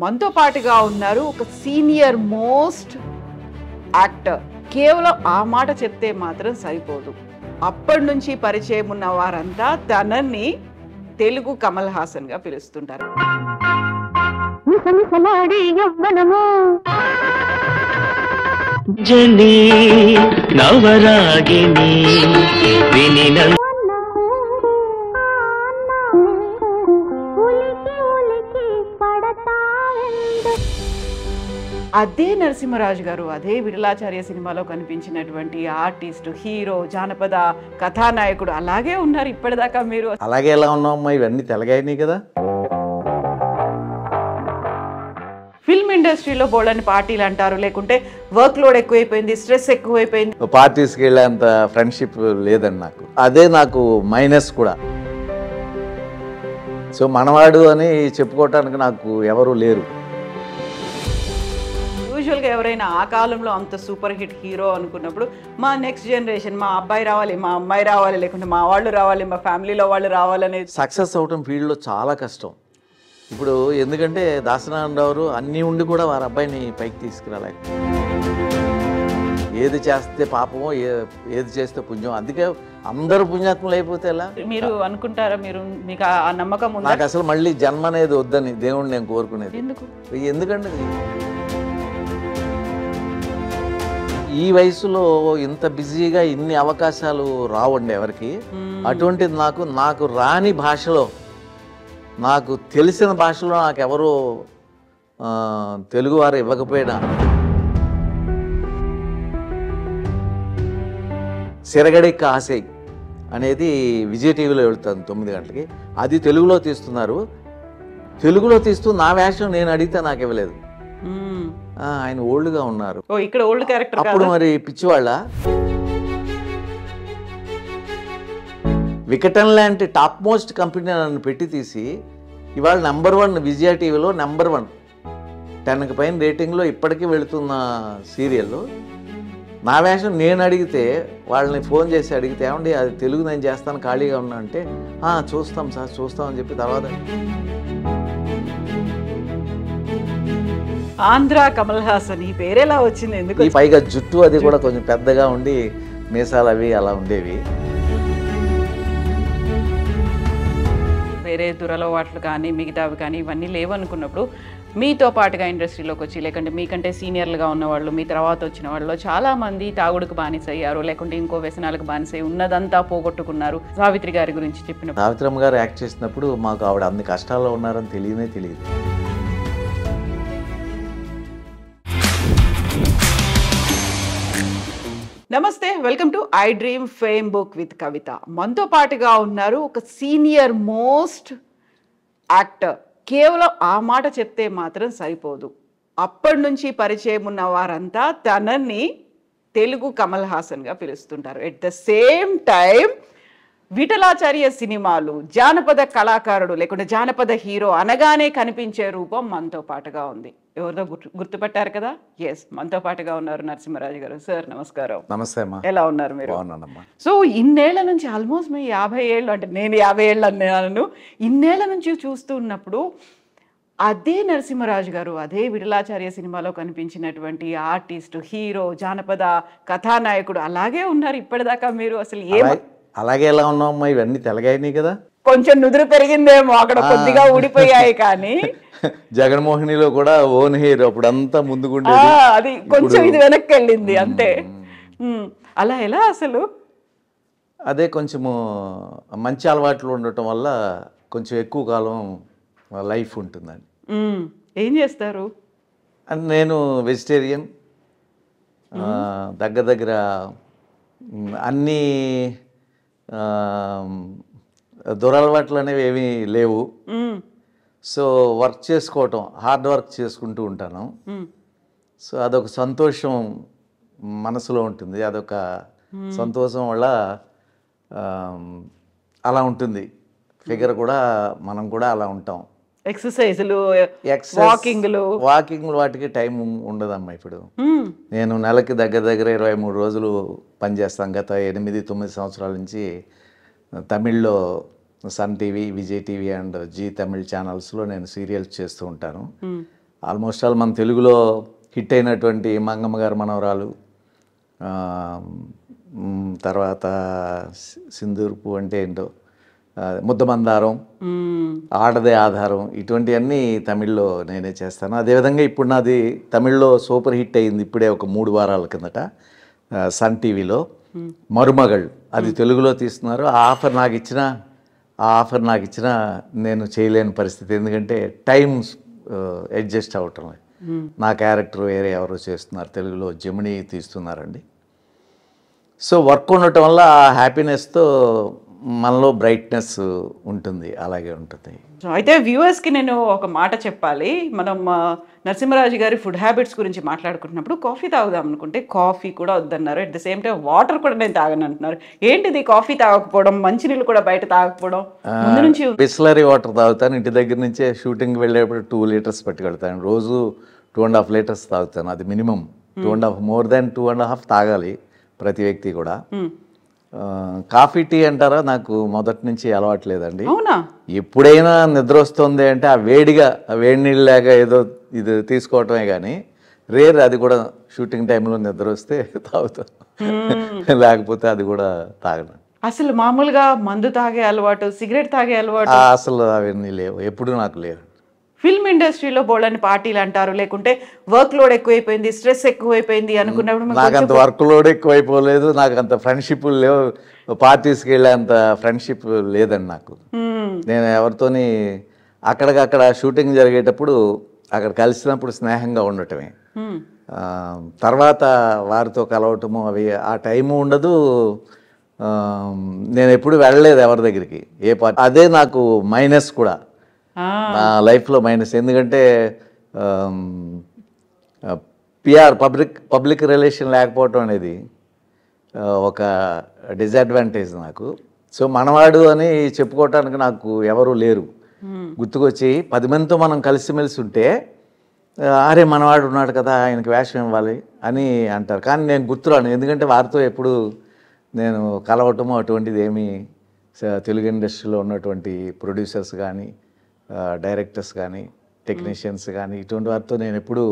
మనతో పాటుగా ఉన్నారు ఒక సీనియర్ మోస్ట్ యాక్టర్. కేవలం ఆ మాట చెప్తే మాత్రం సరిపోదు. అప్పటి నుంచి పరిచయం ఉన్న వారంతా తనని తెలుగు కమల్ హాసన్ గా పిలుస్తుంటారు. జని నవరాగిని వినిన అదే నరసింహరాజు గారు, అదే విఠలాచార్య సినిమాలో కనిపించినటువంటి ఆర్టిస్ట్, హీరో, జానపద కథానాయకుడు అలాగే ఉన్నారు ఇప్పటిదాకా. మీరు అలాగే ఎలా ఉన్నామమ్మా, ఇవన్నీ తెలగాయినాయి కదా. ఫిల్మ్ ఇండస్ట్రీలో బోల్డని పార్టీలు అంటారు, లేకుంటే వర్క్ లోడ్ ఎక్కువైపోయింది, స్ట్రెస్ ఎక్కువైపోయింది. పార్టీస్కి వెళ్ళేంత ఫ్రెండ్షిప్ లేదండి నాకు. అదే నాకు మైనస్ కూడా. సో మనవాడు అని చెప్పుకోవటానికి నాకు ఎవరు లేరు. యూజువల్గా ఎవరైనా ఆ కాలంలో అంత సూపర్ హిట్ హీరో అనుకున్నప్పుడు మా నెక్స్ట్ జనరేషన్, మా అబ్బాయి రావాలి, మా అమ్మాయి రావాలి, లేకుంటే మా వాళ్ళు రావాలి, మా ఫ్యామిలీలో వాళ్ళు రావాలనేది. సక్సెస్ అవటం ఫీల్డ్లో చాలా కష్టం. ఇప్పుడు ఎందుకంటే దాసనారాయణరావు అన్నీ ఉండి కూడా వారి అబ్బాయిని పైకి తీసుకురాలేక, ఏది చేస్తే పాపమో ఏది చేస్తే పుణ్యం. అందుకే అందరూ పుణ్యాత్ములు అయిపోతే ఎలా మీరు అనుకుంటారా? మీకు ఆ నమ్మకం ఉందా? నాకు అసలు మళ్ళీ జన్మ అనేది వద్దని దేవుణ్ణి నేను కోరుకునేది. ఎందుకంటే ఈ వయసులో ఇంత బిజీగా ఇన్ని అవకాశాలు రావండి ఎవరికి. అటువంటిది నాకు రాని భాషలో, నాకు తెలిసిన భాషలో నాకు ఎవరు తెలుగువారు ఇవ్వకపోయినా, సిరగడెక్క ఆశయ్ అనేది విజయ్ టీవీలో వెళ్తాను 9 గంటలకి. అది తెలుగులో తీస్తున్నారు. తెలుగులో తీస్తూ నా వేషం నేను అడిగితే నాకు ఇవ్వలేదు. ఆయన ఓల్డ్గా ఉన్నారు. ఇక్కడ ఓల్డ్ క్యారెక్టర్. అప్పుడు మరి పిచ్చివాళ్ళ వికటన్ లాంటి టాప్ మోస్ట్ కంపెనీ నన్ను పెట్టి తీసి ఇవాళ #1 విజయ టీవీలో #1 10కి పైన రేటింగ్లో ఇప్పటికీ వెళుతున్న సీరియల్లో నా వేషం నేను అడిగితే, వాళ్ళని ఫోన్ చేసి అడిగితే, ఏమండి అది తెలుగు నేను చేస్తాను ఖాళీగా ఉన్నా అంటే, చూస్తాం సార్ చూస్తామని చెప్పి తర్వాత ఆంధ్ర కమల్ హాసన్ ఈ పేరేలా వచ్చింది? ఎందుకు? పైగా జుట్టు అది కూడా కొంచెం పెద్దగా ఉండి మీసాలు అవి అలా ఉండేవి. వేరే దురలవాట్లు కానీ మిగతావి కానీ ఇవన్నీ లేవనుకున్నప్పుడు మీతో పాటుగా ఇండస్ట్రీలోకి వచ్చి, లేకుంటే మీకంటే సీనియర్లుగా ఉన్నవాళ్ళు, మీ తర్వాత వచ్చిన వాళ్ళు చాలామంది తాగుడుకు బానిసయ్యారు, లేకుంటే ఇంకో వ్యసనాలకు బానిసై ఉన్నదంతా పోగొట్టుకున్నారు. సావిత్రి గారి గురించి చెప్పినప్పుడు, సావిత్రమ్మ గారు యాక్ట్ చేసినప్పుడు మాకు ఆవిడ అన్ని కష్టాల్లో ఉన్నారని తెలియదు. నమస్తే, welcome to I dream fame book with Kavitha. మనతో పాటుగా ఉన్నారు ఒక సీనియర్ మోస్ట్ యాక్టర్. కేవలం ఆ మాట చెప్తే మాత్రం సరిపోదు. అప్పటి నుంచి పరిచయం ఉన్న వారంతా తనని తెలుగు కమల్ హాసన్ గా పిలుస్తుంటారు. At the same time Vithalacharya సినిమాలు, జానపద కళాకారుడు లేకుంటే జానపద హీరో అనగానే కనిపించే రూపం మనతో పాటుగా ఉంది. ఎవరిదో గుర్తుపట్టారు కదా? ఎస్, మనతో పాటుగా ఉన్నారు నరసింహరాజు గారు. సార్ నమస్కారం. నమస్తే అమ్మా. ఎలా ఉన్నారు మీరు? బాగున్నానమ్మా. సో ఇన్నేళ్ల నుంచి, ఆల్మోస్ట్ మీ 50 ఏళ్ళు, అంటే నేను 50 ఏళ్ళు అన్నాను, ఇన్నేళ్ల నుంచి చూస్తూ ఉన్నప్పుడు అదే నరసింహరాజు గారు, అదే విఠలాచార్య సినిమాలో కనిపించినటువంటి ఆర్టిస్ట్, హీరో, జానపద కథానాయకుడు అలాగే ఉన్నారు ఇప్పటిదాకా. మీరు అసలు అలాగే ఎలా ఉన్నామమ్మా, ఇవన్నీ తెలగాయినాయి కదా. కొంచెం నుదురు పెరిగిందేమో, అక్కడ కొద్దిగా ఊడిపోయాయి కానీ జగన్మోహినిలో కూడా ఓన్ హెయిర్ అప్పుడంతా ముందుకుండేది, అది కొంచెం ఇది వెనక్కి వెళ్ళింది అంతే. అలా ఎలా అసలు? అదే కొంచెము మంచి అలవాట్లు ఉండటం వల్ల కొంచెం ఎక్కువ కాలం లైఫ్ ఉంటుందండి. ఏం చేస్తారు? అంటే నేను వెజిటేరియన్, దగ్గర అన్నీ దురలవాట్లు అనేవి ఏమీ లేవు. సో వర్క్ చేసుకోవటం, హార్డ్ వర్క్ చేసుకుంటూ ఉంటాను. సో అదొక సంతోషం మనసులో ఉంటుంది. అదొక సంతోషం వల్ల అలా ఉంటుంది. ఫిగర్ కూడా మనం కూడా అలా ఉంటాం. ఎక్సర్సైజ్లు, వాకింగ్లు వాటికి టైం ఉండదమ్మా. ఇప్పుడు నేను నెలకి దగ్గర 23 రోజులు పనిచేస్తాను. గత 8-9 సంవత్సరాల నుంచి తమిళ్లో Sun TV, Vijay TV and Zee Tamil ఛానల్స్లో నేను సీరియల్స్ చేస్తూ ఉంటాను. ఆల్మోస్ట్ ఆల్ మన తెలుగులో హిట్ అయినటువంటి మంగమ్మ గారి మనవరాలు, ఆ, తర్వాత సింధూర్పు అంటే ఏంటో, ముద్దమందారం, ఆడదే ఆధారం, ఇటువంటివన్నీ తమిళ్లో నేనే చేస్తాను. అదేవిధంగా ఇప్పుడు నాది తమిళ్లో సూపర్ హిట్ అయింది ఇప్పుడే ఒక 3 వారాల కిందట సన్ టీవీలో మరుమగళ్ళు, అది తెలుగులో తీస్తున్నారు. ఆ ఆఫర్ నాకు ఇచ్చిన నేను చేయలేని పరిస్థితి, ఎందుకంటే టైమ్స్ అడ్జస్ట్ అవ్వటం లేదు. నా క్యారెక్టర్ వేరే ఎవరో చేస్తున్నారు, తెలుగులో జెమిని తీస్తున్నారండి. సో వర్క్ ఉండటం వల్ల ఆ హ్యాపీనెస్తో మనలో బ్రైట్నెస్ ఉంటుంది, అలాగే ఉంటుంది. అయితే వ్యూవర్స్కి నేను ఒక మాట చెప్పాలి. మనం నరసింహరాజు గారి ఫుడ్ హ్యాబిట్స్ గురించి మాట్లాడుకుంటున్నప్పుడు కాఫీ తాగుదాం అనుకుంటే కాఫీ కూడా వద్దన్నారు. At the same time water కూడా నేను తాగను అంటున్నారు. ఏంటిది కాఫీ తాగకపోవడం, మంచినీళ్ళు కూడా బయట తాగకపోవడం ముందు నుంచి? బిస్లరీ వాటర్ తాగుతాను. ఇంటి దగ్గర నుంచే షూటింగ్ వెళ్ళేటప్పుడు 2 లీటర్స్ పట్టుకెళ్తాను. రోజు 2.5 లీటర్స్ తాగుతాను, అది మినిమం. 2.5 మోర్ దాన్ 2.5 తాగాలి ప్రతి వ్యక్తి కూడా. కాఫీ టీ అంటారా, నాకు మొదటి నుంచి అలవాటు లేదండి. అవునా? ఎప్పుడైనా నిద్ర వస్తుంది అంటే ఆ వేడి నీళ్ళు లేక ఏదో ఇది తీసుకోవటమే కానీ రేర్, అది కూడా షూటింగ్ టైంలో నిద్ర వస్తే తాగుతాను, లేకపోతే అది కూడా తాగను. అసలు మామూలుగా మందు తాగే అలవాటు, సిగరెట్ తాగే అలవాటు అసలు అవన్నీ లేవు, ఎప్పుడు నాకు లేవు. ఫిల్మ్ ఇండస్ట్రీలో బోల్డని పార్టీలు అంటారు, లేకుంటే వర్క్ లోడ్ ఎక్కువైపోయింది, స్ట్రెస్ ఎక్కువైపోయింది అనుకున్నప్పుడు నాకు అంత వర్క్ లోడ్ ఎక్కువైపోలేదు, నాకు అంత ఫ్రెండ్షిప్ లేవు, పార్టీస్కి వెళ్ళే అంత ఫ్రెండ్షిప్ లేదండి నాకు. నేను ఎవరితోని అక్కడికక్కడ షూటింగ్ జరిగేటప్పుడు అక్కడ కలిసినప్పుడు స్నేహంగా ఉండటమే, తర్వాత వారితో కలవటము అవి ఆ టైము ఉండదు. నేను ఎప్పుడు వెళ్ళలేదు ఎవరి దగ్గరికి, ఏ పార్టీ. అదే నాకు మైనస్ కూడా, నా లైఫ్లో మైనస్. ఎందుకంటే పబ్లిక్ రిలేషన్ లేకపోవటం అనేది ఒక డిసడ్వాంటేజ్ నాకు. సో మనవాడు అని చెప్పుకోవటానికి నాకు ఎవరు లేరు. గుర్తుకొచ్చి 10 మందితో మనం కలిసిమెలిసి ఉంటే అరే మనవాడు ఉన్నాడు కదా, ఆయనకి వేషం ఇవ్వాలి అని అంటారు. కానీ నేను గుర్తురాను, ఎందుకంటే వారితో ఎప్పుడు నేను కలవటము అటువంటిది ఏమీ, తెలుగు ఇండస్ట్రీలో ఉన్నటువంటి ప్రొడ్యూసర్స్ కానీ, డైరెక్టర్స్ కానీ, టెక్నీషియన్స్ కానీ, ఇటువంటి వారితో నేను ఎప్పుడు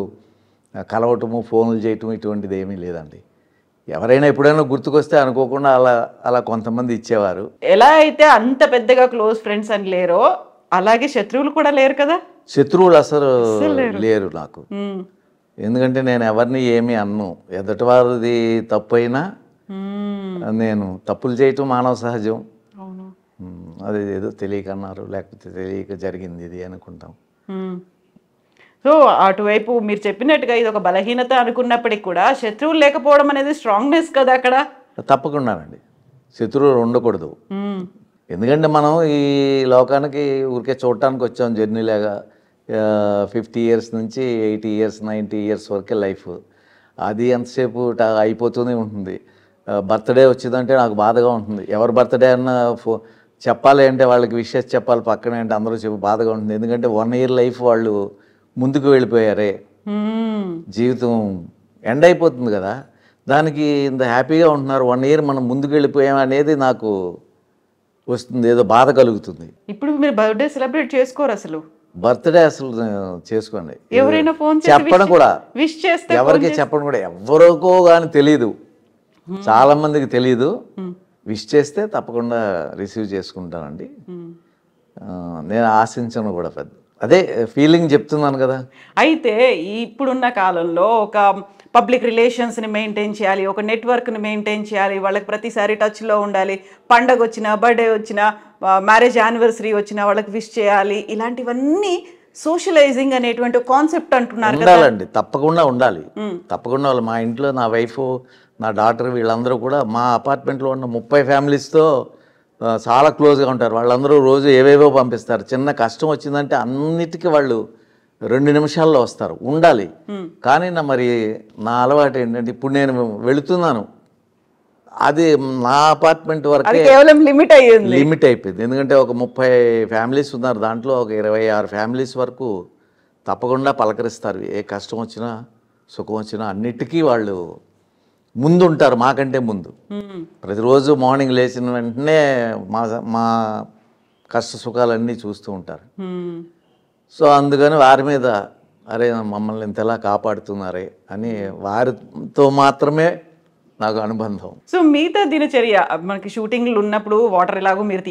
కలవటము, ఫోన్లు చేయటం ఇటువంటిది ఏమీ లేదండి. ఎవరైనా ఎప్పుడైనా గుర్తుకొస్తే అనుకోకుండా అలా కొంతమంది ఇచ్చేవారు. ఎలా అయితే అంత పెద్దగా క్లోజ్ ఫ్రెండ్స్ అని లేరో అలాగే శత్రువులు కూడా లేరు కదా? శత్రువులు అసలు లేరు నాకు. ఎందుకంటే నేను ఎవరిని ఏమీ అన్ను. ఎదుటి వారిది తప్పు అయినా నేను తప్పులు చేయటం మానవ సహజం. అది ఏదో తెలియక అన్నారు, లేకపోతే తెలియక జరిగింది ఇది అనుకుంటాం. సో అటువైపు మీరు చెప్పినట్టుగా ఇది ఒక బలహీనత అనుకున్నప్పటికీ కూడా శత్రువులు లేకపోవడం అనేది స్ట్రాంగ్నెస్ కదా అక్కడ? తప్పకుండానండి, శత్రువులు ఉండకూడదు. ఎందుకంటే మనం ఈ లోకానికి ఊరికే చూడటానికి వచ్చాం, జర్నీలాగా. 50 ఇయర్స్ నుంచి 80 ఇయర్స్ 90 ఇయర్స్ వరకే లైఫ్. అది ఎంతసేపు అయిపోతూనే ఉంటుంది. బర్త్డే వచ్చిందంటే నాకు బాధగా ఉంటుంది. ఎవరి బర్త్డే అన్నా చెప్పాలి అంటే వాళ్ళకి విషెస్ చెప్పాలి పక్కనే అంటే అందరూ చెప్పి బాధగా ఉంటుంది. ఎందుకంటే 1 ఇయర్ లైఫ్ వాళ్ళు ముందుకు వెళ్ళిపోయారే, జీవితం ఎండ్ అయిపోతుంది కదా, దానికి ఇంత హ్యాపీగా ఉంటున్నారు. 1 ఇయర్ మనం ముందుకు వెళ్ళిపోయాం అనేది నాకు వస్తుంది, ఏదో బాధ కలుగుతుంది. ఇప్పుడు మీరు బర్త్డే సెలబ్రేట్ చేసుకోరు అసలు? బర్త్డే అసలు చేసుకోండి, ఎవరైనా ఫోన్ చెప్పడం కూడా, విష్ చేస్తే ఎవరికి చెప్పడం కూడా, ఎవరికో కానీ తెలియదు, చాలా మందికి తెలియదు. విష్ చేస్తే తప్పకుండా రిసీవ్ చేసుకుంటానండి. నేను ఆశించను కూడా పెద్ద, అదే ఫీలింగ్ చెప్తున్నాను కదా. అయితే ఇప్పుడున్న కాలంలో ఒక పబ్లిక్ రిలేషన్స్ని మెయింటైన్ చేయాలి, ఒక నెట్వర్క్ని మెయింటైన్ చేయాలి, వాళ్ళకి ప్రతిసారి టచ్లో ఉండాలి, పండగ వచ్చినా, బర్త్డే వచ్చినా, మ్యారేజ్ యానివర్సరీ వచ్చినా వాళ్ళకి విష్ చేయాలి, ఇలాంటివన్నీ సోషలైజింగ్ అనేటువంటి కాన్సెప్ట్ అంటున్నారు కదా. ఉండాలండి, తప్పకుండా ఉండాలి, తప్పకుండా. మా ఇంట్లో నా వైఫ్, నా డాటర్, వీళ్ళందరూ కూడా మా అపార్ట్మెంట్లో ఉన్న 30 ఫ్యామిలీస్తో చాలా క్లోజ్గా ఉంటారు. వాళ్ళందరూ రోజు ఏవేవో పంపిస్తారు. చిన్న కష్టం వచ్చిందంటే అన్నిటికీ వాళ్ళు 2 నిమిషాల్లో వస్తారు. ఉండాలి. కానీ మరి నా అలవాటు ఏంటంటే ఇప్పుడు నేను వెళుతున్నాను, అది నా అపార్ట్మెంట్ వరకే కేవలం లిమిట్ అయిపోయింది. ఎందుకంటే ఒక 30 ఫ్యామిలీస్ ఉన్నారు, దాంట్లో ఒక 26 ఫ్యామిలీస్ వరకు తప్పకుండా పలకరిస్తారు. ఏ కష్టం వచ్చినా సుఖం వచ్చినా అన్నిటికీ వాళ్ళు ముందు ఉంటారు, మాకంటే ముందు. ప్రతిరోజు మార్నింగ్ లేచిన వెంటనే మా కష్ట సుఖాలన్నీ చూస్తూ ఉంటారు. సో అందుకని వారి మీద అరే మమ్మల్ని ఇంతలా కాపాడుతున్నారే అని వారితో మాత్రమే నాకు అనుబంధం. సో మిగతా దినచర్య మనకి షూటింగ్లు ఉన్నప్పుడు వాటర్ ఎలాగో మీరు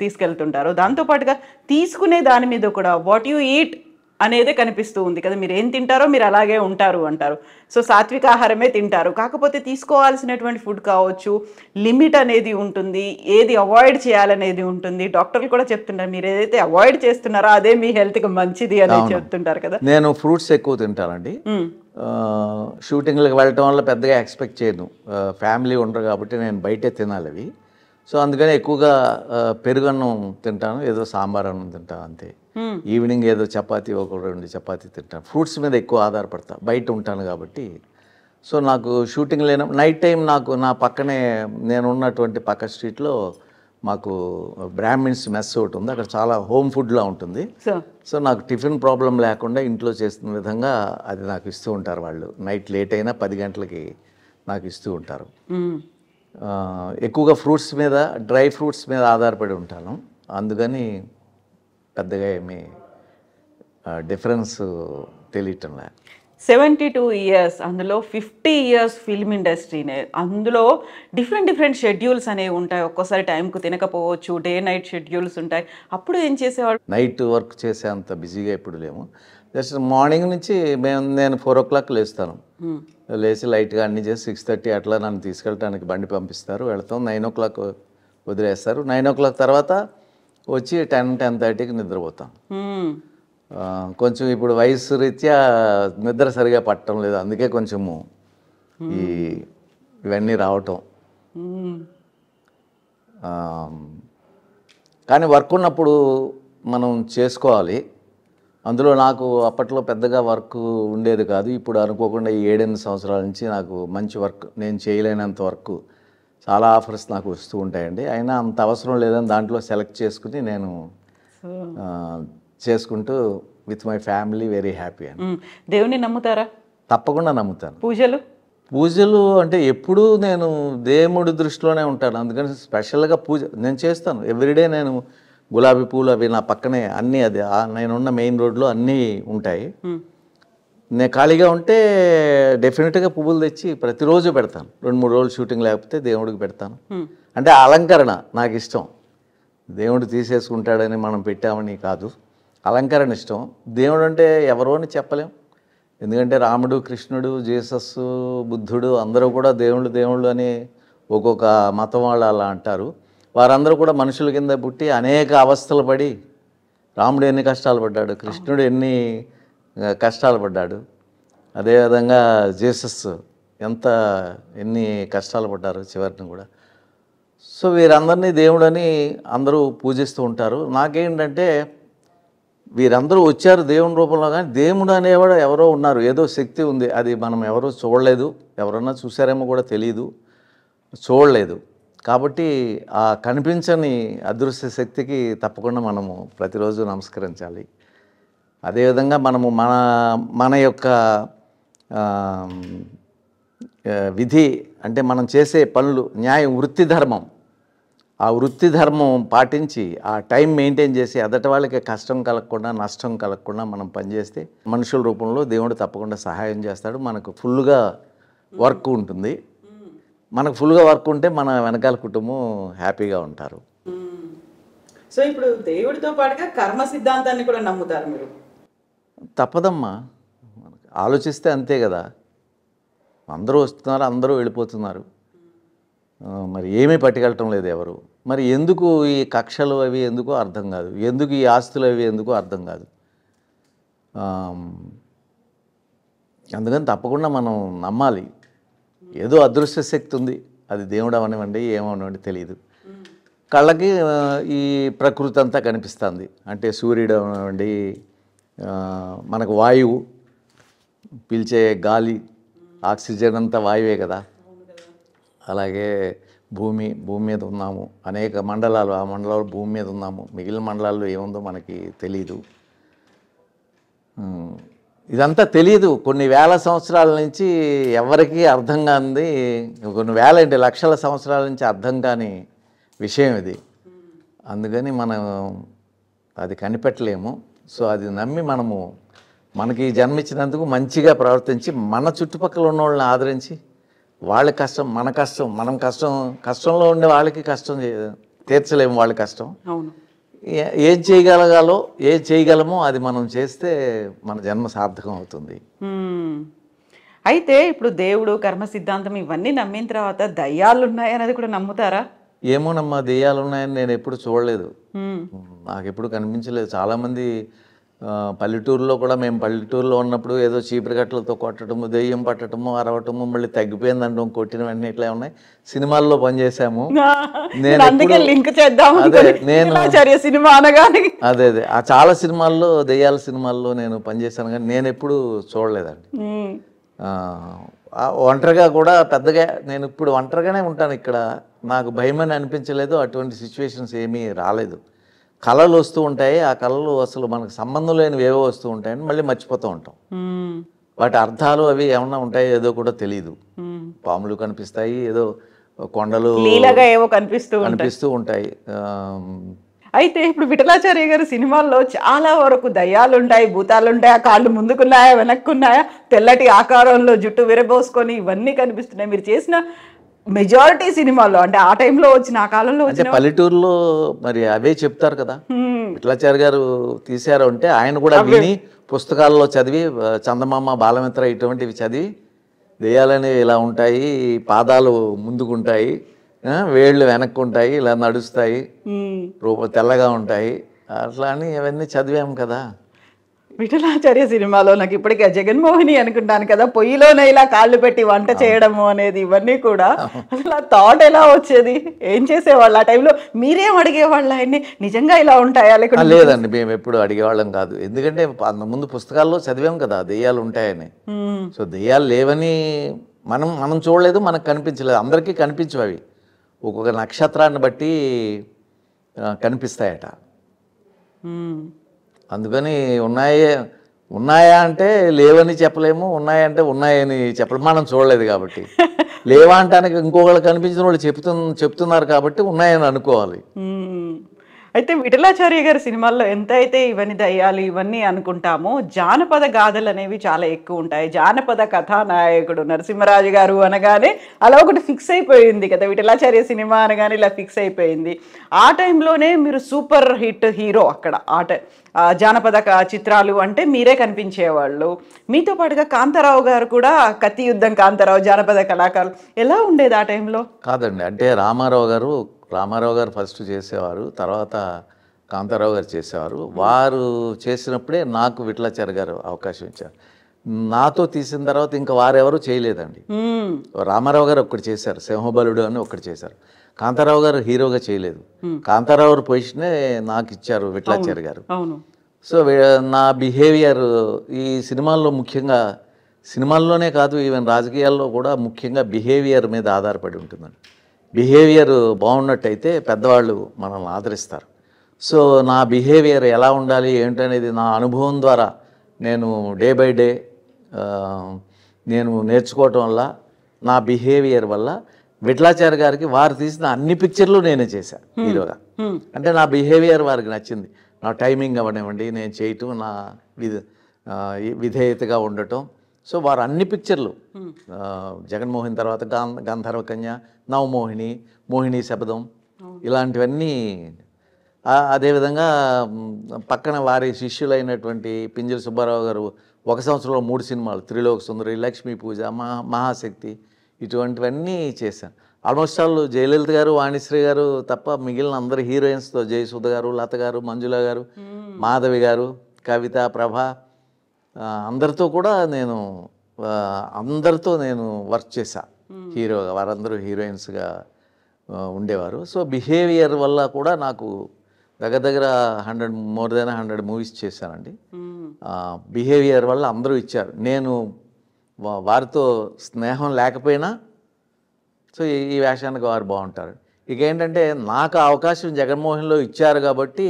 తీసుకెళ్తుంటారు, దాంతోపాటుగా తీసుకునే దాని మీద కూడా వాట్ యు ఈట్ అనేదే కనిపిస్తూ ఉంది కదా. మీరు ఏం తింటారో మీరు అలాగే ఉంటారు అంటారు. సో సాత్విక ఆహారమే తింటారు, కాకపోతే తీసుకోవాల్సినటువంటి ఫుడ్ కావచ్చు, లిమిట్ అనేది ఉంటుంది, ఏది అవాయిడ్ చేయాలనేది ఉంటుంది. డాక్టర్లు కూడా చెప్తుంటారు మీరు ఏదైతే అవాయిడ్ చేస్తున్నారో అదే మీ హెల్త్కి మంచిది అనేది చెప్తుంటారు కదా. నేను ఫ్రూట్స్ ఎక్కువ తింటానండి. షూటింగ్లకు వెళ్ళటం వల్ల పెద్దగా ఎక్స్పెక్ట్ చేయను, ఫ్యామిలీ ఉండరు కాబట్టి నేను బయటే తినాలి అవి. సో అందుకని ఎక్కువగా పెరుగన్నం తింటాను, ఏదో సాంబార్ అన్నం తింటాను అంతే. ఈవినింగ్ ఏదో చపాతీ, ఒక 2 చపాతీ తింటాను. ఫ్రూట్స్ మీద ఎక్కువ ఆధారపడతా, బయట ఉంటాను కాబట్టి. సో నాకు షూటింగ్ నైట్ టైం నాకు నా పక్కనే నేను ఉన్నటువంటి పక్క స్ట్రీట్లో మాకు బ్రాహ్మిన్స్ మెస్ ఒకటి ఉంది, అక్కడ చాలా హోమ్ ఫుడ్లా ఉంటుంది. సో నాకు టిఫిన్ ప్రాబ్లం లేకుండా ఇంట్లో చేస్తున్న విధంగా అది నాకు ఇస్తూ ఉంటారు వాళ్ళు. నైట్ లేట్ అయినా 10 గంటలకి నాకు ఇస్తూ ఉంటారు. ఎక్కువగా ఫ్రూట్స్ మీద, డ్రై ఫ్రూట్స్ మీద ఆధారపడి ఉంటాను, అందుకని పెద్దగా ఏమీ డిఫరెన్స్ తెలియటం లేదు. 72 years, అందులో 50 years ఫిల్మ్ ఇండస్ట్రీనే, అందులో డిఫరెంట్ షెడ్యూల్స్ అనేవి ఉంటాయి. ఒక్కోసారి టైంకు తినకపోవచ్చు, డే నైట్ షెడ్యూల్స్ ఉంటాయి. అప్పుడు ఏం చేసేవాడు? నైట్ వర్క్ చేసే అంత బిజీగా ఇప్పుడు లేము. జస్ట్ మార్నింగ్ నుంచి నేను 4 o'clock లేస్తాను. లేచి లైట్గా అన్నీ చేసి 6:30 అట్లా నన్ను తీసుకెళ్ళటానికి బండి పంపిస్తారు, వెళ్తాం. 9 o'clock వదిలేస్తారు. 9 o'clock తర్వాత వచ్చి 10-10:30కి నిద్రపోతాం. కొంచెం ఇప్పుడు వయసు రీత్యా నిద్ర సరిగా పట్టడం లేదు, అందుకే కొంచెము ఇవన్నీ రావటం. కానీ వర్క్ ఉన్నప్పుడు మనం చేసుకోవాలి. అందులో నాకు అప్పట్లో పెద్దగా వర్క్ ఉండేది కాదు. ఇప్పుడు అనుకోకుండా ఈ 7-8 సంవత్సరాల నుంచి నాకు మంచి వర్క్, నేను చేయలేనంత వర్క్ చాలా ఆఫర్స్ నాకు వస్తూ ఉంటాయండి. అయినా అంత అవసరం లేదని దాంట్లో సెలెక్ట్ చేసుకుని నేను చేసుకుంటూ with my family very happy అని. దేవుని నమ్ముతారా? తప్పకుండా నమ్ముతాను. పూజలు అంటే ఎప్పుడూ నేను దేవుడి దృష్టిలోనే ఉంటాను, అందుకని స్పెషల్గా పూజ నేను చేస్తాను. ఎవ్రీడే నేను గులాబీ పూలు అవి నా పక్కనే అన్నీ, అది నేనున్న మెయిన్ రోడ్లో అన్నీ ఉంటాయి. నేను ఖాళీగా ఉంటే డెఫినెట్గా పువ్వులు తెచ్చి ప్రతిరోజు పెడతాను. 2-3 రోజులు షూటింగ్ లేకపోతే దేవుడికి పెడతాను. అంటే అలంకరణ నాకు ఇష్టం, దేవుడు తీసేసుకుంటాడని మనం పెట్టామని కాదు, అలంకరణ ఇష్టం. దేవుడు అంటే ఎవరో అని చెప్పలేం, ఎందుకంటే రాముడు, కృష్ణుడు, జీసస్, బుద్ధుడు అందరూ కూడా దేవుళ్ళు అని ఒక్కొక్క మతం వాళ్ళు అలా అంటారు. వారందరూ కూడా మనుషుల కింద పుట్టి అనేక అవస్థలు పడి, రాముడు ఎన్ని కష్టాలు పడ్డాడు, కృష్ణుడు ఎన్ని కష్టాలు పడ్డాడు, అదేవిధంగా జీసస్ ఎన్ని కష్టాలు పడ్డారు చివరిని కూడా. సో వీరందరినీ దేవుడని అందరూ పూజిస్తూ ఉంటారు. నాకేంటంటే వీరందరూ వచ్చారు దేవుని రూపంలో, కానీ దేవుడు అనేవాడు ఎవరో ఉన్నారు, ఏదో శక్తి ఉంది, అది మనం ఎవరో చూడలేదు, ఎవరన్నా చూసారేమో కూడా తెలియదు, చూడలేదు. కాబట్టి ఆ కనిపించని అదృశ్య శక్తికి తప్పకుండా మనము ప్రతిరోజు నమస్కరించాలి. అదేవిధంగా మనము మన యొక్క విధి అంటే మనం చేసే పనులు, న్యాయం, వృత్తి ధర్మం, ఆ వృత్తి ధర్మం పాటించి ఆ టైం మెయింటైన్ చేసి ఎదటి వాళ్ళకి కష్టం కలగకుండా, నష్టం కలగకుండా మనం పనిచేస్తే మనుషుల రూపంలో దేవుడు తప్పకుండా సహాయం చేస్తాడు. మనకు ఫుల్గా వర్క్ ఉంటుంది. మనకు ఫుల్గా వర్క్ ఉంటే మన వెనకాల కుటుంబం హ్యాపీగా ఉంటారు. సో ఇప్పుడు దేవుడితో పాటుగా కర్మ సిద్ధాంతాన్ని కూడా నమ్ముతారు మీరు? తప్పదమ్మా, ఆలోచిస్తే అంతే కదా. అందరూ వస్తున్నారు, అందరూ వెళ్ళిపోతున్నారు, మరి ఏమీ పట్టుకెళ్ళటం లేదు ఎవరు. మరి ఎందుకు ఈ కక్షలు అవి ఎందుకో అర్థం కాదు, ఎందుకు ఈ ఆస్తులు అవి ఎందుకో అర్థం కాదు. అందుకని తప్పకుండా మనం నమ్మాలి. ఏదో అదృశ్య శక్తి ఉంది, అది దేవుడు అవనివ్వండి ఏమవనివ్వండి తెలియదు. కళ్ళకి ఈ ప్రకృతి అంతా కనిపిస్తుంది, అంటే సూర్యుడు అవనివ్వండి, మనకు వాయువు, పీల్చే గాలి, ఆక్సిజన్ అంతా వాయువే కదా. అలాగే భూమి మీద ఉన్నాము, అనేక మండలాలు, ఆ మండలాలు భూమి మీద ఉన్నాము, మిగిలిన మండలాల్లో ఏముందో మనకి తెలీదు. ఇదంతా తెలియదు. కొన్ని వేల సంవత్సరాల నుంచి ఎవరికీ అర్థం కానిది, కొన్ని వేల అంటే లక్షల సంవత్సరాల నుంచి అర్థం కాని విషయం ఇది. అందుకని మనం అది కనిపెట్టలేము. సో అది నమ్మి మనము మనకి జన్మించినందుకు మంచిగా ప్రవర్తించి మన చుట్టుపక్కల ఉన్న వాళ్ళని ఆదరించి వాళ్ళ కష్టం మన కష్టం మనం కష్టంలో ఉండే వాళ్ళకి కష్టం తీర్చలేము వాళ్ళ కష్టం. అవును. ఏం చేయగలమో అది మనం చేస్తే మన జన్మ సార్థకం అవుతుంది. అయితే ఇప్పుడు దేవుడు కర్మ సిద్ధాంతం ఇవన్నీ నమ్మిన తర్వాత దయ్యాలు ఉన్నాయనేది కూడా నమ్ముతారా? ఏమోనమ్మా, దెయ్యాలు ఉన్నాయని నేను ఎప్పుడు చూడలేదు, నాకు ఎప్పుడు కనిపించలేదు. చాలామంది పల్లెటూరులో కూడా, మేము పల్లెటూరులో ఉన్నప్పుడు ఏదో చీపురు కట్టలతో కొట్టడము, దెయ్యం పట్టడము, అరవటము, మళ్ళీ తగ్గిపోయిందంటాం, కొట్టిన వెంటనే ఇట్లా ఉన్నాయి. సినిమాల్లో పనిచేసాము. అందుకే లింక్ చేద్దాం. నేను సినిమా అనగానే అదే ఆ చాలా సినిమాల్లో, దెయ్యాల సినిమాల్లో నేను పనిచేశాను, కానీ నేను ఎప్పుడు చూడలేదండి. ఒంటరిగా కూడా పెద్దగా నేను ఇప్పుడు ఒంటరిగానే ఉంటాను ఇక్కడ, నాకు భయమని అనిపించలేదు, అటువంటి సిచ్యువేషన్స్ ఏమీ రాలేదు. కళలు వస్తూ ఉంటాయి, ఆ కళలు అసలు మనకు సంబంధం లేనివి ఏవో వస్తూ ఉంటాయని మళ్ళీ మర్చిపోతూ ఉంటాం. వాటి అర్థాలు అవి ఏమన్నా ఉంటాయో ఏదో కూడా తెలియదు. పాములు కనిపిస్తాయి, ఏదో కొండలు ఏవో కనిపిస్తూ ఉంటాయి. అయితే ఇప్పుడు విఠలాచార్య గారి సినిమాల్లో చాలా వరకు దయ్యాలు ఉంటాయి, భూతాలు ఉంటాయి, ఆ కాళ్ళు ముందుకున్నాయా వెనక్కున్నాయా, తెల్లటి ఆకారంలో జుట్టు విరబోసుకొని ఇవన్నీ కనిపిస్తున్నాయి. మీరు చేసిన మెజారిటీ సినిమాల్లో, అంటే ఆ టైంలో వచ్చిన, ఆ కాలంలో వచ్చిన, పల్లెటూరులో మరి అవే చెప్తారు కదా. విఠలాచార్య గారు తీశారు అంటే ఆయన కూడా విని పుస్తకాల్లో చదివి, చందమామ, బాలమిత్ర ఇటువంటివి చదివి, దెయ్యాలనేవి ఇలా ఉంటాయి, పాదాలు ముందుకుంటాయి, వేళ్ళు వెనక్కు ఉంటాయి, ఇలా నడుస్తాయి, తెల్లగా ఉంటాయి, అట్లా అని ఇవన్నీ చదివాము కదా. విఠలాచార్య సినిమాలో నాకు ఇప్పటికే జగన్మోహిని అనుకుంటాను కదా, పొయ్యిలోనే ఇలా కాళ్ళు పెట్టి వంట చేయడము అనేది, ఇవన్నీ కూడా అసలు ఆ థాట్ ఎలా వచ్చేది, ఏం చేసేవాళ్ళు ఆ టైంలో, మీరేం అడిగేవాళ్ళు ఆయన్ని, నిజంగా ఇలా ఉంటాయా లేకపోతే? లేదండి, మేము ఎప్పుడు అడిగేవాళ్ళం కాదు, ఎందుకంటే ముందు పుస్తకాల్లో చదివాం కదా దెయ్యాలు ఉంటాయని. సో దెయ్యాలు లేవని మనం చూడలేదు, మనకు కనిపించలేదు, అందరికీ కనిపించవు అవి, ఒక్కొక్క నక్షత్రాన్ని బట్టి కనిపిస్తాయట. అందుకని ఉన్నాయా అంటే లేవని చెప్పలేము, ఉన్నాయంటే ఉన్నాయని చెప్పలేము, మనం చూడలేదు కాబట్టి. లేవా అంటానికి ఇంకొకళ్ళు కనిపించిన వాళ్ళు చెప్తున్నారు కాబట్టి ఉన్నాయని అనుకోవాలి. అయితే విఠలాచార్య గారి సినిమాల్లో ఎంత అయితే ఇవన్నీ దయ్యాలు ఇవన్నీ అనుకుంటామో, జానపద గాథలు అనేవి చాలా ఎక్కువ ఉంటాయి. జానపద కథానాయకుడు నరసింహరాజు గారు అనగానే అలా ఒకటి ఫిక్స్ అయిపోయింది కదా, విఠలాచార్య సినిమా అనగానే ఇలా ఫిక్స్ అయిపోయింది. ఆ టైంలోనే మీరు సూపర్ హిట్ హీరో అక్కడ. జానపద చిత్రాలు అంటే మీరే కనిపించేవాళ్ళు. మీతో పాటుగా కాంతారావు గారు కూడా, కత్తి యుద్ధం కాంతారావు, జానపద కళాకారులు, ఎలా ఉండేది ఆ టైంలో? కాదండి, అంటే రామారావు గారు ఫస్ట్ చేసేవారు, తర్వాత కాంతారావు గారు చేసేవారు. వారు చేసినప్పుడే నాకు విఠలాచార్య గారు అవకాశం ఇచ్చారు. నాతో తీసిన తర్వాత ఇంకా వారెవరూ చేయలేదండి. రామారావు గారు ఒక్కటి చేశారు, సింహబలుడు అని ఒక్కటి చేశారు. కాంతారావు గారు హీరోగా చేయలేదు. కాంతారావు గారు పొజిషనే నాకు ఇచ్చారు విఠలాచార్య గారు. సో నా బిహేవియర్ ఈ సినిమాల్లో, ముఖ్యంగా సినిమాల్లోనే కాదు, ఈవెన్ రాజకీయాల్లో కూడా ముఖ్యంగా బిహేవియర్ మీద ఆధారపడి ఉంటుందండి. బిహేవియర్ బాగున్నట్టయితే పెద్దవాళ్ళు మనల్ని ఆదరిస్తారు. సో నా బిహేవియర్ ఎలా ఉండాలి ఏంటనేది నా అనుభవం ద్వారా నేను డే బై డే నేను నేర్చుకోవటం వల్ల, నా బిహేవియర్ వల్ల విఠలాచార్య గారికి వారు తీసిన అన్ని పిక్చర్లు నేనే చేశాను హీరోగా. అంటే నా బిహేవియర్ వారికి నచ్చింది, నా టైమింగ్ అవ్వనివ్వండి, నేను చేయటం, నా విధేయతగా ఉండటం. సో వారు అన్ని పిక్చర్లు, జగన్మోహన్ తర్వాత గంధర్వ కన్య, నవమోహిని, మోహిని శపథం, ఇలాంటివన్నీ. అదేవిధంగా పక్కన వారి శిష్యులైనటువంటి పింజల సుబ్బారావు గారు 1 సంవత్సరంలో 3 సినిమాలు, త్రిలోక సుందరి, లక్ష్మీ పూజ, మహాశక్తి, ఇటువంటివన్నీ చేశాను. ఆల్మోస్ట్ ఆల్ జయలలిత గారు, వాణిశ్రీ గారు తప్ప మిగిలిన అందరు హీరోయిన్స్తో, జయసుధ గారు, లత గారు, మంజుల గారు, మాధవి గారు, కవిత, ప్రభ, అందరితో కూడా అందరితో నేను వర్క్ చేశా హీరోగా. వారందరూ హీరోయిన్స్గా ఉండేవారు. సో బిహేవియర్ వల్ల కూడా నాకు దగ్గర 100 మూవీస్ చేశానండి. బిహేవియర్ వల్ల అందరూ ఇచ్చారు. నేను వారితో స్నేహం లేకపోయినా సో ఈ వేషానికి వారు బాగుంటారు. ఇక ఏంటంటే నాకు అవకాశం జగన్మోహన్లో ఇచ్చారు కాబట్టి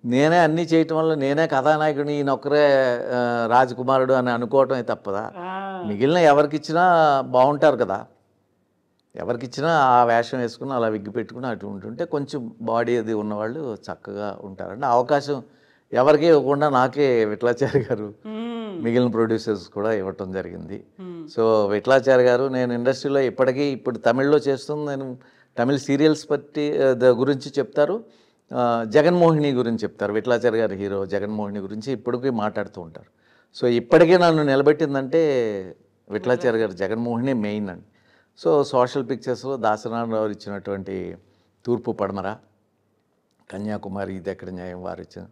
నేనే అన్నీ చేయటం వల్ల నేనే కథానాయకుడిని, ఈయనొక్కరే రాజకుమారుడు అని అనుకోవటమే తప్పదా. మిగిలిన ఎవరికిచ్చినా బాగుంటారు కదా, ఎవరికిచ్చినా ఆ వేషం వేసుకుని అలా విగ్గి పెట్టుకుని అటు ఉంటుంటే కొంచెం బాడీ అది ఉన్నవాళ్ళు చక్కగా ఉంటారండి. అవకాశం ఎవరికీ ఇవ్వకుండా నాకే విఠలాచార్య గారు మిగిలిన ప్రొడ్యూసర్స్ కూడా ఇవ్వటం జరిగింది. సో విఠలాచార్య గారు నేను ఇండస్ట్రీలో ఇప్పటికీ ఇప్పుడు తమిళ్లో చేస్తుంది, నేను తమిళ్ సీరియల్స్ గురించి చెప్తారు, జగన్మోహిని గురించి చెప్తారు. విఠలాచార్య గారు హీరో జగన్మోహిని గురించి ఇప్పటికీ మాట్లాడుతూ ఉంటారు. సో ఇప్పటికీ నన్ను నిలబెట్టిందంటే విఠలాచార్య గారు జగన్మోహిని మెయిన్ అండి. సో సోషల్ పిక్చర్స్లో దాసనారాయణరావు ఇచ్చినటువంటి తూర్పు పడమర, కన్యాకుమారి, ఇది ఎక్కడ న్యాయం వారు ఇచ్చిన.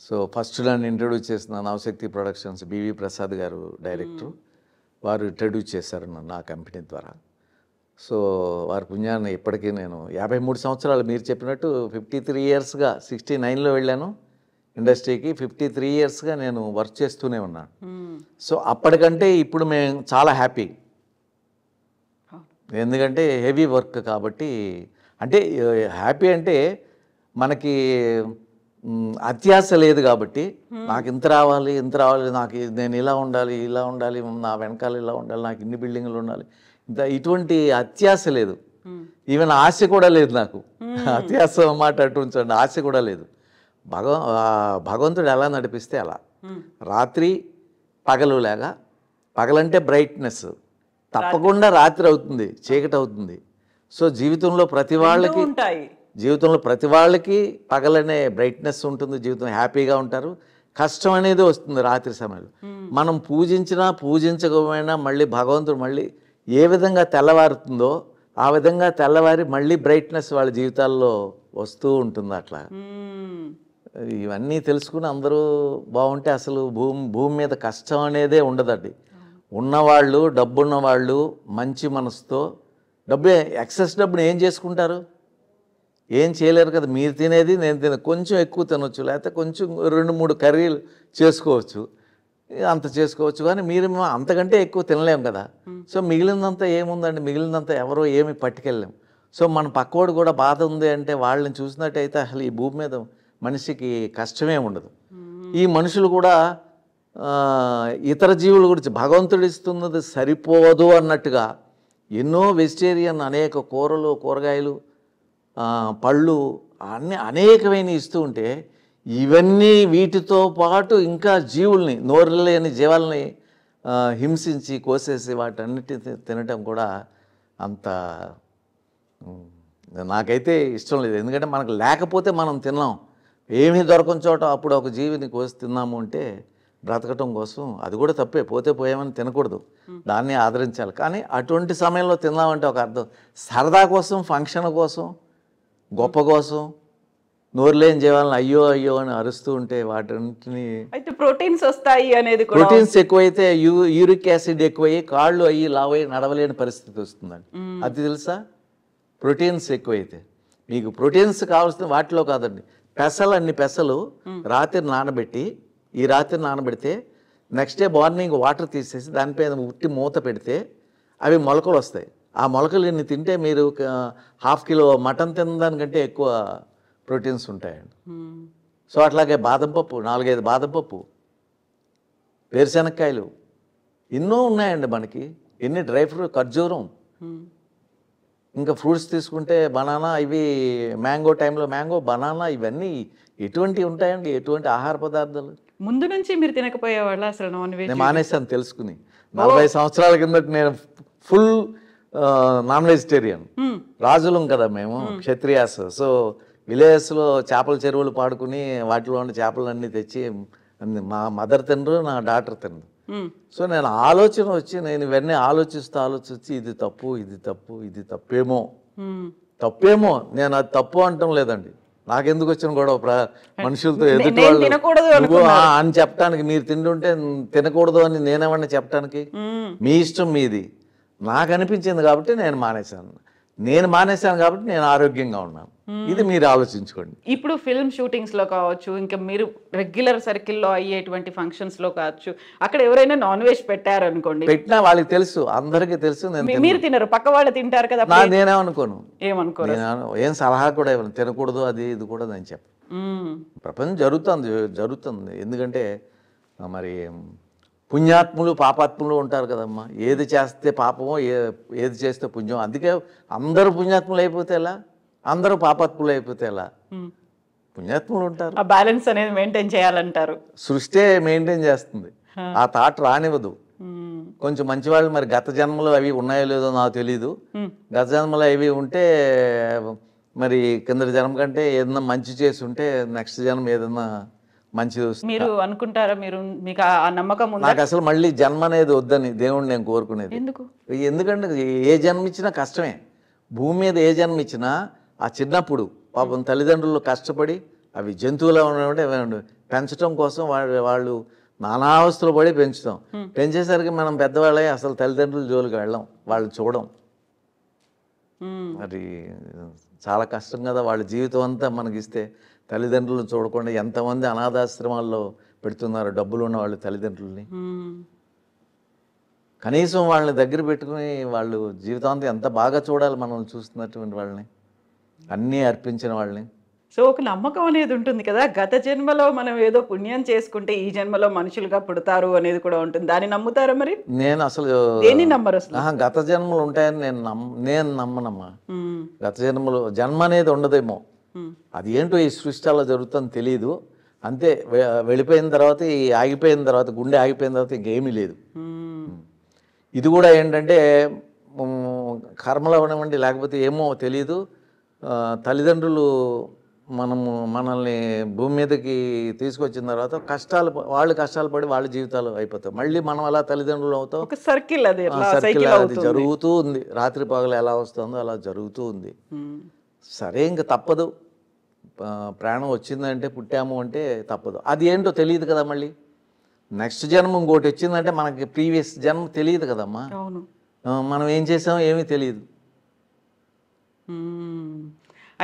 సో ఫస్ట్ నన్ను ఇంట్రడ్యూస్ చేసిన నవశక్తి ప్రొడక్షన్స్ బివి ప్రసాద్ గారు డైరెక్టర్, వారు ఇంట్రడ్యూస్ చేశారు నన్ను ఆ కంపెనీ ద్వారా. సో వారి పుణ్యాన్ని ఇప్పటికీ నేను 53 సంవత్సరాలు మీరు చెప్పినట్టు 53 ఇయర్స్గా 69లో వెళ్ళాను ఇండస్ట్రీకి. 53 ఇయర్స్గా నేను వర్క్ చేస్తూనే ఉన్నాను. సో అప్పటికంటే ఇప్పుడు మేము చాలా హ్యాపీ, ఎందుకంటే హెవీ వర్క్ కాబట్టి. అంటే హ్యాపీ అంటే మనకి అత్యాశ లేదు కాబట్టి, నాకు ఇంత రావాలి ఇంత రావాలి, నాకు నేను ఇలా ఉండాలి ఇలా ఉండాలి, నా వెనకాల ఇలా ఉండాలి, నాకు ఇన్ని బిల్డింగ్లు ఉండాలి, ఇంత ఇటువంటి అత్యాశ లేదు. ఈవెన్ ఆశ కూడా లేదు నాకు. అత్యాశ మాట అటు ఉంచండి, ఆశ కూడా లేదు. భగవంతుడు ఎలా నడిపిస్తే అలా. రాత్రి పగలు లాగా, పగలంటే బ్రైట్నెస్, తప్పకుండా రాత్రి అవుతుంది, చీకటి అవుతుంది. సో జీవితంలో ప్రతి వాళ్ళకి పగలనే బ్రైట్నెస్ ఉంటుంది, జీవితం హ్యాపీగా ఉంటారు. కష్టం అనేది వస్తుంది రాత్రి సమయంలో. మనం పూజించినా పూజించకపోయినా మళ్ళీ భగవంతుడు మళ్ళీ ఏ విధంగా తెల్లవారుతుందో ఆ విధంగా తెల్లవారి మళ్ళీ బ్రైట్నెస్ వాళ్ళ జీవితాల్లో వస్తూ ఉంటుంది. అట్లా ఇవన్నీ తెలుసుకుని అందరూ బాగుంటే అసలు భూమి మీద కష్టం అనేదే ఉండదండి. ఉన్నవాళ్ళు, డబ్బున్న వాళ్ళు మంచి మనసుతో, ఎక్సెస్ డబ్బుని ఏం చేసుకుంటారు? ఏం చేయలేరు కదా. మీరు తినేది నేను కొంచెం ఎక్కువ తినొచ్చు, లేకపోతే కొంచెం 2-3 కర్రీలు చేసుకోవచ్చు, అంత చేసుకోవచ్చు. కానీ మీరు అంతకంటే ఎక్కువ తినలేము కదా. సో మిగిలినంతా ఏముందండి, మిగిలినంతా ఎవరో ఏమి పట్టుకెళ్ళలేం. సో మన పక్కవాడు కూడా బాధ ఉంది అంటే వాళ్ళని చూసినట్టయితే అసలు ఈ భూమి మీద మనిషికి కష్టమే ఉండదు. ఈ మనుషులు కూడా ఇతర జీవుల గురించి భగవంతుడు ఇస్తున్నది సరిపోదు అన్నట్టుగా ఎన్నో వెజిటేరియన్ అనేక కూరలు, కూరగాయలు, పళ్ళు అన్నీ అనేకమైన ఇస్తూ ఉంటే ఇవన్నీ వీటితో పాటు ఇంకా జీవుల్ని, నోరు లేని జీవాలని హింసించి కోసేసి వాటన్నిటిని తినటం కూడా అంత నాకైతే ఇష్టం లేదు. ఎందుకంటే మనకు లేకపోతే మనం తిన్నాం, ఏమీ దొరకని చోట అప్పుడు ఒక జీవిని కోసి తిన్నాము అంటే బ్రతకటం కోసం అది కూడా తప్పే. పోతే పోయామని తినకూడదు, దాన్ని ఆదరించాలి. కానీ అటువంటి సమయంలో తిన్నామంటే ఒక అర్థం, సరదా కోసం, ఫంక్షన్ కోసం, గొప్ప కోసం నోరు లేని జీవాలను అయ్యో అయ్యో అని అరుస్తూ ఉంటే వాటిని అయితే ప్రోటీన్స్ వస్తాయి అనేది, ప్రోటీన్స్ ఎక్కువైతే యూరిక్ యాసిడ్ ఎక్కువయ్యి కాళ్ళు అయ్యి లావయ్యి నడవలేని పరిస్థితి వస్తుందండి. అది తెలుసా? ప్రోటీన్స్ ఎక్కువైతే మీకు ప్రోటీన్స్ కావాల్సిన వాటిలో కాదండి, అన్ని పెసలు రాత్రి నానబెట్టి, ఈ రాత్రి నానబెడితే నెక్స్ట్ డే మార్నింగ్ వాటర్ తీసేసి దానిపైన ఉట్టి మూత పెడితే అవి మొలకలు వస్తాయి. ఆ మొలకలు ఇన్ని తింటే మీరు 1/2 కిలో మటన్ తినడానికంటే ఎక్కువ ప్రోటీన్స్ ఉంటాయండి. సో అట్లాగే బాదం పప్పు, 4-5 బాదం పప్పు, వేరుశెనక్కాయలు, ఎన్నో ఉన్నాయండి మనకి. ఎన్ని డ్రై ఫ్రూట్, ఖర్జూరం, ఇంకా ఫ్రూట్స్ తీసుకుంటే బనానా, ఇవి మ్యాంగో టైంలో మ్యాంగో, బనానా, ఇవన్నీ ఎటువంటివి ఉంటాయండి, ఎటువంటి ఆహార పదార్థాలు. ముందు నుంచి మీరు తినకపోయేవాళ్ళ అసలు నాన్ వెజ్? నేను మానేసాను తెలుసుకుని. 40 సంవత్సరాల కిందట నేను ఫుల్ నాన్ వెజిటేరియన్. రాజులం కదా మేము, క్షత్రియాస్. సో విలేజెస్లో చేపల చెరువులు పాడుకుని వాటిలో ఉన్న చేపలన్నీ తెచ్చి మా మదర్ తినరు, నా డాటర్ తినరు. సో నేను ఆలోచన వచ్చి నేను ఇవన్నీ ఆలోచించి ఇది తప్పు, ఇది తప్పు, ఇది తప్పేమో. నేను అది తప్పు అంటం లేదండి, నాకెందుకు వచ్చిన గొడవ మనుషులతో, ఎదుటి వాళ్ళు అని చెప్పడానికి. మీరు తింటుంటే తినకూడదు అని నేనేమన్నా చెప్పడానికి? మీ ఇష్టం మీది. నాకు అనిపించింది కాబట్టి నేను మానేశాను కాబట్టి నేను ఆరోగ్యంగా ఉన్నాను. ఇది మీరు ఆలోచించుకోండి. ఇప్పుడు ఫిల్మ్ షూటింగ్స్ లో కావచ్చు, ఇంకా మీరు రెగ్యులర్ సర్కిల్లో అయ్యేటువంటి ఫంక్షన్స్ లో కావచ్చు, అక్కడ ఎవరైనా నాన్ వెజ్ పెట్టారనుకోండి, పెట్టినా వాళ్ళకి తెలుసు, అందరికీ తెలుసు. మీరు తినరు, పక్క వాళ్ళు తింటారు కదా. నేనేమనుకోను, ఏమనుకోరు, ఏం సలహా కూడా ఇవ్వను, తినకూడదు అది ఇది కూడా అని చెప్పు. ప్రపంచం జరుగుతుంది. ఎందుకంటే మరి పుణ్యాత్ములు పాపాత్ములు ఉంటారు కదమ్మా. ఏది చేస్తే పాపమో, ఏది చేస్తే పుణ్యం. అందుకే అందరూ పుణ్యాత్ములు అయిపోతే ఎలా, అందరూ పాపాత్ములు అయిపోతే ఎలా? పుణ్యాత్ములు ఉంటారు. ఆ బ్యాలెన్స్ అనేది మెయింటైన్ చేయాలంటారు. సృష్టి మెయింటైన్ చేస్తుంది. ఆ థాట్ రానివ్వదు. కొంచెం మంచివాళ్ళు మరి గత జన్మలో అవి ఉన్నాయో లేదో నాకు తెలీదు. గత జన్మలో అవి ఉంటే మరి కిందటి జన్మ కంటే ఏదన్నా మంచి చేసి ఉంటే నెక్స్ట్ జన్మ ఏదన్నా మంచి మీరు అనుకుంటారా? మీకు ఆ నమ్మకం ఉందా? నాకు అసలు మళ్ళీ జన్మ అనేది వద్దని దేవుణ్ణి నేను కోరుకునేది. ఎందుకంటే ఏ జన్మ ఇచ్చినా కష్టమే. భూమి మీద ఏ జన్మ ఇచ్చినా ఆ చిన్నప్పుడు పాపం తల్లిదండ్రులు కష్టపడి అవి జంతువులా ఉండేవంటే పెంచడం కోసం వాళ్ళు నానావస్థలు పడి పెంచుతాం. పెంచేసరికి మనం పెద్దవాళ్ళే అసలు తల్లిదండ్రుల జోలికి వెళ్ళాం, వాళ్ళు చూడం. మరి చాలా కష్టం కదా. వాళ్ళ జీవితం అంతా మనకిస్తే తల్లిదండ్రులను చూడకుండా ఎంతమంది అనాథాశ్రమాల్లో పెడుతున్నారు డబ్బులు ఉన్న వాళ్ళు తల్లిదండ్రుల్ని. కనీసం వాళ్ళని దగ్గర పెట్టుకుని వాళ్ళు జీవితాంతం ఎంత బాగా చూడాలి మనల్ని చూస్తున్నటువంటి వాళ్ళని, అన్నీ అర్పించిన వాళ్ళని. సో ఒక నమ్మకం అనేది ఉంటుంది కదా, గత జన్మలో మనం ఏదో పుణ్యం చేసుకుంటే ఈ జన్మలో మనుషులుగా పుడతారు అనేది కూడా ఉంటుంది. దాన్ని నమ్ముతారా మరి? నేను అసలు దేన్ని నమ్మరు అసలు? గత జన్మలు ఉంటాయని నేను నమ్మనమ్మా. గత జన్మలు జన్మ అనేది ఉండదేమో, అది ఏంటో ఈ సృష్టి అలా జరుగుతుందని తెలియదు. అంతే, వెళ్ళిపోయిన తర్వాత ఆగిపోయిన తర్వాత గుండె ఆగిపోయిన తర్వాత ఇంకేమీ లేదు. ఇది కూడా ఏంటంటే కర్మలో ఉండమండి, లేకపోతే ఏమో తెలియదు. తల్లిదండ్రులు మనల్ని భూమి మీదకి తీసుకొచ్చిన తర్వాత వాళ్ళు కష్టాలు పడి వాళ్ళ జీవితాలు అయిపోతాయి. మళ్ళీ మనం అలా తల్లిదండ్రులు అవుతాం. ఒక సర్కిల్ అది జరుగుతూ ఉంది. రాత్రి పగలు ఎలా వస్తుందో అలా జరుగుతూ ఉంది. సరే, ఇంక తప్పదు. ప్రాణం వచ్చిందంటే, పుట్టాము అంటే తప్పదు. అది ఏంటో తెలియదు కదా. మళ్ళీ నెక్స్ట్ జన్మ ఇంకోటి వచ్చిందంటే మనకి ప్రీవియస్ జన్మ తెలియదు కదమ్మా. మనం ఏం చేసామో ఏమీ తెలియదు.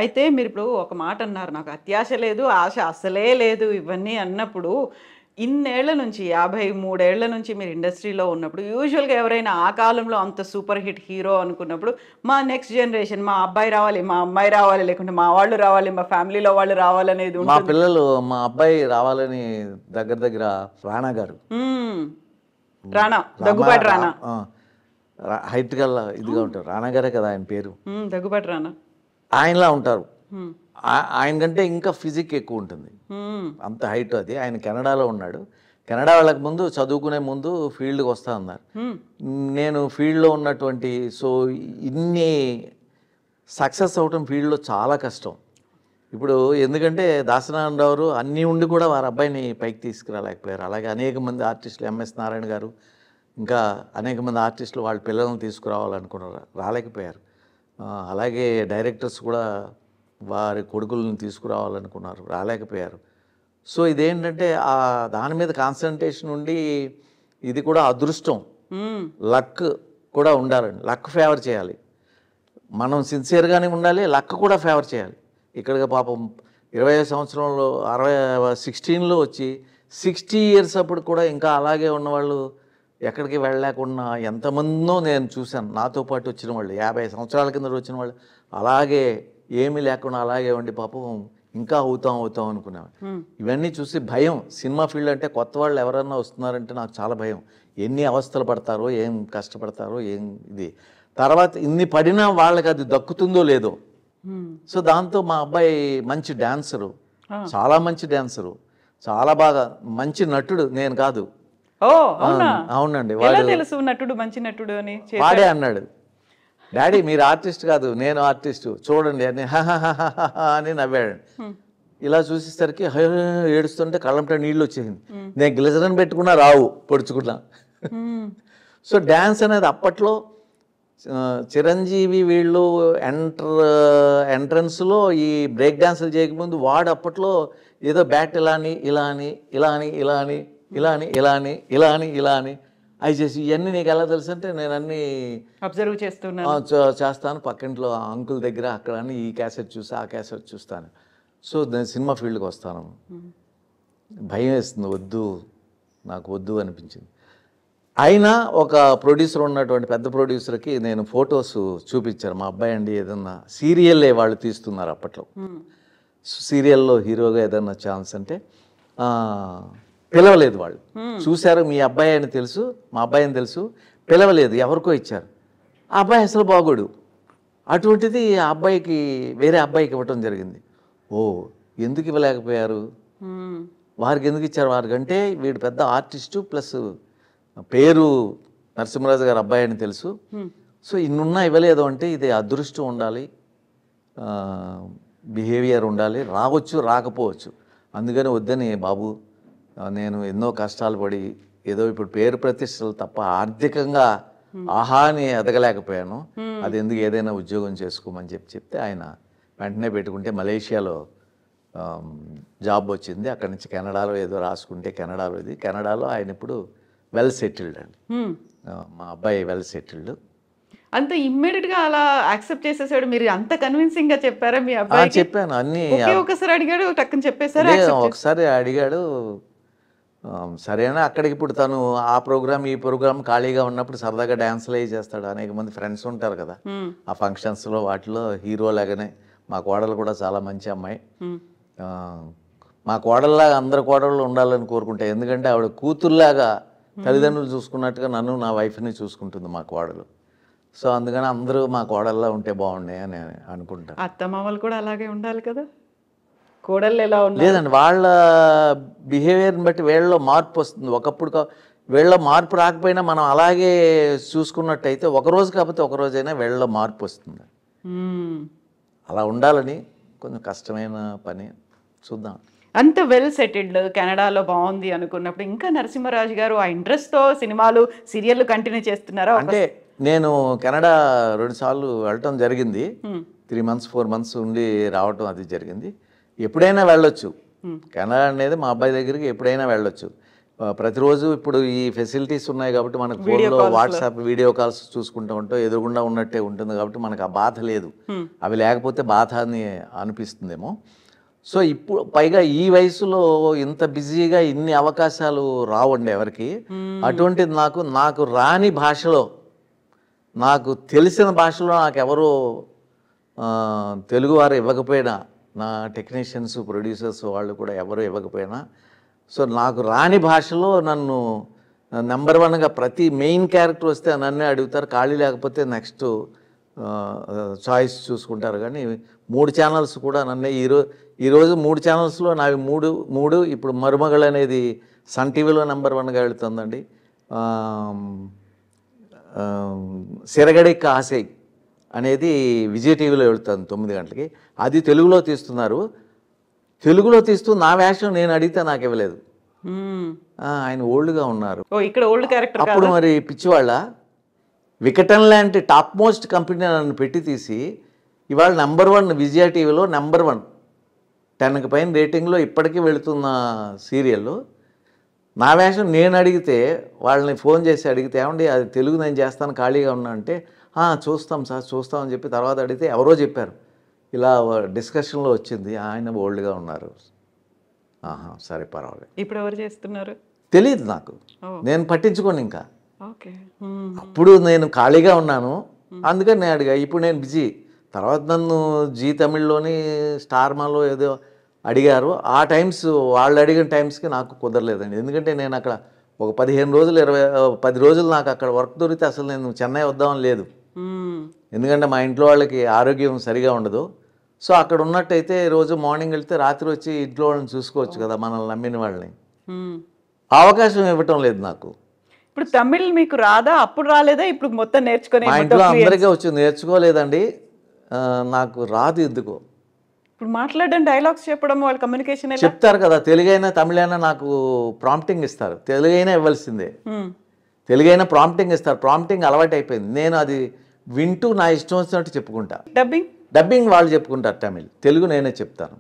అయితే మీరు ఇప్పుడు ఒక మాట అన్నారు, నాకు అత్యాశ లేదు, ఆశ అసలే లేదు ఇవన్నీ అన్నప్పుడు, ఇన్నేళ్ల నుంచి 53 ఏళ్ల నుంచి మీరు ఇండస్ట్రీలో ఉన్నప్పుడు యూజువల్గా ఎవరైనా ఆ కాలంలో అంత సూపర్ హిట్ హీరో అనుకున్నప్పుడు మా నెక్స్ట్ జనరేషన్, మా అబ్బాయి రావాలి, మా అమ్మాయి రావాలి, లేకుంటే మా వాళ్ళు రావాలి, మా ఫ్యామిలీలో వాళ్ళు రావాలనేది, మా పిల్లలు, మా అబ్బాయి రావాలని దగ్గర రాణా గారు, దగ్గుబాటి రాణా, హైట్ గల్లా ఇదిగా ఉంటారు. రాణా గారే కదా ఆయన పేరు. దగ్గుబాటి రాణా ఆయనలా ఉంటారు. ఆయన కంటే ఇంకా ఫిజిక్ ఎక్కువ ఉంటుంది, అంత హైట్. అది ఆయన కెనడాలో ఉన్నాడు. కెనడా వాళ్ళకి ముందు చదువుకునే ముందు ఫీల్డ్కి వస్తా అన్నారు. నేను ఫీల్డ్లో ఉన్నటువంటి ఇన్ని సక్సెస్ అవటం ఫీల్డ్లో చాలా కష్టం. ఇప్పుడు ఎందుకంటే దాసనారాయణరావు అన్నీ ఉండి కూడా వారి అబ్బాయిని పైకి తీసుకురాలేకపోయారు. అలాగే అనేక మంది ఆర్టిస్టులు, ఎంఎస్ నారాయణ గారు, ఇంకా అనేక మంది ఆర్టిస్టులు వాళ్ళ పిల్లలను తీసుకురావాలనుకున్నారు, రాలేకపోయారు. అలాగే డైరెక్టర్స్ కూడా వారి కొడుకులను తీసుకురావాలనుకున్నారు, రాలేకపోయారు. సో ఇదేంటంటే దాని మీద కాన్సన్ట్రేషన్ ఉండి, ఇది కూడా అదృష్టం, లక్ కూడా ఉండాలండి. లక్ ఫేవర్ చేయాలి, మనం సిన్సియర్గానే ఉండాలి, లక్ కూడా ఫేవర్ చేయాలి. ఇక్కడ పాపం 20వ సంవత్సరంలో 16లో వచ్చి 60 years అప్పుడు కూడా ఇంకా అలాగే ఉన్నవాళ్ళు, ఎక్కడికి వెళ్ళలేకుండా ఎంతమందో నేను చూశాను. నాతో పాటు వచ్చిన వాళ్ళు 50 సంవత్సరాల కింద వచ్చిన వాళ్ళు అలాగే ఏమీ లేకుండా అలాగే ఉండి పాపం ఇంకా అవుతాం అనుకున్నాను. ఇవన్నీ చూసి భయం. సినిమా ఫీల్డ్ అంటే కొత్త వాళ్ళు ఎవరన్నా వస్తున్నారంటే నాకు చాలా భయం. ఎన్ని అవస్థలు పడతారో, ఏం కష్టపడతారో, ఏం ఇది. తర్వాత ఇన్ని పడినా వాళ్ళకి అది దక్కుతుందో లేదో. సో దాంతో మా అబ్బాయి మంచి డాన్సరు, చాలా మంచి డాన్సరు, చాలా బాగా మంచి నటుడు. నేను కాదు. అవునండి, తెలుసు నటుడు, మంచి నటుడు అని వాడే అన్నాడు. డాడీ మీరు ఆర్టిస్ట్ కాదు, నేను ఆర్టిస్టు, చూడండి అని అని నవ్వాడు. ఇలా చూసేసరికి ఏడుస్తుంటే కళ్ళంట నీళ్ళు వచ్చేసింది. నేను గ్లిజరన్ పెట్టుకున్నా రావు, పొడుచుకున్నా. సో డ్యాన్స్ అనేది అప్పట్లో చిరంజీవి వీళ్ళు ఎంట్రన్స్లో ఈ బ్రేక్ డాన్సులు చేయకముందు వాడు అప్పట్లో ఏదో బ్యాట్ ఇలా అని అవి చేసి, ఇవన్నీ నీకు ఎలా తెలుసు అంటే నేను అన్నీ అబ్జర్వ్ చేస్తాను. పక్కింట్లో అంకుల్ దగ్గర అక్కడ అని ఈ క్యాసెట్ చూసి ఆ క్యాసెట్ చూస్తాను. సో నేను సినిమా ఫీల్డ్కి వస్తాను. భయం వేస్తుంది, నాకు వద్దు అనిపించింది. అయినా ఒక ప్రొడ్యూసర్ ఉన్నటువంటి పెద్ద ప్రొడ్యూసర్కి నేను ఫొటోస్ చూపించాను. మా అబ్బాయి అండి ఏదన్నా సీరియల్లే వాళ్ళు తీస్తున్నారు అప్పట్లో, సీరియల్లో హీరోగా ఏదన్నా ఛాన్స్ అంటే పిలవలేదు. వాళ్ళు చూశారు, మీ అబ్బాయి అని తెలుసు, మా అబ్బాయి అని తెలుసు, పిలవలేదు, ఎవరికో ఇచ్చారు. ఆ అబ్బాయి అసలు బాగోడు. అటువంటిది ఆ అబ్బాయికి వేరే అబ్బాయికి ఇవ్వటం జరిగింది. ఎందుకు ఇవ్వలేకపోయారు? వారికి ఎందుకు ఇచ్చారు? వారికంటే వీడు పెద్ద ఆర్టిస్టు ప్లస్ పేరు నరసింహరాజు గారు అబ్బాయి అని తెలుసు. సో ఇన్నున్నా ఇవ్వలేదు అంటే ఇది అదృష్టం ఉండాలి, బిహేవియర్ ఉండాలి, రావచ్చు రాకపోవచ్చు. అందుకని వద్దని బాబు నేను ఎన్నో కష్టాలు పడి ఏదో ఇప్పుడు పేరు ప్రతిష్టలు తప్ప ఆర్థికంగా ఆహాని ఎదగలేకపోయాను, అది ఎందుకు ఏదైనా ఉద్యోగం చేసుకోమని చెప్తే ఆయన వెంటనే పెట్టుకుంటే మలేషియాలో జాబ్ వచ్చింది. అక్కడి నుంచి కెనడాలో ఏదో రాసుకుంటే కెనడాలో ఆయన ఇప్పుడు వెల్ సెటిల్డ్ అండి. మా అబ్బాయి వెల్ సెటిల్డ్. అంత ఇమ్మీడియట్ గా అలా యాక్సెప్ట్ చేసేసాడు? మీరు అంత కన్విన్సింగ్ గా చెప్పారా మీ అబ్బాయి? చెప్పాను అన్ని. ఒకసారి అడిగాడు టక్కుని చెప్పేసారా? ఒకసారి అడిగాడు సరేనా. అక్కడికి ఇప్పుడు తను ఆ ప్రోగ్రామ్ ఈ ప్రోగ్రామ్ ఖాళీగా ఉన్నప్పుడు సరదాగా డ్యాన్స్లు అవి చేస్తాడు. అనేక మంది ఫ్రెండ్స్ ఉంటారు కదా ఆ ఫంక్షన్స్లో, వాటిలో హీరో లాగానే మా కోడలు కూడా చాలా మంచి అమ్మాయి. మా కోడల్లాగా అందరు కోడళ్ళు ఉండాలని కోరుకుంటా. ఎందుకంటే ఆవిడ కూతుర్లాగా తల్లిదండ్రులు చూసుకున్నట్టుగా నన్ను నా వైఫ్ని చూసుకుంటుంది మా కోడలు. సో అందుకని అందరూ మా కోడల్లా ఉంటే బాగున్నాయి అని అనుకుంటాను. అత్తమామలు కూడా అలాగే ఉండాలి కదా, కోడళ్ళు ఎలా ఉండాలి? లేదండి, వాళ్ళ బిహేవియర్ని బట్టి వీళ్ళలో మార్పు వస్తుంది. ఒకప్పుడు వీళ్ళలో మార్పు రాకపోయినా మనం అలాగే చూసుకున్నట్టయితే ఒకరోజు కాకపోతే ఒకరోజైనా వీళ్ళలో మార్పు వస్తుంది. అలా ఉండాలని కొంచెం కష్టమైన పని, చూద్దాం. అంత వెల్ సెటిల్డ్ కెనడాలో బాగుంది అనుకున్నప్పుడు ఇంకా నరసింహరాజు గారు ఆ ఇంట్రెస్ట్తో సినిమాలు సీరియళ్ళు కంటిన్యూ చేస్తున్నారా? అంటే నేను కెనడా 2 సార్లు వెళ్ళటం జరిగింది. 3 months 4 months ఉండి రావటం అది జరిగింది. ఎప్పుడైనా వెళ్ళొచ్చు. కెనడా అనేది మా అబ్బాయి దగ్గరికి ఎప్పుడైనా వెళ్ళొచ్చు. ప్రతిరోజు ఇప్పుడు ఈ ఫెసిలిటీస్ ఉన్నాయి కాబట్టి మనకు ఫోన్లో వాట్సాప్ వీడియో కాల్స్ చూసుకుంటూ ఉంటాం, ఎదురుగుండా ఉన్నట్టే ఉంటుంది కాబట్టి మనకు ఆ బాధ లేదు. అవి లేకపోతే బాధ అని అనిపిస్తుందేమో. సో ఇప్పుడు పైగా ఈ వయసులో ఇంత బిజీగా ఇన్ని అవకాశాలు రావండి ఎవరికి. అటువంటిది నాకు రాని భాషలో, నాకు తెలిసిన భాషలో నాకెవరో తెలుగువారు ఇవ్వకపోయినా, నా టెక్నీషియన్స్ ప్రొడ్యూసర్స్ వాళ్ళు కూడా ఎవరు ఇవ్వకపోయినా, సో నాకు రాని భాషలో నన్ను నెంబర్ 1గా ప్రతి మెయిన్ క్యారెక్టర్ వస్తే నన్నే అడుగుతారు. ఖాళీ లేకపోతే నెక్స్ట్ చాయిస్ చూసుకుంటారు. కానీ 3 ఛానల్స్ కూడా నన్నే ఈరోజు 3 ఛానల్స్లో నావి 3 ఇప్పుడు మరుమగళ్ అనేది సన్ టీవీలో నెంబర్ 1గా వెళుతుందండి. సిరగడిక్క ఆశై అనేది విజయ్ టీవీలో వెళుతుంది 9 గంటలకి. అది తెలుగులో తీస్తున్నారు. తెలుగులో తీస్తూ నా వేషం నేను అడిగితే నాకు ఇవ్వలేదు. ఆయన ఓల్డ్గా ఉన్నారు. ఇక్కడ ఓల్డ్ క్యారెక్టర్. అప్పుడు మరి పిచ్చివాళ్ళ వికటన్ లాంటి టాప్ మోస్ట్ కంపెనీ నన్ను పెట్టి తీసి ఇవాళ నెంబర్ 1 విజయ టీవీలో నెంబర్ 1 10కి పైన రేటింగ్లో ఇప్పటికీ వెళుతున్న సీరియల్లో నా వేషం నేను అడిగితే, వాళ్ళని ఫోన్ చేసి అడిగితే ఏమండి అది తెలుగు నేను చేస్తాను ఖాళీగా ఉన్నా అంటే చూస్తాం సార్ చూస్తామని చెప్పి తర్వాత అడిగితే ఎవరో చెప్పారు ఇలా డిస్కషన్లో వచ్చింది, ఆయన ఓల్డ్గా ఉన్నారు. సరే పర్వాలేదు. ఇప్పుడు ఎవరు చేస్తున్నారు తెలియదు నాకు, నేను పట్టించుకోను ఇంకా. ఓకే. అప్పుడు నేను ఖాళీగా ఉన్నాను అందుకని నేను అడిగా. ఇప్పుడు నేను బిజీ. తర్వాత నన్ను జీ తమిళ్లోని స్టార్ మాలో ఏదో అడిగారు. ఆ టైమ్స్ వాళ్ళు అడిగిన టైమ్స్కి నాకు కుదరలేదండి. ఎందుకంటే నేను అక్కడ ఒక 15 రోజులు 10 రోజులు నాకు అక్కడ వర్క్ దొరికితే అసలు నేను చెన్నై వద్దామని లేదు. ఎందుకంటే మా ఇంట్లో వాళ్ళకి ఆరోగ్యం సరిగా ఉండదు. సో అక్కడ ఉన్నట్టయితే రోజు మార్నింగ్ వెళ్తే రాత్రి వచ్చి ఇంట్లో వాళ్ళని చూసుకోవచ్చు కదా, మనల్ని నమ్మిన వాళ్ళని. అవకాశం ఇవ్వటం లేదు నాకు. ఇప్పుడు తమిళ్ మీకు రాదా? అప్పుడు రాలేదా? ఇప్పుడు మొత్తం నేర్చుకుని? మా ఇంట్లో అందరికీ వచ్చి నేర్చుకోలేదండి, నాకు రాదు ఎందుకో. ఇప్పుడు మాట్లాడడం, డైలాగ్స్ చెప్పడం, వాళ్ళ కమ్యూనికేషన్ చెప్తారు కదా. తెలుగైనా తమిళైనా నాకు ప్రాంప్టింగ్ ఇస్తారు. తెలుగైనా ఇవ్వాల్సిందే. తెలుగైనా ప్రాంప్టింగ్ ఇస్తారు. ప్రాంప్టింగ్ అలవాటు అయిపోయింది. నేను అది వింటూ నా ఇష్టం వచ్చినట్టు చెప్పుకుంటా. డబ్బింగ్ వాళ్ళు చెప్పుకుంటారు తమిళ్, తెలుగు నేనే చెప్తాను.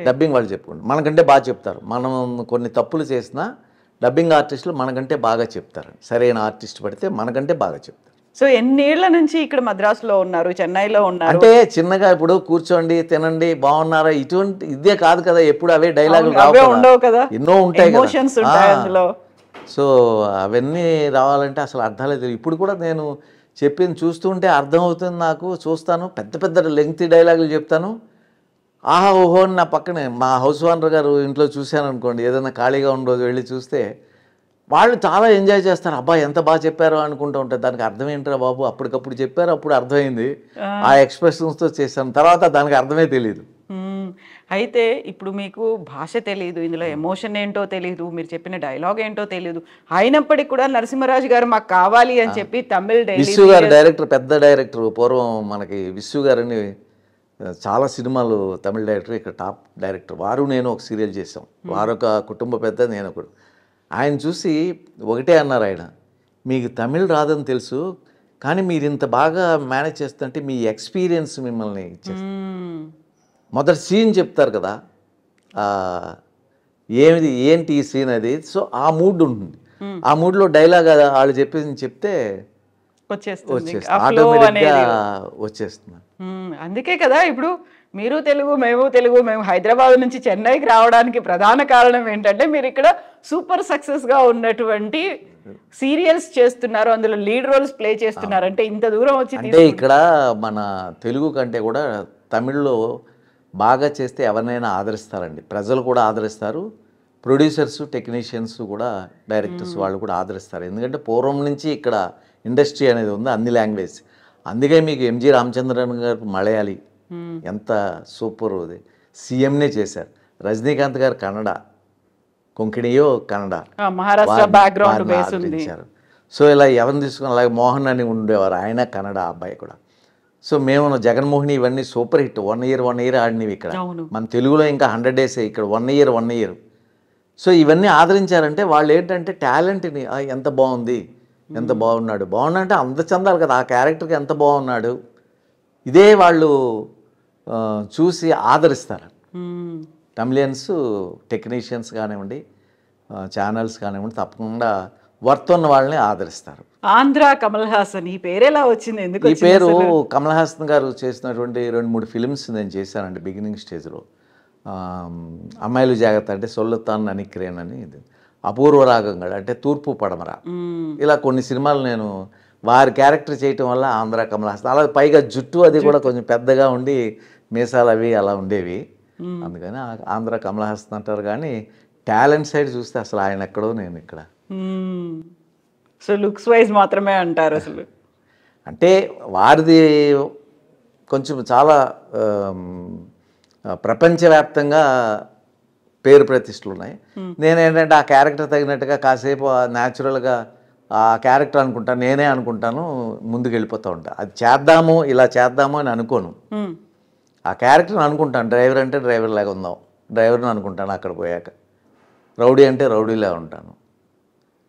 డబ్బింగ్ వాళ్ళు చెప్పుకుంటారు. మనకంటే బాగా చెప్తారు. మనం కొన్ని తప్పులు చేసినా డబ్బింగ్ ఆర్టిస్టులు మనకంటే బాగా చెప్తారు. సరైన ఆర్టిస్ట్ పడితే మనకంటే బాగా చెప్తారు. సో ఎన్నేళ్ల నుంచి ఇక్కడ మద్రాసులో ఉన్నారు, చెన్నైలో ఉన్నారు? అంటే చిన్నగా ఇప్పుడు కూర్చోండి తినండి బాగున్నారా ఇటువంటి ఇదే కాదు కదా, ఎప్పుడు అవే డైలాగులు ఉండవు కదా, ఎన్నో ఉంటాయి కదా. సో అవన్నీ రావాలంటే అసలు అర్థాలే తెలియదు. ఇప్పుడు కూడా నేను చెప్పింది చూస్తుంటే అర్థమవుతుంది నాకు. చూస్తాను, పెద్ద పెద్ద లెంగ్తీ డైలాగులు చెప్తాను. ఆహా ఓహో అని నా పక్కనే మా హౌస్ ఓనర్ గారు ఇంట్లో చూశాను అనుకోండి, ఏదైనా ఖాళీగా ఉన్న రోజు వెళ్ళి చూస్తే వాళ్ళు చాలా ఎంజాయ్ చేస్తారు. అబ్బా ఎంత బాగా చెప్పారో అనుకుంటూ ఉంటారు. దానికి అర్థం ఏంటరా బాబు, అప్పటికప్పుడు చెప్పారు, అప్పుడు అర్థమైంది, ఆ ఎక్స్ప్రెషన్స్తో చేశాను, తర్వాత దానికి అర్థమే తెలియదు. అయితే ఇప్పుడు మీకు భాష తెలియదు, ఇందులో ఎమోషన్ ఏంటో తెలియదు, మీరు చెప్పిన డైలాగ్ ఏంటో తెలియదు, అయినప్పటికీ కూడా నరసింహరాజు గారు మాకు కావాలి అని చెప్పి తమిళ్ డైలీ విశ్వ గారు డైరెక్టర్, పెద్ద డైరెక్టర్. పూర్వం మనకి విశ్వ గారని చాలా సినిమాలు తమిళ డైరెక్టర్, ఇక్కడ టాప్ డైరెక్టర్. వారు నేను ఒక సీరియల్ చేసాం. వారు ఒక కుటుంబ పెద్ద, నేను ఒకడు. ఆయన చూసి ఒకటే అన్నారు ఆయన, మీకు తమిళ్ రాదని తెలుసు కానీ మీరు ఇంత బాగా మేనేజ్ చేస్తుంటే మీ ఎక్స్పీరియన్స్ మిమ్మల్ని ఇచ్చేస్తుంది. మొదటి సీన్ చెప్తారు కదా, ఏంటి ఈ సీన్ అది. సో ఆ మూడ్ ఉంటుంది. ఆ మూడ్లో డైలాగ్ వాళ్ళు చెప్తే వచ్చేస్తుంది, ఆటోమేటిక్గా వచ్చేస్తుంది. అందుకే కదా ఇప్పుడు మీరు తెలుగు, మేము తెలుగు, మేము హైదరాబాద్ నుంచి చెన్నైకి రావడానికి ప్రధాన కారణం ఏంటంటే మీరు ఇక్కడ సూపర్ సక్సెస్గా ఉన్నటువంటి సీరియల్స్ చేస్తున్నారు, అందులో లీడ్ రోల్స్ ప్లే చేస్తున్నారు. అంటే ఇంత దూరం వచ్చి అంటే ఇక్కడ మన తెలుగు కంటే కూడా తమిళ్లో బాగా చేస్తే ఎవరినైనా ఆదరిస్తారండి. ప్రజలు కూడా ఆదరిస్తారు, ప్రొడ్యూసర్స్, టెక్నీషియన్స్ కూడా, డైరెక్టర్స్ వాళ్ళు కూడా ఆదరిస్తారు. ఎందుకంటే పూర్వం నుంచి ఇక్కడ ఇండస్ట్రీ అనేది ఉంది, అన్ని లాంగ్వేజ్. అందుకే మీకు ఎంజి రామచంద్రన్ గారు మలయాళీ, ఎంత సూపర్ అది, సీఎంనే చేశారు. రజనీకాంత్ గారు కన్నడ, కొంకణియో కన్నడ, మహారాష్ట్ర బ్యాక్గ్రౌండ్ బేస్ ఉంది. సో ఇలా ఎవరిని తీసుకుని, అలాగే మోహన్ అని ఉండేవారు, ఆయన కన్నడ అబ్బాయి కూడా. సో మేము జగన్మోహిని ఇవన్నీ సూపర్ హిట్, 1 ఇయర్ ఆడినవి ఇక్కడ. మన తెలుగులో ఇంకా 100 days, ఇక్కడ 1 year. సో ఇవన్నీ ఆదరించారంటే వాళ్ళు ఏంటంటే టాలెంట్ని ఎంత బాగుంది, ఎంత బాగున్నాడంటే అంత చందాలి కదా ఆ క్యారెక్టర్కి, ఎంత బాగున్నాడు, ఇదే వాళ్ళు చూసి ఆదరిస్తారు. తమిళియన్స్, టెక్నీషియన్స్ కానివ్వండి, ఛానల్స్ కానివ్వండి, తప్పకుండా వర్త్ ఉన్న వాళ్ళని ఆదరిస్తారు. ఆంధ్ర కమల్ హాసన్, ఈ పేరు ఎలా వచ్చింది? ఎందుకు ఈ పేరు కమల్ హాసన్ గారు చేసినటువంటి 2-3 ఫిలిమ్స్ నేను చేశానండి బిగినింగ్ స్టేజ్లో. అమ్మాయిలు జాగ్రత్త అంటే సొల్లుతాన్ ననిక్రేన్ అని, ఇది అపూర్వ రాగంగా అంటే తూర్పు పడమర, ఇలా కొన్ని సినిమాలు నేను వారి క్యారెక్టర్ చేయటం వల్ల ఆంధ్ర కమల్ హాసన్. అలా పైగా జుట్టు అది కూడా కొంచెం పెద్దగా ఉండి మీసాలు అవి అలా ఉండేవి, అందుకని ఆంధ్ర కమల్ హాసన్ అంటారు. కానీ టాలెంట్ సైడ్ చూస్తే అసలు ఆయన ఎక్కడో, నేను ఇక్కడ. సో లుక్స్ వైజ్ మాత్రమే అంటారు అసలు? అంటే వారిది కొంచెం చాలా ప్రపంచవ్యాప్తంగా పేరు ప్రతిష్టలు ఉన్నాయి. నేనేంటంటే ఆ క్యారెక్టర్ తగినట్టుగా కాసేపు న్యాచురల్గా ఆ క్యారెక్టర్ అనుకుంటాను, నేనే అనుకుంటాను, ముందుకు వెళ్ళిపోతూ ఉంటాను. అది చేద్దాము, ఇలా చేద్దాము అని అనుకోను, ఆ క్యారెక్టర్ని అనుకుంటాను. డ్రైవర్ అంటే డ్రైవర్ లాగా ఉందాం, డ్రైవర్ని అనుకుంటాను. అక్కడ పోయాక రౌడీ అంటే రౌడీలా ఉంటాను,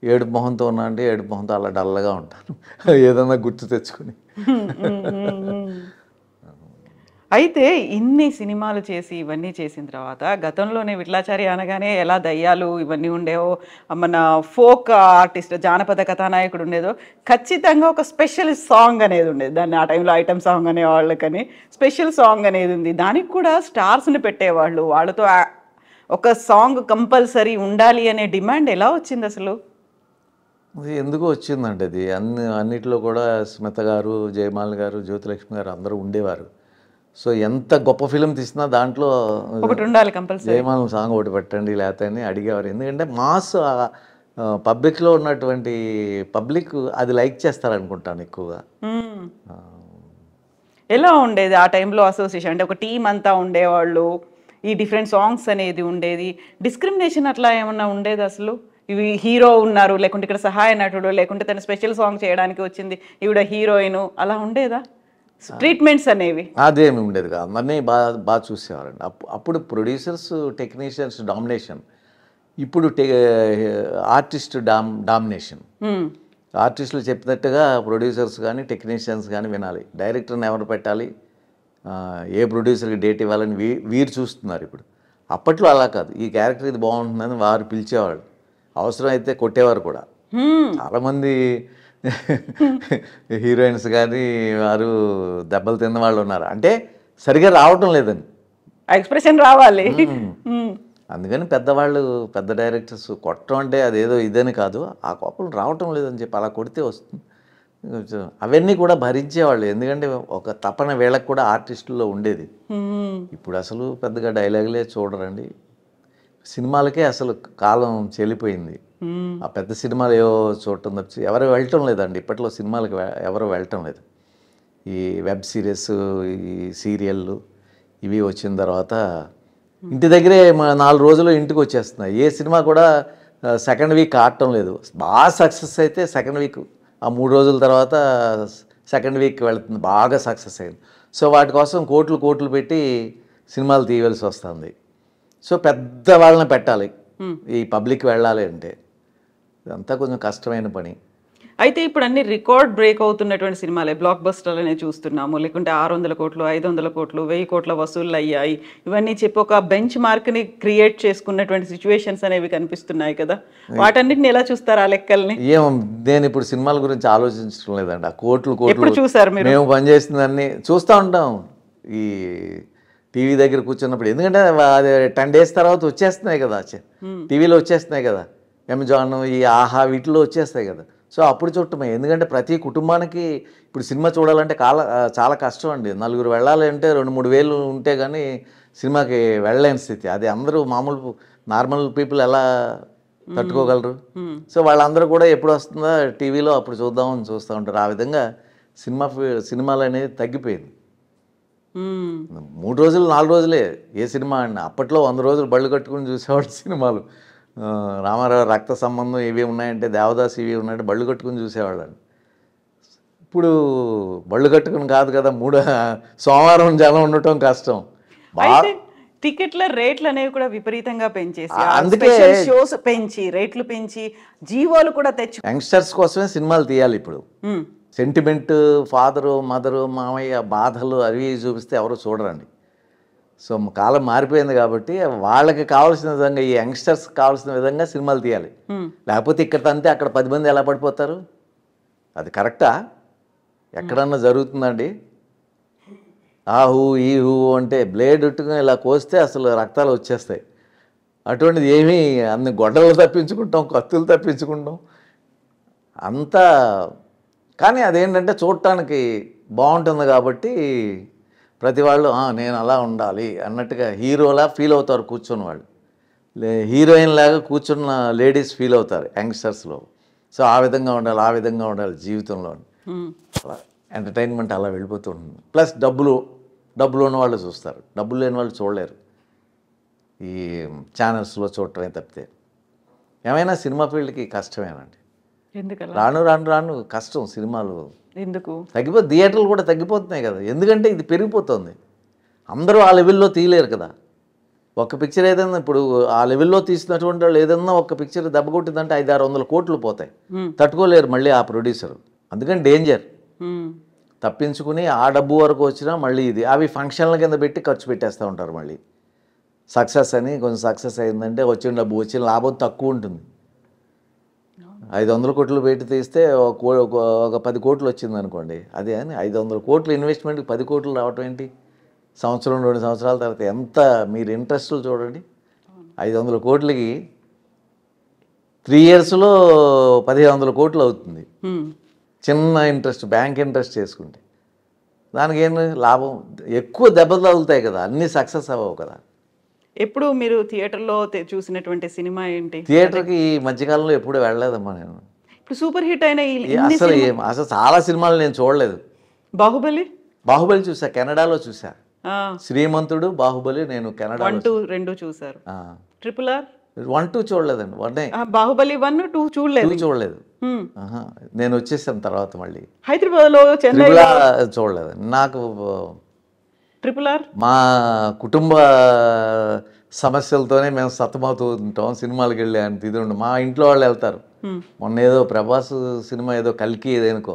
ఏడుపు మొహంతో ఉన్నా అంటే ఏడుపు మొహంతో అలా డల్గా ఉంటాను, ఏదన్నా గుర్తు తెచ్చుకొని. అయితే ఇన్ని సినిమాలు చేసి ఇవన్నీ చేసిన తర్వాత, గతంలోనే విట్లాచారి అనగానే ఎలా దయ్యాలు ఇవన్నీ ఉండేవో, మన ఫోక్ ఆర్టిస్ట్, జానపద కథానాయకుడు ఉండేదో, ఖచ్చితంగా ఒక స్పెషల్ సాంగ్ అనేది ఉండేది. దాన్ని ఆ టైంలో ఐటమ్ సాంగ్ అనేవాళ్ళకని స్పెషల్ సాంగ్ అనేది ఉంది. దానికి కూడా స్టార్స్ని పెట్టేవాళ్ళు, వాళ్ళతో ఒక సాంగ్ కంపల్సరీ ఉండాలి అనే డిమాండ్ ఎలా వచ్చింది అసలు? అది ఎందుకు వచ్చిందంటే, అది అన్నిట్లో కూడా స్మిత గారు, జయమాల్ గారు, జ్యోతిలక్ష్మి గారు అందరూ ఉండేవారు. సో ఎంత గొప్ప ఫిలిం తీసినా దాంట్లో ఒకటి ఉండాలి కంపల్సరీ, జయమాల్ సాంగ్ ఒకటి పెట్టండి లేకపోతే అని అడిగేవారు. ఎందుకంటే మాస్ పబ్లిక్లో ఉన్నటువంటి పబ్లిక్ అది లైక్ చేస్తారనుకుంటాను ఎక్కువగా. ఎలా ఉండేది ఆ టైంలో అసోసియేషన్? అంటే ఒక టీం అంతా ఉండేవాళ్ళు, ఈ డిఫరెంట్ సాంగ్స్ అనేది ఉండేది, డిస్క్రిమినేషన్ అట్లా ఏమన్నా ఉండేది అసలు? ఇవి హీరో ఉన్నారు, లేకుంటే ఇక్కడ సహాయ నటుడు, లేకుంటే తన స్పెషల్ సాంగ్ చేయడానికి వచ్చింది ఈవిడ హీరోయిన్, అలా ఉండేదా ట్రీట్మెంట్స్ అనేవి? అదేమి ఉండేది కాదు, అందరినీ బాగా చూసేవారండి. అప్పుడు ప్రొడ్యూసర్స్, టెక్నీషియన్స్ డామినేషన్, ఇప్పుడు ఆర్టిస్ట్ డామినేషన్. ఆర్టిస్టులు చెప్పినట్టుగా ప్రొడ్యూసర్స్ కానీ టెక్నీషియన్స్ కానీ వినాలి, డైరెక్టర్ని ఎవరు పెట్టాలి, ఏ ప్రొడ్యూసర్కి డేట్ ఇవ్వాలని వీరు చూస్తున్నారు ఇప్పుడు. అప్పట్లో అలా కాదు, ఈ క్యారెక్టర్ ఇది బాగుంటుందని వారు పిలిచేవాళ్ళు, అవసరం అయితే కొట్టేవారు కూడా. చాలామంది హీరోయిన్స్ కానీ వారు దెబ్బలు తిన్న వాళ్ళు ఉన్నారు, అంటే సరిగా రావటం లేదని, ఎక్స్ప్రెషన్ రావాలి. అందుకని పెద్దవాళ్ళు, పెద్ద డైరెక్టర్స్ కొట్టడం అంటే అదేదో ఇదని కాదు, ఆ కోపం రావటం లేదని చెప్పి అలా కొడితే వస్తుంది. అవన్నీ కూడా భరించేవాళ్ళు, ఎందుకంటే ఒక తపన వీళ్ళకి కూడా ఆర్టిస్టుల్లో ఉండేది. ఇప్పుడు అసలు పెద్దగా డైలాగులే చూడరండి, సినిమాలకే అసలు కాలం చెల్లిపోయింది. ఆ పెద్ద సినిమాలు ఏవో చూడటం తప్పి ఎవరు వెళ్ళటం లేదండి ఇప్పట్లో, సినిమాలకు ఎవరు వెళ్ళటం లేదు. ఈ వెబ్ సిరీస్, ఈ సీరియళ్ళు, ఇవి వచ్చిన తర్వాత ఇంటి దగ్గరే 4 రోజులు ఇంటికి వచ్చేస్తున్నాయి. ఏ సినిమా కూడా సెకండ్ వీక్ ఆడటం లేదు. బాగా సక్సెస్ అయితే సెకండ్ వీక్, ఆ 3 రోజుల తర్వాత సెకండ్ వీక్ వెళ్తుంది, బాగా సక్సెస్ అయింది. సో వాటి కోసం కోట్లు పెట్టి సినిమాలు తీయవలసి వస్తుంది. సో పెద్ద వాళ్ళని పెట్టాలి ఈ పబ్లిక్ వెళ్ళాలి అంటే, ఇదంతా కొంచెం కష్టమైన పని. అయితే ఇప్పుడు అన్ని రికార్డ్ బ్రేక్ అవుతున్నటువంటి సినిమాలే, బ్లాక్ బస్టర్లు అనే చూస్తున్నాము, లేకుంటే 600 కోట్లు 500 కోట్లు 1000 కోట్ల వసూళ్ళు అయ్యాయి, ఇవన్నీ చెప్పి ఒక బెంచ్ మార్క్ని క్రియేట్ చేసుకున్నటువంటి సిచ్యువేషన్స్ అనేవి కనిపిస్తున్నాయి కదా. వాటన్నిటిని ఎలా చూస్తారు ఆ లెక్కల్ని? ఏమో, నేను ఇప్పుడు సినిమాల గురించి ఆలోచించడం లేదండి. ఆ కోట్లు ఎప్పుడు చూసారు మీరు? మేము పనిచేసిందన్నీ చూస్తూ ఉంటాం ఈ టీవీ దగ్గర కూర్చున్నప్పుడు. ఎందుకంటే అది 10 days తర్వాత వచ్చేస్తున్నాయి కదా, టీవీలో వచ్చేస్తున్నాయి కదా, అమెజాన్ ఈ ఆహా వీటిలో వచ్చేస్తాయి కదా. సో అప్పుడు చూడటమే. ఎందుకంటే ప్రతి కుటుంబానికి ఇప్పుడు సినిమా చూడాలంటే చాలా కష్టం అండి. 4 వెళ్ళాలి అంటే 2-3 వేలు ఉంటే కానీ సినిమాకి వెళ్ళలేని స్థితి. అది అందరూ మామూలు నార్మల్ పీపుల్ ఎలా తట్టుకోగలరు? సో వాళ్ళందరూ కూడా ఎప్పుడు వస్తుందా టీవీలో అప్పుడు చూద్దామని చూస్తూ ఉంటారు. ఆ విధంగా సినిమాలు అనేది తగ్గిపోయింది. 3 రోజులు 4 రోజులే ఏ సినిమా అండి. అప్పట్లో 100 రోజులు బళ్ళు కట్టుకుని చూసేవాళ్ళు సినిమాలు. రామారావు రక్త సంబంధం ఇవి ఉన్నాయంటే, దేవదాస్ ఇవి ఉన్నాయంటే బళ్ళు కట్టుకుని చూసేవాళ్ళండి. ఇప్పుడు బళ్ళు కట్టుకుని కాదు కదా, సోమవారం జనం ఉండటం కష్టం. టికెట్ల రేట్లు అనేవి కూడా విపరీతంగా పెంచేసి, అందుకే షోస్ పెంచి రేట్లు పెంచి జీవోలు కూడా తెచ్చు. యంగ్స్టర్స్ కోసమే సినిమాలు తీయాలి ఇప్పుడు. సెంటిమెంట్, ఫాదరు మదరు మామయ్య బాధలు అవి చూపిస్తే ఎవరు చూడరండి. సో కాలం మారిపోయింది కాబట్టి వాళ్ళకి కావాల్సిన విధంగా, ఈ యంగ్స్టర్స్ కావాల్సిన విధంగా సినిమాలు తీయాలి. లేకపోతే ఇక్కడ తంతే అక్కడ 10 మంది ఎలా పడిపోతారు? అది కరెక్టా? ఎక్కడన్నా జరుగుతుందండి? ఆ హూ ఈ హూ అంటే బ్లేడ్ ఉట్టుకుని ఇలా కోస్తే అసలు రక్తాలు వచ్చేస్తాయి. అటువంటిది ఏమీ, అన్ని గొడ్డలు తప్పించుకుంటాం, కత్తులు తప్పించుకుంటాం అంతా. కానీ అదేంటంటే చూడటానికి బాగుంటుంది కాబట్టి ప్రతి వాళ్ళు నేను అలా ఉండాలి అన్నట్టుగా హీరోలా ఫీల్ అవుతారు కూర్చున్న వాళ్ళు. హీరోయిన్ లాగా కూర్చున్న లేడీస్ ఫీల్ అవుతారు యంగ్స్టర్స్లో. సో ఆ విధంగా ఉండాలి జీవితంలో. అలా ఎంటర్టైన్మెంట్ అలా వెళ్ళిపోతూ ఉంటుంది. ప్లస్ డబ్బులు ఉన్న వాళ్ళు చూస్తారు, డబ్బులు లేని వాళ్ళు చూడలేరు. ఈ ఛానల్స్లో చూడటమే తప్పితే. ఏమైనా సినిమా ఫీల్డ్కి కష్టమేనండి. రాను కష్టం. సినిమాలు ఎందుకు తగ్గిపోతుంది? థియేటర్లు కూడా తగ్గిపోతున్నాయి కదా. ఎందుకంటే ఇది పెరిగిపోతుంది. అందరూ ఆ లెవెల్లో తీయలేరు కదా. ఒక పిక్చర్ ఏదైనా ఇప్పుడు ఆ లెవెల్లో తీసినటువంటి వాళ్ళు ఏదైనా ఒక పిక్చర్ దెబ్బ కొట్టిందంటే 500-600 కోట్లు పోతాయి. తట్టుకోలేరు మళ్ళీ ఆ ప్రొడ్యూసర్. అందుకని డేంజర్. తప్పించుకుని ఆ డబ్బు వరకు వచ్చినా మళ్ళీ ఇది అవి ఫంక్షన్ల కింద పెట్టి ఖర్చు పెట్టేస్తూ ఉంటారు. మళ్ళీ సక్సెస్ అని కొంచెం సక్సెస్ అయిందంటే వచ్చిన డబ్బు, వచ్చిన లాభం తక్కువ ఉంటుంది. 500 కోట్లు పెట్టి తీస్తే ఒక 10 కోట్లు వచ్చింది అనుకోండి. అదే అని 500 కోట్లు ఇన్వెస్ట్మెంట్కి 10 కోట్లు రావటం ఏంటి? సంవత్సరం 2 సంవత్సరాల తర్వాత ఎంత మీరు ఇంట్రెస్ట్లు చూడండి. 500 కోట్లకి 3 yearsలో 1500 కోట్లు అవుతుంది. చిన్న ఇంట్రెస్ట్, బ్యాంక్ ఇంట్రెస్ట్ చేసుకుంటే దానికి ఏం లాభం? ఎక్కువ దెబ్బలు తగులుతాయి కదా, అన్నీ సక్సెస్ అవ్వవు కదా. ఎప్పుడు మీరు థియేటర్లో చూసినటువంటి సినిమా ఏంటి? థియేటర్కి ఈ మధ్యకాలంలో ఎప్పుడు వెళ్ళలేదమ్మా నేను. ఇప్పుడు సూపర్ హిట్ అయిన అసలు చాలా సినిమాలు నేను చూడలేదు. బాహుబలి చూసా, కెనడాలో చూసా. శ్రీమంతుడు, బాహుబలి నేను కెనడా 1-2 చూసారు. RRR 1-2 చూడలేదండి. 1 బాహుబలి 1-2 చూడలేదు. నేను వచ్చేసాను తర్వాత మళ్ళీ హైదరాబాద్లో, చెన్నై చూడలేదండి. నాకు RRR మా కుటుంబ సమస్యలతోనే మేము సతమవుతూ ఉంటాం. సినిమాలకు వెళ్ళే అంత ఇది ఉండు. మా ఇంట్లో వాళ్ళు వెళ్తారు. మొన్న ఏదో ప్రభాస్ సినిమా ఏదో కలికి ఏదేనుకో,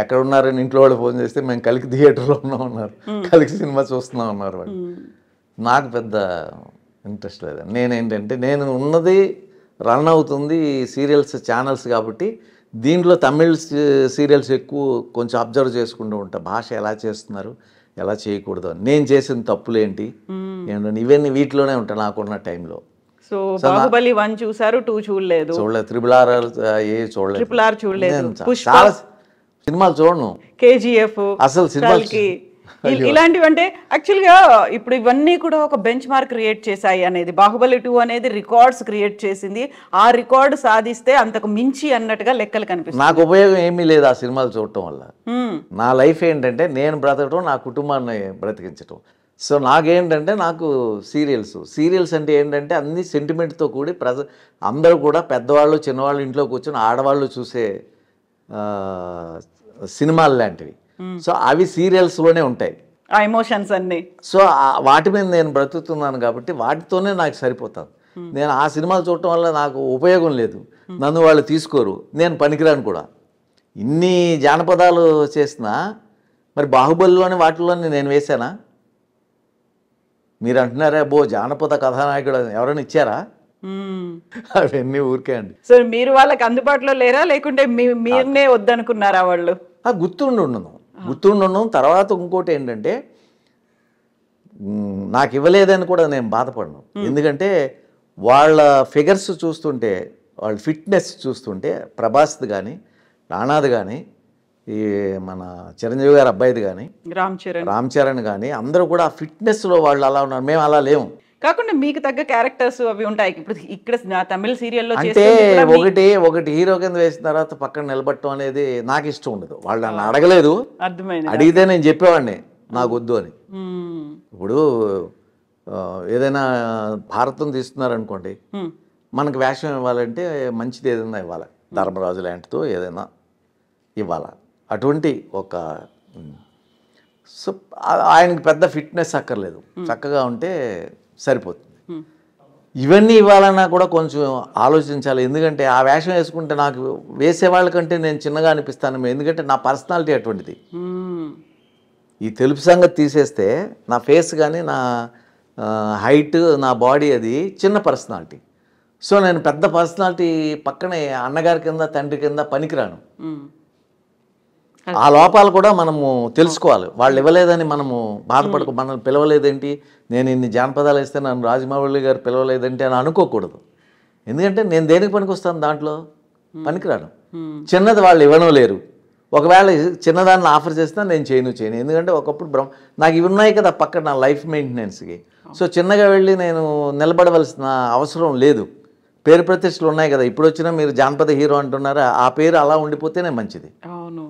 ఎక్కడ ఉన్నారని ఇంట్లో వాళ్ళు ఫోన్ చేస్తే మేము కలికి థియేటర్లో ఉన్నారు, కలికి సినిమా చూస్తున్నాం ఉన్నారు వాళ్ళు. నాకు పెద్ద ఇంట్రెస్ట్ లేదండి. నేనేంటంటే నేను ఉన్నది రన్ అవుతుంది సీరియల్స్ ఛానల్స్ కాబట్టి దీంట్లో తమిళ్ సీరియల్స్ ఎక్కువ కొంచెం అబ్జర్వ్ చేసుకుంటూ ఉంటా. భాష ఎలా చేస్తున్నారు, ఎలా చేయకూడదు, నేను చేసిన తప్పులేంటి ఏంటంటే ఇవన్నీ వీటిలోనే ఉంటాయి నాకున్న టైంలో. సో బాహుబలి 1 చూసారు, 2 చూడలేదు. RRR చూడలేదు. చాలా సినిమాలు చూడను. KGF అసలు సినిమాలు ఇలాంటివి అంటే యాక్చువల్గా ఇప్పుడు ఇవన్నీ కూడా ఒక బెంచ్ మార్క్ క్రియేట్ చేశాయి అనేది. బాహుబలి 2 అనేది రికార్డ్స్ క్రియేట్ చేసింది. ఆ రికార్డు సాధిస్తే అంతకు మించి అన్నట్టుగా లెక్కలు కనిపిస్తుంది. నాకు ఉపయోగం ఏమీ లేదు ఆ సినిమాలు చూడటం వల్ల. నా లైఫ్ ఏంటంటే నేను బ్రతకటం, నా కుటుంబాన్ని బ్రతికించటం. సో నాకేంటంటే నాకు సీరియల్స్ అంటే ఏంటంటే అన్ని సెంటిమెంట్తో కూడి అందరూ కూడా పెద్దవాళ్ళు చిన్నవాళ్ళు ఇంట్లో కూర్చొని ఆడవాళ్ళు చూసే సినిమాలు లాంటివి. సో అవి సీరియల్స్లోనే ఉంటాయి, ఆ ఎమోషన్స్ అన్ని. సో వాటి మీద నేను బ్రతుకుతున్నాను కాబట్టి వాటితోనే నాకు సరిపోతాను. నేను ఆ సినిమాలు చూడటం వల్ల నాకు ఉపయోగం లేదు, నన్ను వాళ్ళు తీసుకోరు, నేను పనికిరాను కూడా. ఇన్ని జానపదాలు చేసినా మరి బాహుబలిలోని వాటిలోని నేను వేశానా? మీరు అంటున్నారా బో జానపద కథానాయకుడు ఎవరైనా ఇచ్చారా? అవన్నీ ఊరికే అండి. సో మీరు వాళ్ళకి అందుబాటులో లేరా, లేకుంటే మీరునే వద్దనుకున్నారా వాళ్ళు? గుర్తుండను. తర్వాత ఇంకోటి ఏంటంటే నాకు ఇవ్వలేదని కూడా నేను బాధపడను. ఎందుకంటే వాళ్ళ ఫిగర్స్ చూస్తుంటే, వాళ్ళ ఫిట్నెస్ చూస్తుంటే, ప్రభాస్ది కానీ రాణాది కానీ ఈ మన చిరంజీవి గారి అబ్బాయిది కానీ రామ్ చరణ్ కానీ అందరూ కూడా ఆ ఫిట్నెస్లో వాళ్ళు అలా ఉన్నారు, మేము అలా లేము. కాకుండా మీకు తగ్గ క్యారెక్టర్స్ అవి ఉంటాయి. ఇప్పుడు ఇక్కడ తమిళ సీరియల్లో అంటే ఒకటి హీరో కింద వేసిన తర్వాత పక్కన నిలబట్టడం అనేది నాకు ఇష్టం ఉండదు. వాళ్ళు నన్ను అడగలేదు, అడిగితే నేను చెప్పేవాడిని నాకు వద్దు అని. ఇప్పుడు ఏదైనా భారతం తీస్తున్నారనుకోండి, మనకు వేషం ఇవ్వాలంటే మంచిది ఏదైనా ఇవ్వాలి, ధర్మరాజు లాంటితో ఏదైనా ఇవ్వాలి. అటువంటి ఒక సో ఆయనకి పెద్ద ఫిట్నెస్ అక్కర్లేదు, చక్కగా ఉంటే సరిపోతుంది. ఇవన్నీ ఇవ్వాలన్నా కూడా కొంచెం ఆలోచించాలి. ఎందుకంటే ఆ వేషం వేసుకుంటే నాకు వేసే వాళ్ళకంటే నేను చిన్నగా అనిపిస్తాను, ఎందుకంటే నా పర్సనాలిటీ అటువంటిది. ఈ తెలుపు సంగతి తీసేస్తే నా ఫేస్ కానీ నా హైట్ నా బాడీ అది చిన్న పర్సనాలిటీ. సో నేను పెద్ద పర్సనాలిటీ పక్కనే అన్నగారి కింద తండ్రి కింద పనికిరాను. ఆ లోపాలు కూడా మనము తెలుసుకోవాలి. వాళ్ళు ఇవ్వలేదని మనము బాధపడకు, మనల్ని పిలవలేదేంటి, నేను ఇన్ని జానపదాలు వేస్తే నన్ను రాజమౌళి గారు పిలవలేదంటే అని అనుకోకూడదు. ఎందుకంటే నేను దేనికి పనికి వస్తాను, దాంట్లో పనికిరాను. చిన్నది వాళ్ళు ఇవ్వడం లేరు, ఒకవేళ చిన్నదాన్ని ఆఫర్ చేసినా నేను చేయను. ఎందుకంటే ఒకప్పుడు నాకు ఇవి ఉన్నాయి కదా పక్కన నా లైఫ్ మెయింటెనెన్స్కి. సో చిన్నగా వెళ్ళి నేను నిలబడవలసిన అవసరం లేదు. పేరు ప్రతిష్టలు ఉన్నాయి కదా, ఇప్పుడు వచ్చినా మీరు జానపద హీరో అంటున్నారా, ఆ పేరు అలా ఉండిపోతేనే మంచిది. అవును.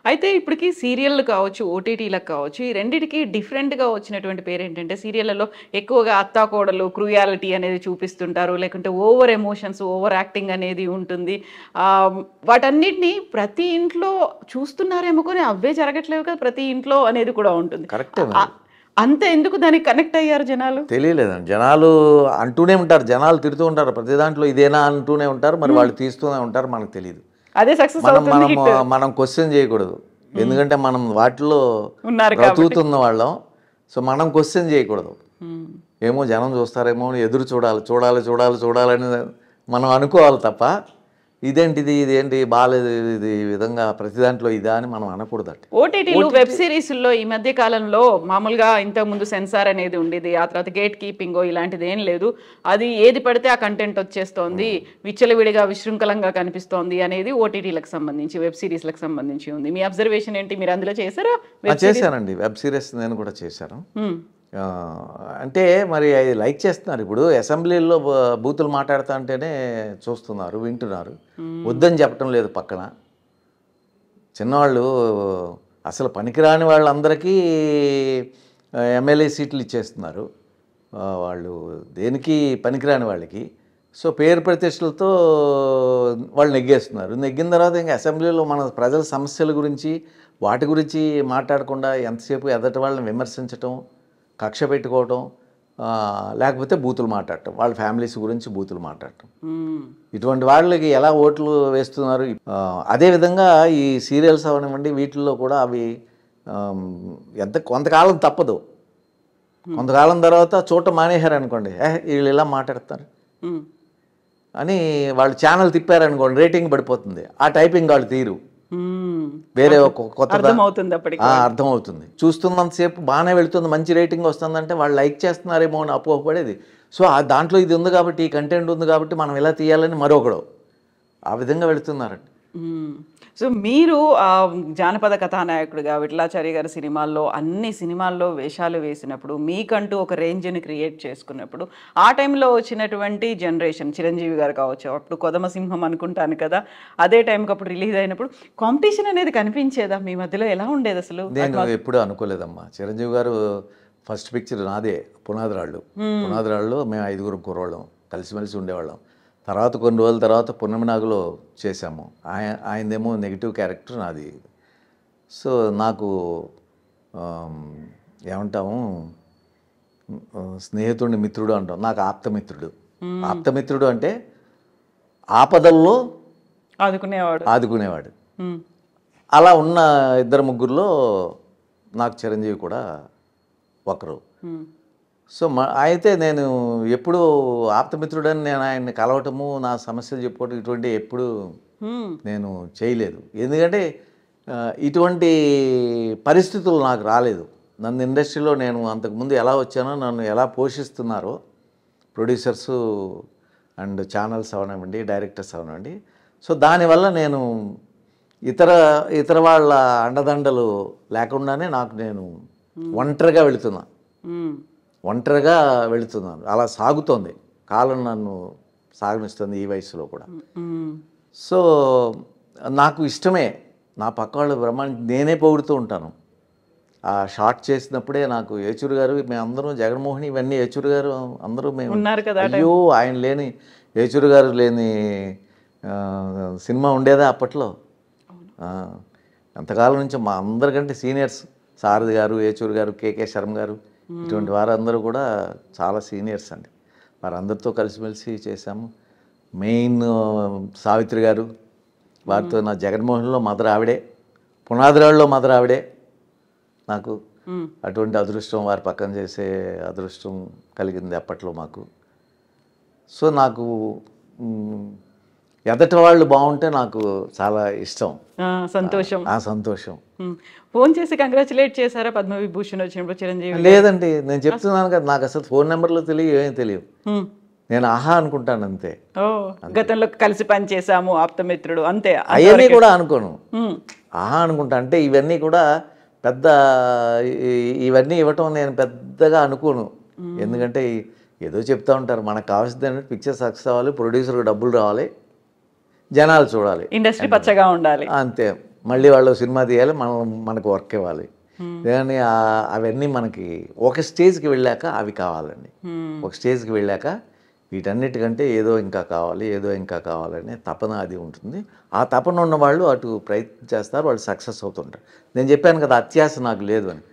అయితే ఇప్పటికీ సీరియళ్ళు కావచ్చు, ఓటీటీలకు కావచ్చు, ఈ రెండింటికి డిఫరెంట్గా వచ్చినటువంటి పేరు ఏంటంటే, సీరియళ్ళలో ఎక్కువగా అత్తాకోడలు క్రూయాలిటీ అనేది చూపిస్తుంటారు, లేకుంటే ఓవర్ ఎమోషన్స్, ఓవర్ యాక్టింగ్ అనేది ఉంటుంది. వాటన్నిటిని ప్రతి ఇంట్లో చూస్తున్నారేమో కానీ అవే జరగట్లేవు కదా ప్రతి ఇంట్లో అనేది కూడా ఉంటుంది. కరెక్టే. అంత ఎందుకు దానికి కనెక్ట్ అయ్యారు జనాలు? తెలియలేదండి. జనాలు అంటూనే ఉంటారు, జనాలు తిడుతూ ఉంటారు, ప్రతి దాంట్లో ఇదేనా అంటూనే ఉంటారు, మరి వాళ్ళు తీస్తూనే ఉంటారు, మనకు తెలియదు. అదే సక్సెస్ మనం క్వశ్చన్ చేయకూడదు, ఎందుకంటే మనం వాటిలో బ్రతుకుతున్న వాళ్ళం. సో మనం క్వశ్చన్ చేయకూడదు. ఏమో జనం చూస్తారేమో ఎదురు చూడాలని మనం అనుకోవాలి తప్ప ఇదేంటి బాగాలేదు, ఇది ఈ విధంగా ప్రతి దాంట్లో ఇదా అని మనం అనకూడదట. ఓటీటీలు వెబ్ సిరీస్లో ఈ మధ్య కాలంలో మామూలుగా ఇంతకుముందు సెన్సార్ అనేది ఉండేది, ఆ తర్వాత గేట్ కీపింగ్ ఇలాంటిది ఏం లేదు, అది ఏది పడితే ఆ కంటెంట్ వచ్చేస్తోంది, విచ్చలవిడిగా విశృంఖలంగా కనిపిస్తోంది అనేది ఓటీటీలకు సంబంధించి వెబ్ సిరీస్లకు సంబంధించి ఉంది. మీ అబ్జర్వేషన్ ఏంటి? మీరు అందులో చేశారా? చేశానండి, వెబ్ సిరీస్ నేను కూడా చేశాను. అంటే మరి అది లైక్ చేస్తున్నారు. ఇప్పుడు అసెంబ్లీలో బూతులు మాట్లాడుతూ అంటేనే చూస్తున్నారు, వింటున్నారు, వద్దని చెప్పటం లేదు. పక్కన చిన్నవాళ్ళు అసలు పనికిరాని వాళ్ళందరికీ ఎమ్మెల్యే సీట్లు ఇచ్చేస్తున్నారు, వాళ్ళు దేనికి పనికిరాని వాళ్ళకి. సో పేరు ప్రతిష్టలతో వాళ్ళు నెగ్గేస్తున్నారు. నెగ్గిన తర్వాత ఇంకా అసెంబ్లీలో మన ప్రజల సమస్యల గురించి వాటి గురించి మాట్లాడకుండా ఎంతసేపు ఎదటి వాళ్ళని విమర్శించటం, కక్ష పెట్టుకోవటం, లేకపోతే బూతులు మాట్లాడటం, వాళ్ళ ఫ్యామిలీస్ గురించి బూతులు మాట్లాడటం, ఇటువంటి వాళ్ళకి ఎలా ఓట్లు వేస్తున్నారు. అదేవిధంగా ఈ సీరియల్స్ అవనివ్వండి, వీటిల్లో కూడా అవి కొంతకాలం తప్పదు, కొంతకాలం తర్వాత చూడటం మానేశారు అనుకోండి, వీళ్ళు ఇలా మాట్లాడతారు అని వాళ్ళు ఛానల్ తిప్పారనుకోండి, రేటింగ్ పడిపోతుంది. ఆ టైపింగ్ వాళ్ళు తీరు వేరే కొత్త అర్థమవుతుంది. చూస్తున్నంతసేపు బాగానే వెళుతుంది, మంచి రేటింగ్ వస్తుందంటే వాళ్ళు లైక్ చేస్తున్నారేమో అని అపోహపడేది. సో దాంట్లో ఇది ఉంది కాబట్టి, ఈ కంటెంట్ ఉంది కాబట్టి మనం ఇలా తీయాలని మరొకడు ఆ విధంగా వెళుతున్నారండి. సో మీరు జానపద కథానాయకుడిగా విఠలాచార్య గారి సినిమాల్లో అన్ని సినిమాల్లో వేషాలు వేసినప్పుడు, మీకంటూ ఒక రేంజ్ని క్రియేట్ చేసుకున్నప్పుడు, ఆ టైంలో వచ్చినటువంటి జనరేషన్ చిరంజీవి గారు కావచ్చు, అప్పుడు కొదమసింహం అనుకుంటాను కదా, అదే టైంకి అప్పుడు రిలీజ్ అయినప్పుడు కాంపిటీషన్ అనేది కనిపించేదా మీ మధ్యలో? ఎలా ఉండేది అసలు? నేను ఎప్పుడూ అనుకోలేదమ్మా. చిరంజీవి గారు ఫస్ట్ పిక్చర్ నాదే, పునాదిరాళ్ళు. పునాదిరాళ్ళు మేము 5 కుర్రోళ్ళం కలిసిమెలిసి ఉండేవాళ్ళం. తర్వాత కొన్ని రోజుల తర్వాత పున్నమి నాగులో చేశాము. ఆయనదేమో నెగిటివ్ క్యారెక్టర్, నాది. సో నాకు ఏమంటాము, స్నేహితుడిని మిత్రుడు అంటాం. నాకు ఆప్తమిత్రుడు. ఆప్తమిత్రుడు అంటే ఆపదల్లో ఆదుకునేవాడు. అలా ఉన్న 2-3లో నాకు చిరంజీవి కూడా ఒకరు. సో అయితే నేను ఎప్పుడు ఆప్తమిత్రుడని నేను ఆయన్ని కలవటము, నా సమస్యలు చెప్పుకోవటం ఇటువంటి ఎప్పుడు నేను చేయలేదు. ఎందుకంటే ఇటువంటి పరిస్థితులు నాకు రాలేదు. నన్ను ఇండస్ట్రీలో నేను అంతకుముందు ఎలా వచ్చానో, నన్ను ఎలా పోషిస్తున్నారో ప్రొడ్యూసర్సు అండ్ ఛానల్స్ అవనివ్వండి, డైరెక్టర్స్ అవనివ్వండి. సో దానివల్ల నేను ఇతర వాళ్ళ అండదండలు లేకుండానే నేను ఒంటరిగా వెళుతున్నాను. అలా సాగుతోంది కాలం, నన్ను సాగనిస్తుంది ఈ వయసులో కూడా. సో నాకు ఇష్టమే, నా పక్క వాళ్ళు నేనే పొగుడుతూ ఉంటాను. ఆ షార్ట్ చేసినప్పుడే నాకు ఏచూరు గారు, మేమందరం జగన్మోహన్ ఇవన్నీ ఏచూరు గారు అందరూ మేము ఉన్నారు కదా, అయ్యో ఆయన లేని, ఏచూరు గారు లేని సినిమా ఉండేదా అప్పట్లో? ఎంతకాలం నుంచి మా అందరికంటే సీనియర్స్ సారథి గారు, ఏచూరు గారు, కేకే శర్మ గారు, ఇటువంటి వారందరూ కూడా చాలా సీనియర్స్ అండి. వారందరితో కలిసిమెలిసి చేశాము. మెయిన్ సావిత్రి గారు, వారితో నా జగన్మోహన్లో మదర్ ఆవిడే, పునాదిరాళ్ళలో మదర్ ఆవిడే. నాకు అటువంటి అదృష్టం, వారి పక్కన చేసే అదృష్టం కలిగింది అప్పట్లో మాకు. సో నాకు ఎదటి వాళ్ళు బాగుంటే నాకు చాలా ఇష్టం, సంతోషం. సంతోషం. ఫోన్ చేసి కంగ్రాచులేట్ చేశారా పద్మవిభూషణ్ వచ్చినప్పుడు చిరంజీవి? లేదండి, నేను చెప్తున్నాను కదా, నాకు అసలు ఫోన్ నెంబర్లు తెలియదు, ఏమీ తెలియదు. నేను ఆహా అనుకుంటాను అంతే. గతంలో కలిసి పని చేసాము, ఆప్తమిత్రుడు, అంతే. అవన్నీ కూడా అనుకోను, ఆహా అనుకుంటా. అంటే ఇవన్నీ కూడా ఇవన్నీ ఇవ్వటం నేను పెద్దగా అనుకోను. ఎందుకంటే ఏదో చెప్తా ఉంటారు, మనకు కావాల్సింది ఏంటంటే పిక్చర్ సక్సెస్ అవ్వాలి, ప్రొడ్యూసర్కి డబ్బులు రావాలి, జనాలు చూడాలి, ఇండస్ట్రీ పచ్చగా ఉండాలి, అంతే. మళ్ళీ వాళ్ళు సినిమా తీయాలి, మనకు వర్క్ ఇవ్వాలి. కానీ అవన్నీ మనకి ఒక స్టేజ్కి వెళ్ళాక అవి కావాలండి. ఒక స్టేజ్కి వెళ్ళాక వీటన్నిటికంటే ఏదో ఇంకా కావాలనే తపన అది ఉంటుంది. ఆ తపన ఉన్న వాళ్ళు అటు ప్రయత్నం చేస్తారు, వాళ్ళు సక్సెస్ అవుతుంటారు. నేను చెప్పాను కదా, అత్యాశ నాకు లేదు అని.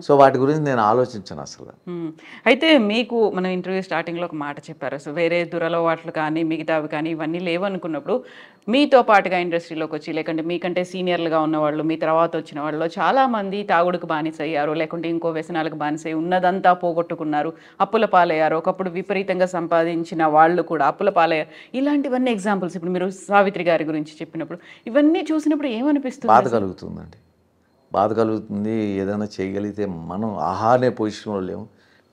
సో వాటి గురించి నేను ఆలోచించాను అసలు. అయితే మీకు మనం ఇంటర్వ్యూ స్టార్టింగ్లో ఒక మాట చెప్పారు, అసలు వేరే దురలవాట్లు కానీ మిగతావి కానీ ఇవన్నీ లేవనుకున్నప్పుడు మీతో పాటుగా ఇండస్ట్రీలోకి వచ్చి, లేకుంటే మీకంటే సీనియర్లుగా ఉన్నవాళ్ళు, మీ తర్వాత వచ్చిన వాళ్ళు చాలామంది తాగుడుకు బానిసయ్యారు, లేకుంటే ఇంకో వ్యసనాలకు బానిసయ్యి ఉన్నదంతా పోగొట్టుకున్నారు, అప్పుల పాలయ్యారు, ఒకప్పుడు విపరీతంగా సంపాదించిన వాళ్ళు కూడా అప్పుల పాలయ్యారు. ఇలాంటివన్నీ ఎగ్జాంపుల్స్. ఇప్పుడు మీరు సావిత్రి గారి గురించి చెప్పినప్పుడు ఇవన్నీ చూసినప్పుడు ఏమనిపిస్తుంది? బాధ కలుగుతుంది. ఏదైనా చేయగలిగితే మనం ఆహానే పొజిషన్లో లేము,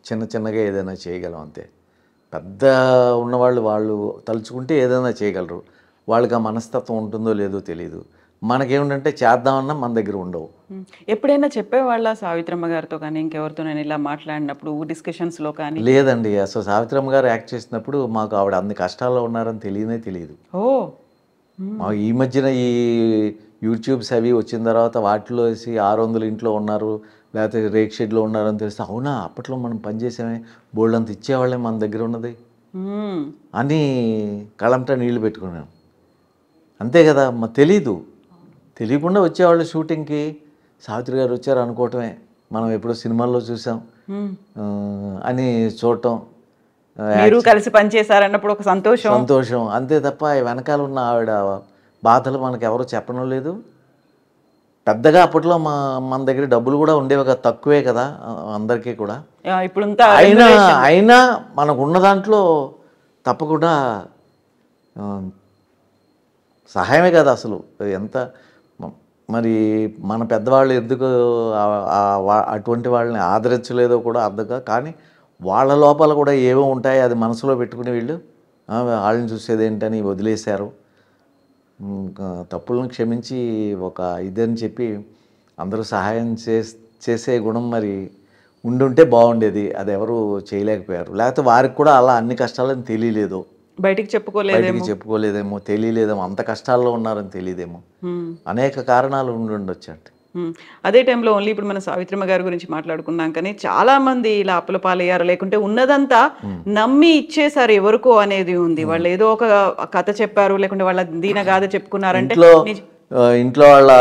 చిన్నగా ఏదైనా చేయగలం అంతే. పెద్ద ఉన్నవాళ్ళు వాళ్ళు తలుచుకుంటే ఏదైనా చేయగలరు. వాళ్ళకి ఆ మనస్తత్వం ఉంటుందో లేదో తెలియదు. మనకేమిటంటే చేద్దామన్నా మన దగ్గర ఉండవు. ఎప్పుడైనా చెప్పేవాళ్ళ సావిత్రమ్మ గారితో కానీ ఇంకెవరితో నేను ఇలా మాట్లాడినప్పుడు డిస్కషన్స్లో కానీ? లేదండి, అసలు సావిత్రమ్మ గారు యాక్ట్ చేసినప్పుడు మాకు ఆవిడ అన్ని కష్టాల్లో ఉన్నారని తెలియదు. ఈ మధ్యన ఈ యూట్యూబ్స్ అవి వచ్చిన తర్వాత వాటిలో వేసి 600 ఇంట్లో ఉన్నారు, లేకపోతే రేక్ షెడ్లో ఉన్నారని తెలిస్తే, అవునా అప్పట్లో మనం పనిచేసామే, బోల్డ్ అంత ఇచ్చేవాళ్ళే మన దగ్గర ఉన్నది అని కళ్ళంతా నీళ్లు పెట్టుకున్నాం. అంతే కదా, తెలియకుండా వచ్చేవాళ్ళు షూటింగ్కి. సావిత్రి గారు వచ్చారు అనుకోవటమే, మనం ఎప్పుడో సినిమాల్లో చూసాం అని చూడటం, కలిసి పనిచేశారన్నప్పుడు ఒక సంతోషం అంతే తప్ప వెనకాల ఉన్న ఆవిడ బాధలు మనకు ఎవరు చెప్పడం లేదు. పెద్దగా అప్పట్లో మన దగ్గర డబ్బులు కూడా ఉండేవి కదా, తక్కువే కదా అందరికీ కూడా. ఇప్పుడు అయినా మనకు ఉన్న దాంట్లో తప్పకుండా సహాయమే కదా అసలు. ఎంత మరి మన పెద్దవాళ్ళు ఎందుకు అటువంటి వాళ్ళని ఆదరించలేదో కూడా అర్థంగా. కానీ వాళ్ళ లోపల కూడా ఏవో ఉంటాయి, అది మనసులో పెట్టుకుని వీళ్ళు వాళ్ళని చూసేది ఏంటని వదిలేశారు. తప్పులను క్షమించి ఒక ఇదని చెప్పి అందరూ సహాయం చేసే గుణం మరి ఉండుంటే బాగుండేది. అది ఎవరు చేయలేకపోయారు. లేకపోతే వారికి కూడా అలా అన్ని కష్టాలని తెలియలేదు, బయటికి చెప్పుకోలేదేమో, తెలియలేదేమో, అంత కష్టాల్లో ఉన్నారని తెలియదేమో, అనేక కారణాలు ఉండొచ్చు అంటే. అదే టైంలో ఓన్లీ ఇప్పుడు మన సావిత్రమ్మ గారి గురించి మాట్లాడుకున్నాం కానీ చాలా మంది ఇలా అప్పుల పాలయ్యారు, లేకుంటే ఉన్నదంతా నమ్మి ఇచ్చేసారు ఎవరికో అనేది ఉంది. వాళ్ళు ఏదో ఒక కథ చెప్పారు, లేకుంటే వాళ్ళ దీనగాథ చెప్పుకున్నారంటే ఇంట్లో వాళ్ళ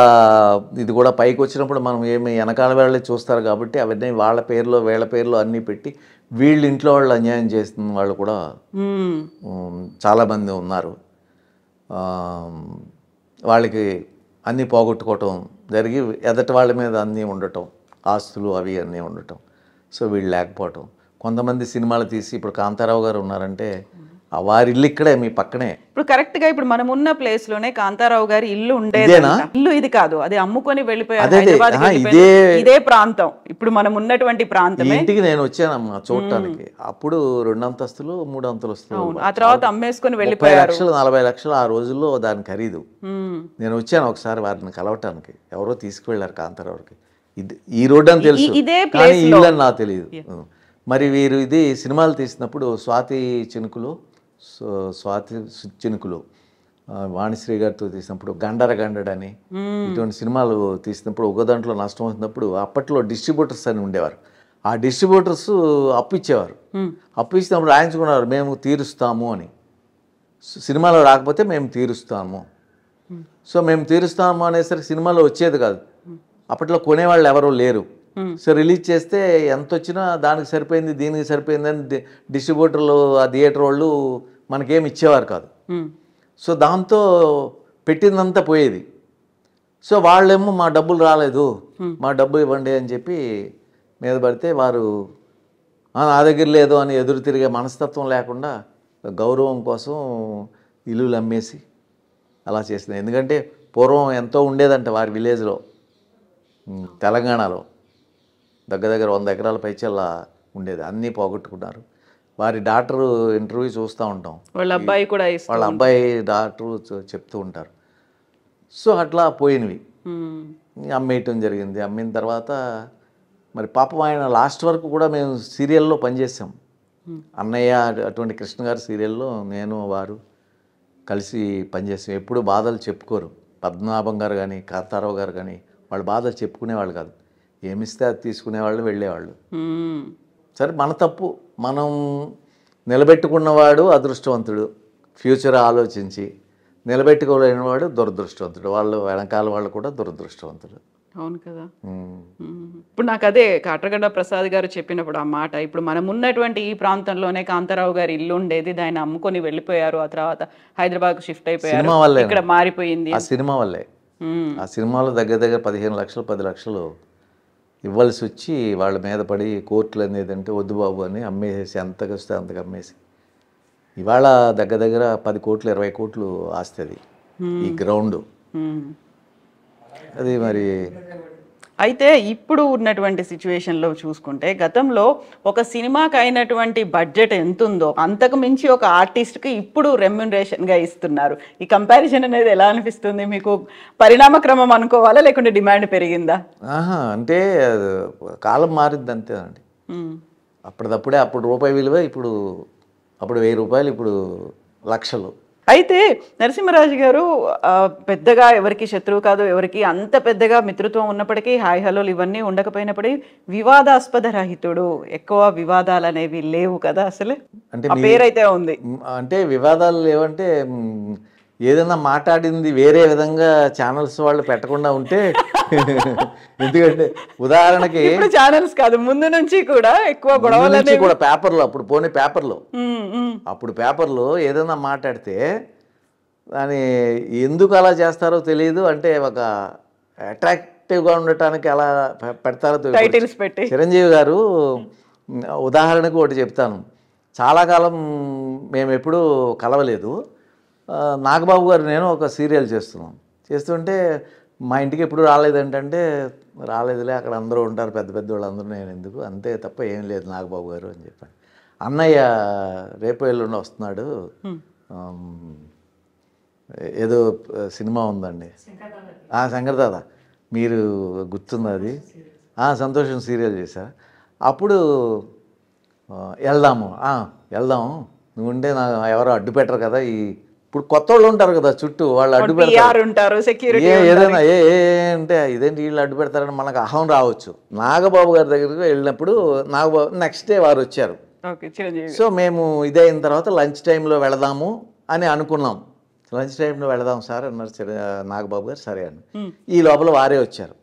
ఇది కూడా పైకి వచ్చినప్పుడు మనం ఏమి వెనకాల వాళ్ళే చూస్తారు కాబట్టి అవన్నీ వాళ్ళ పేర్లో వీళ్ళ పేర్లో అన్నీ పెట్టి వీళ్ళు ఇంట్లో వాళ్ళు అన్యాయం చేస్తున్న వాళ్ళు కూడా చాలామంది ఉన్నారు. వాళ్ళకి అన్నీ పోగొట్టుకోవటం జరిగి ఎదటి వాళ్ళ మీద అన్నీ ఉండటం, ఆస్తులు అవి అన్నీ ఉండటం. సో వీళ్ళు లేకపోవటం. కొంతమంది సినిమాలు తీసి ఇప్పుడు కాంతారావు గారు ఉన్నారంటే వారి ఇల్లు ఇక్కడే మీ పక్కనే. ఇప్పుడు కరెక్ట్ గా ఇప్పుడు మనం ఉన్న ప్లేస్ లోనే కాంతారావు గారి ఇల్లు ఉండేది. ఇల్లు ఇది కాదు, అది అమ్ముకొని వెళ్ళిపోయారు హైదరాబాద్. ఇదే ప్రాంతం ఇప్పుడు మనం ఉన్నటువంటి ప్రాంతం. ఇంటికి నేను వచ్చానమ్మా చూడటానికి. అప్పుడు 2 అంతస్తులు 3 అంతస్తులు, ఆ తర్వాత అమ్మేసుకొని వెళ్ళిపోయారు. 30 లక్షలు 40 లక్షలు ఆ రోజుల్లో దాని ఖరీదు. నేను వచ్చాను ఒకసారి వారిని కలవటానికి, ఎవరో తీసుకువెళ్ళారు కాంతారావుకి. ఈ రోడ్డు అని తెలుసు కానీ ఇల్లు అని నాకు తెలియదు. మరి వీరు ఇది సినిమాలు తీసినప్పుడు స్వాతి చినుకులు వాణిశ్రీ గారితో తీసినప్పుడు గండరని ఇటువంటి సినిమాలు తీసినప్పుడు ఒక దాంట్లో నష్టం వచ్చినప్పుడు అప్పట్లో డిస్ట్రిబ్యూటర్స్ అని ఉండేవారు. ఆ డిస్ట్రిబ్యూటర్స్ అప్పు ఇచ్చేవారు. అప్పు ఇచ్చినప్పుడు రాయించుకున్నారు, మేము తీరుస్తాము అని. సినిమాలో రాకపోతే మేము తీరుస్తాము. సో మేము తీరుస్తాము అనేసరికి సినిమాలో వచ్చేది కాదు. అప్పట్లో కొనేవాళ్ళు ఎవరూ లేరు. సో రిలీజ్ చేస్తే ఎంత వచ్చినా దానికి సరిపోయింది దీనికి సరిపోయిందని డిస్ట్రిబ్యూటర్లు ఆ థియేటర్ వాళ్ళు మనకేమి ఇచ్చేవారు కాదు. సో దాంతో పెట్టిందంతా పోయేది. సో వాళ్ళేమో మా డబ్బులు రాలేదు, మా డబ్బు ఇవ్వండి అని చెప్పి మీద పడితే వారు నా దగ్గర లేదు అని ఎదురు తిరిగే మనస్తత్వం లేకుండా గౌరవం కోసం ఇల్లులు అమ్మేసి అలా చేసింది. ఎందుకంటే పూర్వం ఎంతో ఉండేదంట వారి విలేజ్లో, తెలంగాణలో దగ్గర 100 ఎకరాల పైచల్లా ఉండేది. అన్నీ పోగొట్టుకున్నారు. వారి డాక్టరు ఇంటర్వ్యూ చూస్తూ ఉంటాం, వాళ్ళ అబ్బాయి డాక్టరు చెప్తూ ఉంటారు. సో అట్లా పోయినవి అమ్మేయటం జరిగింది. అమ్మిన తర్వాత మరి పాపం ఆయన లాస్ట్ వరకు కూడా మేము సీరియల్లో పనిచేసాం. అన్నయ్య అటువంటి కృష్ణ గారి సీరియల్లో నేను వారు కలిసి పనిచేసాం. ఎప్పుడు బాధలు చెప్పుకోరు. పద్మనాభం గారు కానీ కాంతారావు గారు కానీ వాళ్ళ బాధలు చెప్పుకునేవాళ్ళు కాదు. ఏమిస్తే అది తీసుకునేవాళ్ళు, వెళ్ళేవాళ్ళు. సరే మన తప్పు, మనం నిలబెట్టుకున్నవాడు అదృష్టవంతుడు, ఫ్యూచర్ ఆలోచించి నిలబెట్టుకోలేనివాడు దురదృష్టవంతుడు. వాళ్ళు వెనకాల వాళ్ళు కూడా దురదృష్టవంతుడు. అవును కదా. ఇప్పుడు నాకు అదే కాట్రగడ్డ ప్రసాద్ గారు చెప్పినప్పుడు ఆ మాట, ఇప్పుడు మనం ఉన్నటువంటి ఈ ప్రాంతంలోనే కాంతారావు గారి ఇల్లు ఉండేది, దాన్ని అమ్ముకొని వెళ్ళిపోయారు. ఆ తర్వాత హైదరాబాద్కు షిఫ్ట్ అయిపోయారు, ఇక్కడ మారిపోయింది ఆ సినిమా వల్లే. ఆ సినిమాలో దగ్గర 15 లక్షలు 10 లక్షలు ఇవ్వాల్సి వచ్చి వాళ్ళ మీద పడి కోర్టులు అనేది అంటే వద్దు బాబు అని అమ్మేసి ఎంతకు వస్తే అంతకు అమ్మేసి ఇవాళ దగ్గర 10 కోట్లు 20 కోట్లు ఆస్తి అది ఈ గ్రౌండ్. అది మరి అయితే ఇప్పుడు ఉన్నటువంటి సిచ్యువేషన్లో చూసుకుంటే గతంలో ఒక సినిమాకి అయినటువంటి బడ్జెట్ ఎంత ఉందో అంతకు మించి ఒక ఆర్టిస్ట్కి ఇప్పుడు రెమ్యునరేషన్గా ఇస్తున్నారు. ఈ కంపారిజన్ అనేది ఎలా అనిపిస్తుంది మీకు? పరిణామ క్రమం అనుకోవాలా లేకుంటే డిమాండ్ పెరిగిందా? అంటే కాలం మారింది అంతే అండి. అప్పటిదప్పుడే అప్పుడు రూపాయి విలువ అప్పుడు 1000 రూపాయలు, ఇప్పుడు లక్షలు. అయితే నరసింహరాజు గారు పెద్దగా ఎవరికి శత్రువు కాదు, ఎవరికి అంత పెద్దగా మిత్రత్వం ఉన్నప్పటికీ హాయ్ హలోలు ఇవన్నీ ఉండకపోయినప్పటికీ వివాదాస్పద రహితుడు, ఎక్కువ వివాదాలు అనేవి లేవు కదా అసలు. అంటే పేరైతే ఉంది. అంటే వివాదాలు లేవంటే ఏదైనా మాట్లాడింది వేరే విధంగా ఛానల్స్ వాళ్ళు పెట్టకుండా ఉంటే ఎందుకంటే ఉదాహరణకి ఛానల్స్ కాదు ముందు నుంచి కూడా ఎక్కువ గొడవలు కూడా పేపర్లో అప్పుడు పేపర్లో ఏదైనా మాట్లాడితే దాని ఎందుకు అలా చేస్తారో తెలియదు. అంటే ఒక అట్రాక్టివ్గా ఉండటానికి అలా పెడతారో టైటిల్స్ పెట్టి. చిరంజీవి గారు ఉదాహరణకు ఒకటి చెప్తాను. చాలా కాలం మేము ఎప్పుడూ కలవలేదు. నాగబాబు గారు నేను ఒక సీరియల్ చేస్తుంటే మా ఇంటికి ఎప్పుడు రాలేదంటే రాలేదులే, అక్కడ అందరూ ఉంటారు పెద్ద వాళ్ళందరూ, నేను ఎందుకు, అంతే తప్ప ఏం లేదు నాగబాబు గారు అని చెప్పాను. అన్నయ్య రేపు ఎల్లుండి వస్తున్నాడు, ఏదో సినిమా ఉందండి, శంకర్దాద మీరు గుర్తుంది అది, సంతోషం సీరియల్ చేశారు. అప్పుడు వెళ్దాం నువ్వు ఉంటే నా ఎవరో అడ్డు పెట్టరు కదా ఈ ఇప్పుడు కొత్త వాళ్ళు ఉంటారు కదా చుట్టూ, వాళ్ళు అడ్డు PR పెడతారు. ఉంటారు, సెక్యూరిటీ ఏదైనా అంటే ఇదేంటి వీళ్ళు అడ్డు పెడతారని మనకు అహం రావచ్చు. నాగబాబు గారి దగ్గరికి వెళ్ళినప్పుడు నాగబాబు నెక్స్ట్ డే వారు వచ్చారు. ఓకే, చిరంజీవి. సో మేము ఇదే అయిన తర్వాత లంచ్ టైంలో వెళదాము అని అనుకున్నాం. లంచ్ టైంలో వెళదాం సార్ అన్నారు నాగబాబు గారు. సరే అని ఈ లోపల వారే వచ్చారు.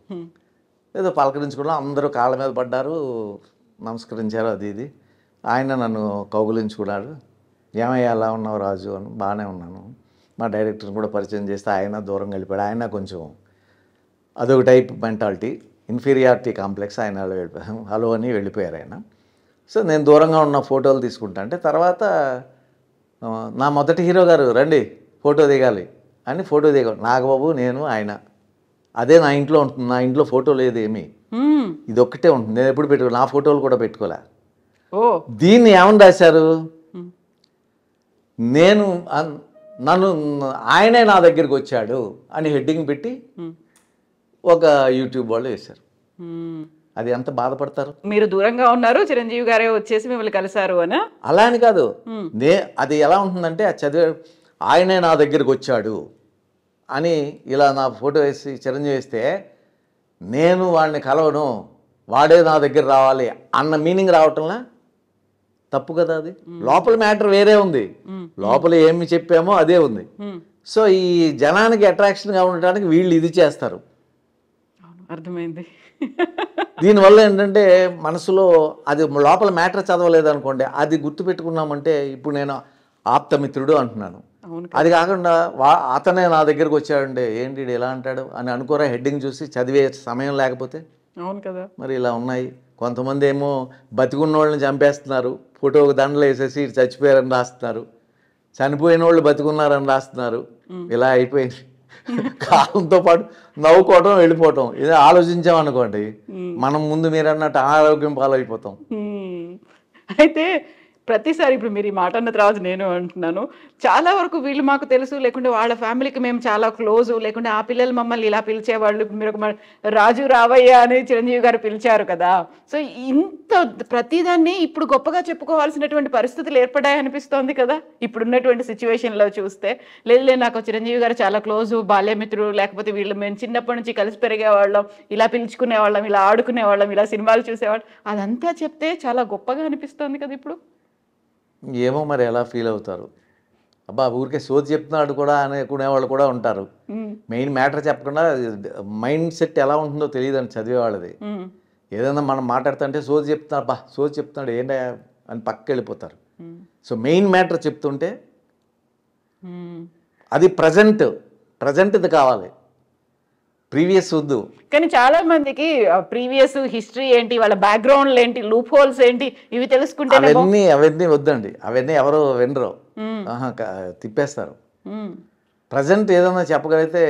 ఏదో పలకరించుకున్నాం, అందరూ కాళ్ళ మీద పడ్డారు, నమస్కరించారు, అది ఇది. ఆయన నన్ను కౌగులించుకున్నాడు. ఏమయ్యా ఎలా ఉన్నావు రాజు అని. బాగానే ఉన్నాను. మా డైరెక్టర్ని కూడా పరిచయం చేస్తే ఆయన దూరంగా వెళ్ళిపోయాడు. ఆయన కొంచెం అదొక టైప్ మెంటాలిటీ, ఇన్ఫీరియారిటీ కాంప్లెక్స్. ఆయన వెళ్ళిపోయారు, హలో అని వెళ్ళిపోయారు ఆయన. సో నేను దూరంగా ఉన్న ఫోటోలు తీసుకుంటా అంటే తర్వాత నా మొదటి హీరో గారు రండి ఫోటో దిగాలి అని ఫోటో దిగాను. నాగబాబు, నేను, ఆయన. అదే నా ఇంట్లో ఉంటుంది. నా ఇంట్లో ఫోటో లేదు ఏమీ, ఇది ఒక్కటే ఉంటుంది. నేను ఎప్పుడు పెట్టుకో, నా ఫోటోలు కూడా పెట్టుకోలే. దీన్ని ఏమని రాశారు, నన్ను ఆయనే నా దగ్గరికి వచ్చాడు అని హెడ్డింగ్ పెట్టి ఒక యూట్యూబ్ వాళ్ళు వేశారు. అది ఎంత బాధపడతారు. మీరు దూరంగా ఉన్నారు, చిరంజీవి గారే వచ్చేసి మిమ్మల్ని కలిశారు అని. అలా అని కాదు, అది ఎలా ఉంటుందంటే ఆ చదివే ఆయనే నా దగ్గరికి వచ్చాడు అని ఇలా నా ఫోటో వేసి చిరంజీవి వేస్తే నేను వాడిని కలవను, వాడే నా దగ్గర రావాలి అన్న మీనింగ్ రావటంలా తప్పు కదా. అది లోపల మ్యాటర్ వేరే ఉంది, లోపల ఏమి చెప్పామో అదే ఉంది. సో ఈ జనానికి అట్రాక్షన్గా ఉండటానికి వీళ్ళు ఇది చేస్తారు. అర్థమైంది. దీనివల్ల ఏంటంటే మనసులో అది లోపల మ్యాటర్ చదవలేదు అనుకోండి, అది గుర్తుపెట్టుకున్నామంటే ఇప్పుడు నేను ఆప్తమిత్రుడు అంటున్నాను, అది కాకుండా అతనే నా దగ్గరకు వచ్చాడంటే ఏంటి ఎలా అంటాడు అని అనుకోరా. హెడ్డింగ్ చూసి చదివే సమయం లేకపోతే. అవును కదా. మరి ఇలా ఉన్నాయి. కొంతమంది ఏమో బతికున్న వాళ్ళని చంపేస్తున్నారు, ఫోటోకి దండలు వేసేసి చచ్చిపోయారని రాస్తున్నారు, చనిపోయిన వాళ్ళు బతికున్నారని రాస్తున్నారు. ఇలా అయిపోయింది. కాలంతో పాటు నవ్వుకోవటం, వెళ్ళిపోవటం. ఇది ఆలోచించాం అనుకోండి, మనం ముందు మీరు అన్నట్టు అనారోగ్యం పాలైపోతాం. అయితే ప్రతిసారి ఇప్పుడు మీరు ఈ మాట అన్న తర్వాత నేను అంటున్నాను, చాలా వరకు వీళ్ళు మాకు తెలుసు, లేకుంటే వాళ్ళ ఫ్యామిలీకి మేము చాలా క్లోజు, లేకుంటే ఆ పిల్లలు మమ్మల్ని ఇలా పిలిచేవాళ్ళు, మీరు ఒక రాజు రావయ్య అని చిరంజీవి గారు పిలిచారు కదా. సో ఇంత ప్రతిదాన్ని ఇప్పుడు గొప్పగా చెప్పుకోవాల్సినటువంటి పరిస్థితులు ఏర్పడాయి అనిపిస్తోంది కదా ఇప్పుడున్నటువంటి సిచ్యువేషన్లో చూస్తే. లేదు నాకు చిరంజీవి గారు చాలా క్లోజు, బాల్యమిత్రుడు, లేకపోతే వీళ్ళు మేము చిన్నప్పటి నుంచి కలిసి పెరిగేవాళ్ళం, ఇలా పిలుచుకునేవాళ్ళం, ఇలా ఆడుకునేవాళ్ళం, ఇలా సినిమాలు చూసేవాళ్ళం, అదంతా చెప్తే చాలా గొప్పగా అనిపిస్తోంది కదా ఇప్పుడు. ఏమో మరి ఎలా ఫీల్ అవుతారు. అబ్బా ఊరికే సోది చెప్తున్నాడు కూడా అనుకునేవాళ్ళు కూడా ఉంటారు. మెయిన్ మ్యాటర్ చెప్పకుండా మైండ్ సెట్ ఎలా ఉంటుందో తెలియదని చదివేవాళ్ళది. ఏదైనా మనం మాట్లాడుతుంటే సోది చెప్తున్నాడు, అబ్బా సోది చెప్తున్నాడు ఏంటా అని పక్కకి వెళ్ళిపోతారు. సో మెయిన్ మ్యాటర్ చెప్తుంటే అది ప్రజెంట్ది కావాలి, ప్రీవియస్ వద్దు. కానీ చాలా మందికి ప్రీవియస్ హిస్టరీ ఏంటి, వాళ్ళ బ్యాక్గ్రౌండ్ ఏంటి, లూప్ హోల్స్ ఏంటి, ఇవి తెలుసుకుంటే అవన్నీ వద్దండి. అవన్నీ ఎవరు వినరు, తిప్పేస్తారు. ప్రజెంట్ ఏదన్నా చెప్పగలిగితే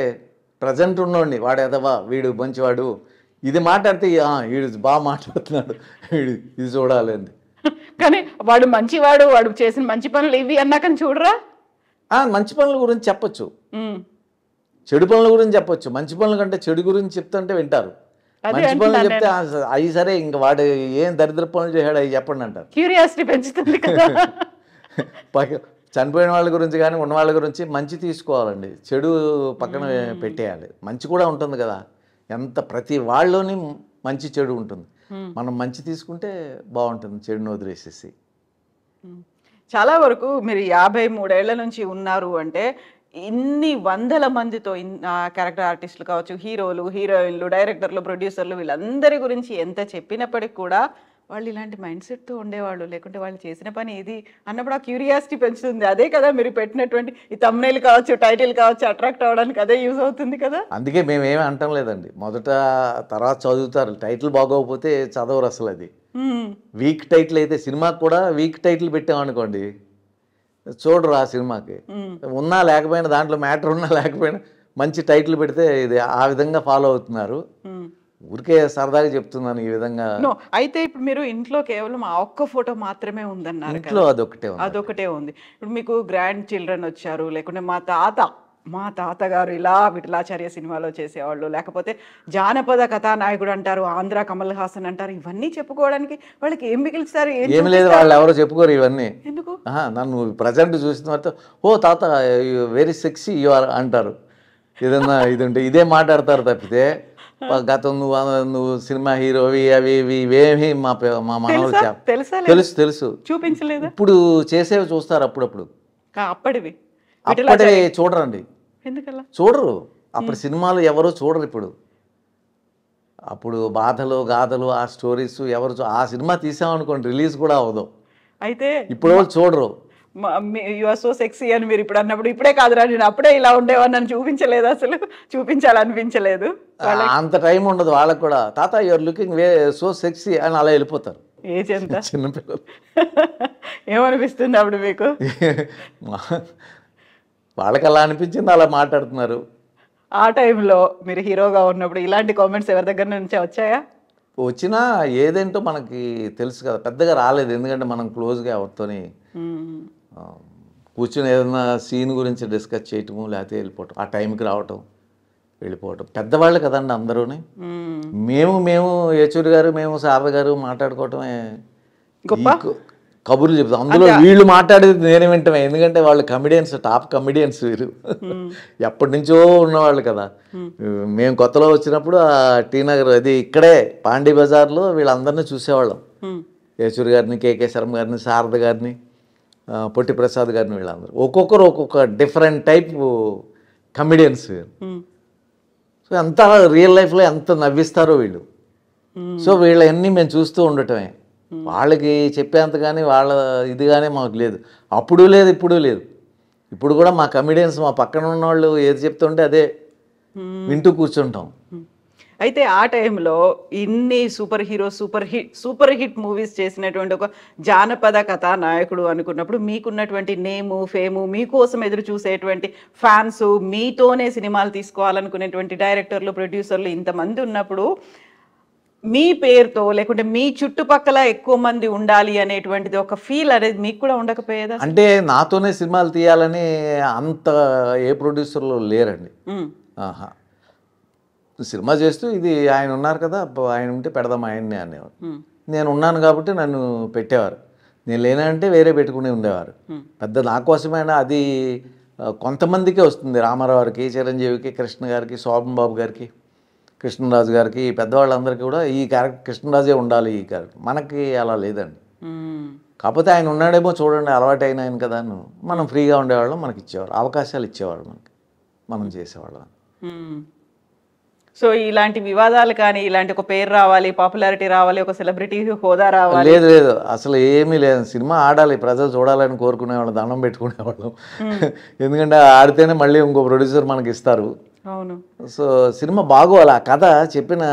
ప్రజెంట్ ఉన్నోడిని వాడు ఎదవా, వీడు మంచివాడు, ఇది మాట్లాడితే వీడు బాగా మాట్లాడుతున్నాడు, వీడు ఇది చూడాలి అండి. కానీ వాడు మంచివాడు, వాడు చేసిన మంచి పనులు ఇవి అన్నాకని చూడరా. మంచి పనుల గురించి చెప్పొచ్చు, చెడు పనుల గురించి చెప్పొచ్చు. మంచి పనుల కంటే చెడు గురించి చెప్తుంటే వింటారు. మంచి పనులు చెప్తే అవి సరే, ఇంకా వాడు ఏం దరిద్ర పనులు చేశాడు అవి చెప్పండి అంటారు. క్యూరియాసిటీ పెంచుతుంది కదా. చనిపోయిన వాళ్ళ గురించి కానీ ఉన్న వాళ్ళ గురించి మంచి తీసుకోవాలండి, చెడు పక్కన పెట్టేయాలి. మంచి కూడా ఉంటుంది కదా, ప్రతి వాళ్ళలోని మంచి చెడు ఉంటుంది. మనం మంచి తీసుకుంటే బాగుంటుంది, చెడుని వదిలేసేసి. చాలా వరకు మీరు 53 ఏళ్ల నుంచి ఉన్నారు అంటే ఇన్ని వందల మందితో క్యారెక్టర్ ఆర్టిస్టులు కావచ్చు, హీరోలు, హీరోయిన్లు, డైరెక్టర్లు, ప్రొడ్యూసర్లు, వీళ్ళందరి గురించి ఎంత చెప్పినప్పటికి కూడా వాళ్ళు ఇలాంటి మైండ్ సెట్తో ఉండేవాళ్ళు, లేకుంటే వాళ్ళు చేసిన పని ఇది అన్నప్పుడు ఆ క్యూరియాసిటీ పెంచుతుంది. అదే కదా మీరు పెట్టినటువంటి ఈ థంబ్నెయిల్ కావచ్చు, టైటిల్ కావచ్చు, అట్రాక్ట్ అవ్వడానికి అదే యూజ్ అవుతుంది కదా. అందుకే మేమేమి అంటాం లేదండి, మొదట తర్వాత చదువుతారు, టైటిల్ బాగోకపోతే చదవరు అసలు. అది వీక్ టైటిల్ అయితే, సినిమాకి కూడా వీక్ టైటిల్ పెట్టామనుకోండి చూడరు ఆ సినిమాకి. ఉన్నా లేకపోయినా, దాంట్లో మ్యాటర్ ఉన్నా లేకపోయినా మంచి టైటిల్ పెడితే ఇది ఆ విధంగా ఫాలో అవుతున్నారు. ఊరికే సరదాగా చెప్తున్నాను ఈ విధంగా. అయితే ఇప్పుడు మీరు ఇంట్లో కేవలం ఆ ఒక్క ఫోటో మాత్రమే ఉందన్నారు, ఇంట్లో అదొకటే ఉంది. ఇప్పుడు మీకు గ్రాండ్ చిల్డ్రన్ వచ్చారు, లేకుంటే మా తాత మా తాతగారు ఇలా విఠలాచార్య సినిమాలో చేసేవాళ్ళు, లేకపోతే జానపద కథానాయకుడు అంటారు, ఆంధ్ర కమల్ హాసన్ అంటారు, ఇవన్నీ చెప్పుకోవడానికి వాళ్ళకి ఏం మిగిలిస్తారు? ఏమి లేదు, వాళ్ళు ఎవరో చెప్పుకోరు ఇవన్నీ. ఎందుకు? నన్ను ప్రజెంట్ చూసిన తర్వాత ఓ తాత వెరీ సెక్సీ యు ఆర్ అంటారు. ఏదన్నా ఇది ఉంటే ఇదే మాట్లాడతారు తప్పితే గతం నువ్వు సినిమా హీరోవి అవి ఇవి ఇవేమి మా మనవలు తెలుసు చూపించలేదు. ఇప్పుడు చేసేవి చూస్తారు అప్పుడప్పుడు, అప్పటివి అప్పటి చూడరండి. ఎందుకలా చూడరు? అప్పుడు సినిమాలు ఎవరు చూడరు ఇప్పుడు. అప్పుడు బాధలు గాథలు ఆ స్టోరీస్ ఎవరు ఆ సినిమా తీసామనుకోండి రిలీజ్ కూడా అవ్వదు. అయితే ఇప్పుడు వాళ్ళు చూడరు. యు ఆర్ సో సెక్సీ అని మీరు ఇప్పుడు అన్నప్పుడు, ఇప్పుడే కాదురా నేను అప్పుడే ఇలా ఉండేవాడిని నన్ను చూపించలేదు, అసలు చూపించాలనిపించలేదు. అంత టైం ఉండదు వాళ్ళకు కూడా. తాత యూఆర్ లుకింగ్ సో సెక్సీ అని అలా వెళ్ళిపోతారు. ఏజ్ ఎంత? చిన్నపిల్లలు. ఏమనిపిస్తుంది అప్పుడు మీకు? వాళ్ళకి అలా అనిపించింది, అలా మాట్లాడుతున్నారు. ఆ టైంలో మీరు హీరోగా ఉన్నప్పుడు ఇలాంటి కామెంట్స్ ఎవరి దగ్గర నుంచి వచ్చాయా? వచ్చినా ఏదేంటో మనకి తెలుసు కదా, పెద్దగా రాలేదు. ఎందుకంటే మనం క్లోజ్గా ఎవరితోని కూర్చొని ఏదైనా సీన్ గురించి డిస్కస్ చేయటము, లేకపోతే వెళ్ళిపోవటం, ఆ టైంకి రావటం వెళ్ళిపోవటం. పెద్దవాళ్ళు కదండి అందరూని. మేము యేచూరి గారు మేము శారద గారు మాట్లాడుకోవటమే గొప్ప కబుర్లు చెప్తాం. అందులో వీళ్ళు మాట్లాడేది నేను వింటమే, ఎందుకంటే వాళ్ళు కమెడియన్స్, టాప్ కమెడియన్స్ వీరు. ఎప్పటి నుంచో ఉన్నవాళ్ళు కదా. మేము కొత్తలో వచ్చినప్పుడు ఆ టీ నగర్ అది ఇక్కడే పాండీ బజార్లో వీళ్ళందరినీ చూసేవాళ్ళం. యేచూరి గారిని, కేకే శర్మ గారిని, శారద గారిని, పొట్టి ప్రసాద్ గారిని, వీళ్ళందరూ ఒక్కొక్కరు ఒక్కొక్క డిఫరెంట్ టైప్ కమెడియన్స్. సో ఎంత రియల్ లైఫ్లో ఎంత నవ్విస్తారో వీళ్ళు. సో వీళ్ళన్నీ మేము చూస్తూ ఉండటమే. వాళ్ళకి చెప్పేంత కానీ వాళ్ళ ఇది కానీ మాకు లేదు. అప్పుడు లేదు, ఇప్పుడు లేదు. ఇప్పుడు కూడా మా కమెడియన్స్ మా పక్కన ఉన్న వాళ్ళు ఏది చెప్తుంటే అదే వింటూ కూర్చుంటాం. అయితే ఆ టైంలో ఇన్ని సూపర్ హిట్ మూవీస్ చేసినటువంటి ఒక జానపద కథానాయకుడు అనుకున్నప్పుడు మీకున్నటువంటి నేము, ఫేము, మీకోసం ఎదురు చూసేటువంటి ఫ్యాన్స్, మీతోనే సినిమాలు తీసుకోవాలనుకునేటువంటి డైరెక్టర్లు, ప్రొడ్యూసర్లు ఇంతమంది ఉన్నప్పుడు మీ పేరుతో లేకుంటే మీ చుట్టుపక్కల ఎక్కువ మంది ఉండాలి అనేటువంటిది ఒక ఫీల్ అనేది మీకు కూడా ఉండకపోయేదా? అంటే నాతోనే సినిమాలు తీయాలని అంత ఏ ప్రొడ్యూసర్లు లేరండి. సినిమా చేస్తూ ఇది ఆయన ఉన్నారు కదా, ఆయన ఉంటే పెడదాం ఆయన్ని అనేవారు. నేను ఉన్నాను కాబట్టి నన్ను పెట్టేవారు. నేను లేనంటే వేరే పెట్టుకుని ఉండేవారు. పెద్ద నా కోసమైనా అది కొంతమందికే వస్తుంది. రామారావు గారికి, చిరంజీవికి, కృష్ణ గారికి, శోభన్ బాబు గారికి, కృష్ణరాజు గారికి, పెద్దవాళ్ళందరికీ కూడా ఈ క్యారెక్టర్ కృష్ణరాజే ఉండాలి ఈ క్యారెక్టర్. మనకి అలా లేదండి. కాకపోతే ఆయన ఉన్నాడేమో చూడండి, అలవాటు అయిన ఆయన కదా, మనం ఫ్రీగా ఉండేవాళ్ళం, మనకి ఇచ్చేవారు, అవకాశాలు ఇచ్చేవాళ్ళు మనకి, మనం చేసేవాళ్ళం. సో ఇలాంటి వివాదాలు కానీ, ఇలాంటి ఒక పేరు రావాలి, పాపులారిటీ రావాలి, ఒక సెలబ్రిటీ హోదా రావాలి, లేదు అసలు ఏమీ లేదు. సినిమా ఆడాలి, ప్రజలు చూడాలని కోరుకునేవాళ్ళం, దండం పెట్టుకునేవాళ్ళం. ఎందుకంటే ఆడితేనే మళ్ళీ ఇంకో ప్రొడ్యూసర్ మనకి ఇస్తారు. అవును. సో సినిమా బాగోవాలి, ఆ కథ చెప్పిన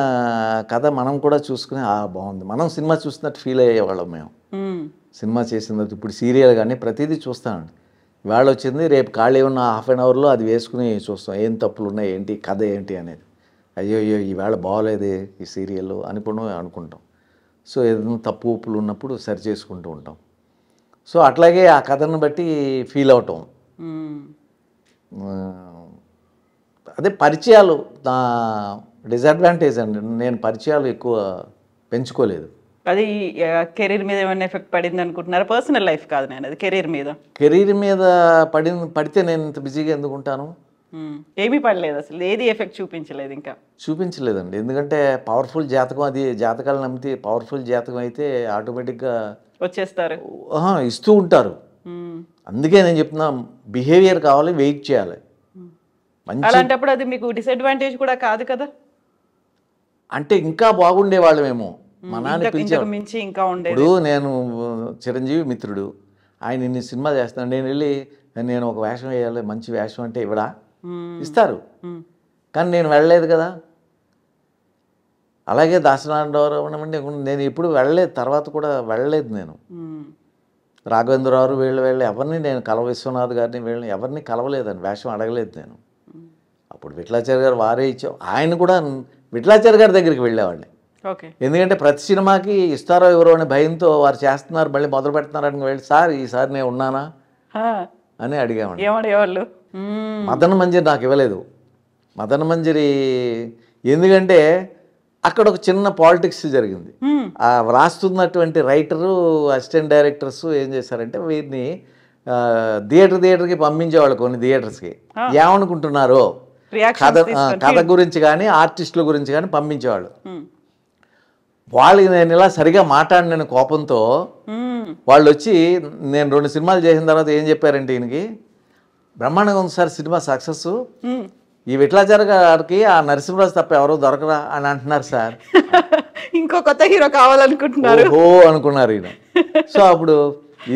కథ మనం కూడా చూసుకుని బాగుంది, మనం సినిమా చూస్తున్నట్టు ఫీల్ అయ్యేవాళ్ళం మేము. సినిమా చేసిన తర్వాత ఇప్పుడు సీరియల్ కానీ ప్రతిదీ చూస్తామండి. ఇవాళ వచ్చింది, రేపు ఖాళీ ఉన్న హాఫ్ అన్ అవర్లో అది వేసుకుని చూస్తాం, ఏం తప్పులు ఉన్నాయి ఏంటి, కథ ఏంటి అనేది. అయ్యో ఈవేళ బాగోలేదే ఈ సీరియల్ అని కూడా అనుకుంటాం. సో ఏదైనా తప్పు ఉప్పులు ఉన్నప్పుడు సరి చేసుకుంటూ ఉంటాం. సో అట్లాగే ఆ కథను బట్టి ఫీల్ అవటం. అదే పరిచయాలు నా డిసడ్వాంటేజ్ అండి. నేను పరిచయాలు ఎక్కువ పెంచుకోలేదు. అది కెరీర్ మీద ఏమైనా ఎఫెక్ట్ పడింది అనుకుంటున్నారా? పర్సనల్ లైఫ్ కాదు, నేను అది కెరీర్ మీద పడితే నేను ఇంత బిజీగా ఎందుకుంటాను? ఏమీ పడలేదు, అసలు ఏది ఎఫెక్ట్ చూపించలేదు, ఇంకా చూపించలేదండి. ఎందుకంటే పవర్ఫుల్ జాతకం, అది జాతకాలు నమ్మితే పవర్ఫుల్ జాతకం అయితే ఆటోమేటిక్గా వచ్చేస్తారు, ఇస్తూ ఉంటారు. అందుకే నేను చెప్తున్నా, బిహేవియర్ కావాలి, వెయిట్ చేయాలి. అలాంటప్పుడు అది మీకు డిసడ్వాంటేజ్ కూడా కాదు కదా? అంటే ఇంకా బాగుండేవాళ్ళమేమో, మా నాన్న పిలిచాడు. ఇప్పుడు నేను చిరంజీవి మిత్రుడు, ఆయన ఇన్ని సినిమా చేస్తాను, నేను వెళ్ళి నేను ఒక వేషం వేయాలి, మంచి వేషం అంటే ఇవ్వడా? ఇస్తారు, కానీ నేను వెళ్ళలేదు కదా. అలాగే దాసనారాయణరావు నేను ఎప్పుడు వెళ్ళలేదు, తర్వాత కూడా వెళ్ళలేదు. నేను రాఘవేంద్రరావు వీళ్ళు ఎవరిని నేను విశ్వనాథ్ గారిని వీళ్ళని ఎవరిని కలవలేదని, వేషం అడగలేదు నేను. అప్పుడు విఠలాచార్య గారు వారే ఇచ్చాం, ఆయన కూడా విఠలాచార్య గారి దగ్గరికి వెళ్ళేవాడిని. ఎందుకంటే ప్రతి సినిమాకి ఇస్తారో ఎవరో అనే భయంతో వారు చేస్తున్నారు, మళ్ళీ మొదలు పెడుతున్నారని వెళ్ళి, సార్ ఈసారి నేను ఉన్నానా అని అడిగేవాడిని. మదన మంజరి నాకు ఇవ్వలేదు. మదన మంజరి ఎందుకంటే అక్కడ ఒక చిన్న పాలిటిక్స్ జరిగింది. ఆ వ్రాస్తున్నటువంటి రైటరు, అసిస్టెంట్ డైరెక్టర్స్ ఏం చేశారంటే వీరిని థియేటర్కి పంపించేవాళ్ళు కొన్ని థియేటర్స్కి. ఏమనుకుంటున్నారో కథ గురించి కానీ ఆర్టిస్టుల గురించి కానీ పంపించేవాళ్ళు. వాళ్ళకి నేను ఇలా సరిగా మాట్లాడిన కోపంతో వాళ్ళు వచ్చి నేను 2 సినిమాలు చేసిన తర్వాత ఏం చెప్పారంటే ఈయనకి, బ్రహ్మాండంగా ఉంది సార్ సినిమా సక్సెస్, ఈ విట్లాచారి గారికి ఆ నరసింహరాజు తప్ప ఎవరో దొరకరా అని అంటున్నారు సార్. ఇంకో కొత్త హీరో కావాలనుకుంటున్నారు. ఓహో అనుకున్నారు ఈయన. సో అప్పుడు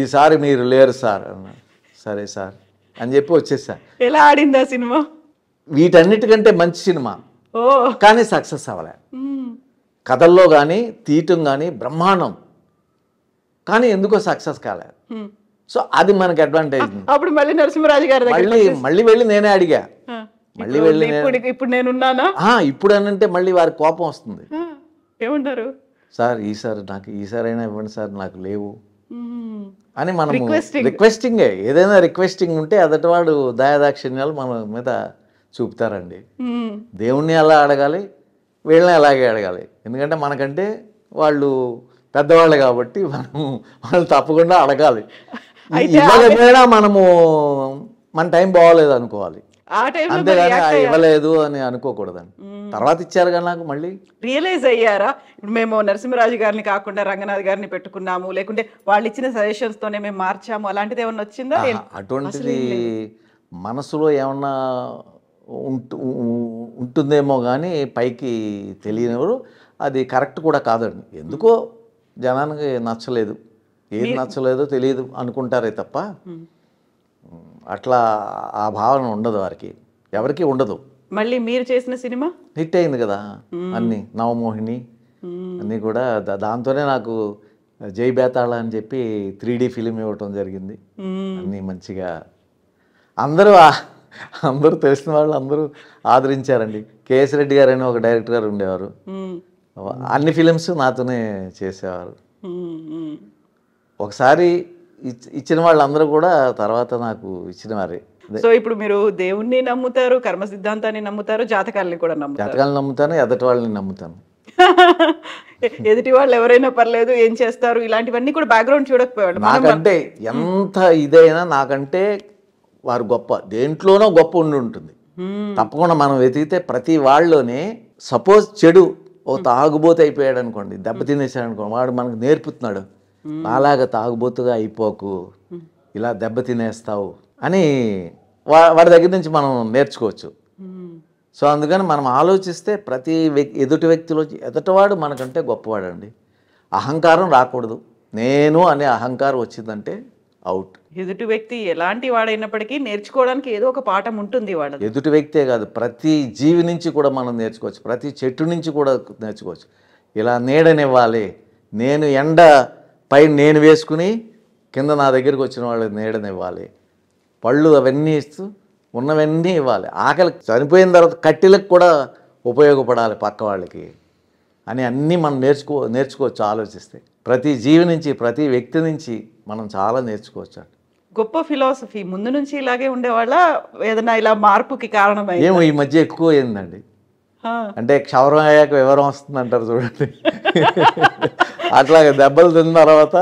ఈసారి మీరు లేరు సార్ అన్నారు. సరే సార్ అని చెప్పి వచ్చేసా. ఎలా ఆడింది ఆ సినిమా? వీటన్నిటికంటే మంచి సినిమా, కానీ సక్సెస్ అవ్వలే. కథల్లో కానీ తీయటం కానీ బ్రహ్మాండం, కానీ ఎందుకో సక్సెస్ కాలేదు. సో అది మనకి అడ్వాంటేజ్. అప్పుడు మళ్ళీ నరసింహరాజు గారి మళ్ళీ వెళ్ళి నేనే అడిగా. మళ్ళీ వెళ్ళి ఇప్పుడు నేనున్నానా ఇప్పుడు అంటే మళ్ళీ వారికి కోపం వస్తుంది. ఏమంటారు? సార్ ఈసారైనా ఇవ్వండి సార్, నాకు లేవు అని మనం రిక్వెస్టింగే. ఏదైనా రిక్వెస్టింగ్ ఉంటే అదటివాడు దయాదాక్షిణ్యాలు మన మీద చూపుతారండి. దేవుణ్ణి ఎలా అడగాలి, వీళ్ళని అలాగే అడగాలి. ఎందుకంటే మనకంటే వాళ్ళు పెద్దవాళ్ళు కాబట్టి వాళ్ళు తప్పకుండా అడగాలి. ఇవ్వకపోయినా మనము మన టైం బాగోలేదు అనుకోవాలి, అంతేగాని ఇవ్వలేదు అని అనుకోకూడదని. తర్వాత ఇచ్చారు కానీ నాకు మళ్ళీ రియలైజ్ అయ్యారా, ఇప్పుడు మేము నరసింహరాజు గారిని కాకుండా రంగనాథ్ గారిని పెట్టుకున్నాము, లేకుంటే వాళ్ళు ఇచ్చిన సజెషన్స్ తోనే మేము మార్చాము, అలాంటిది ఏమన్నా వచ్చిందా? అటువంటిది మనసులో ఏమన్నా ఉంటుందేమో కానీ పైకి తెలియనివారు. అది కరెక్ట్ కూడా కాదండి. ఎందుకో జనానికి నచ్చలేదు, ఏది నచ్చలేదో తెలియదు అనుకుంటారే తప్ప అట్లా ఆ భావన ఉండదు వారికి, ఎవరికి ఉండదు. మళ్ళీ మీరు చేసిన సినిమా హిట్ అయింది కదా అన్నీ, నవమోహిని అన్నీ కూడా. దాంతోనే నాకు జై బేతాళ అని చెప్పి 3D ఫిలిం ఇవ్వటం జరిగింది. అన్నీ మంచిగా అందరూ తెలిసిన వాళ్ళు అందరూ ఆదరించారండి. కేఎస్ రెడ్డి గారు అని ఒక డైరెక్టర్ గారు ఉండేవారు, అన్ని ఫిలిమ్స్ నాతోనే చేసేవారు. ఒకసారి ఇచ్చిన వాళ్ళందరూ కూడా తర్వాత నాకు ఇచ్చిన వారే. సో ఇప్పుడు మీరు దేవుణ్ణి నమ్ముతారు, కర్మ సిద్ధాంతాన్ని నమ్ముతారు, జాతకాలని కూడా నమ్ముతారు. జాతకాలను నమ్ముతాను, ఎదటి వాళ్ళని నమ్ముతాను. ఎదుటి వాళ్ళు ఎవరైనా పర్లేదు, ఏం చేస్తారు ఇలాంటివన్నీ కూడా బ్యాక్గ్రౌండ్ చూడకపోయాడు. నాకంటే ఎంత ఇదైనా నాకంటే వారు గొప్ప, దేంట్లోనో గొప్ప ఉండి ఉంటుంది తప్పకుండా. మనం వెతికితే ప్రతి వాళ్ళలోనే, సపోజ్ చెడు ఓ తాగుబోతు అయిపోయాడు అనుకోండి, దెబ్బతినేసాడు అనుకోండి, వాడు మనకు నేర్పుతున్నాడు, అలాగా తాగుబోతుగా అయిపోకు, ఇలా దెబ్బతినేస్తావు అని వాడి దగ్గర నుంచి మనం నేర్చుకోవచ్చు. సో అందుకని మనం ఆలోచిస్తే ప్రతి ఎదుటి వ్యక్తిలో ఎదుటివాడు మనకంటే గొప్పవాడు అండి. అహంకారం రాకూడదు. నేను అనే అహంకారం వచ్చిందంటే అవుట్. ఎదుటి వ్యక్తి ఎలాంటి వాడైనప్పటికీ నేర్చుకోవడానికి ఏదో ఒక పాఠం ఉంటుంది వాడు. ఎదుటి వ్యక్తే కాదు, ప్రతి జీవి నుంచి కూడా మనం నేర్చుకోవచ్చు, ప్రతి చెట్టు నుంచి కూడా నేర్చుకోవచ్చు. ఇలా నీడనివ్వాలి, నేను ఎండ పై నేను వేసుకుని కింద నా దగ్గరికి వచ్చిన వాళ్ళకి నీడనివ్వాలి, పళ్ళు అవన్నీ ఇస్తూ ఉన్నవన్నీ ఇవ్వాలి, ఆకలి చనిపోయిన తర్వాత కట్టెలకు కూడా ఉపయోగపడాలి పక్క వాళ్ళకి అని అన్నీ మనం నేర్చుకోవచ్చు. ఆలోచిస్తే ప్రతి జీవి నుంచి, ప్రతి వ్యక్తి నుంచి మనం చాలా నేర్చుకోవచ్చు. గొప్ప ఫిలాసఫీ. ముందు నుంచి ఇలాగే ఉండేవాళ్ళ, ఏదైనా ఇలా మార్పుకి కారణమై? ఏమో ఈ మధ్య ఎక్కువ అయిందండి. అంటే క్షవరం అయ్యాక వివరం వస్తుంది అంటారు చూడండి, అట్లాగే దెబ్బలు తిన్న తర్వాత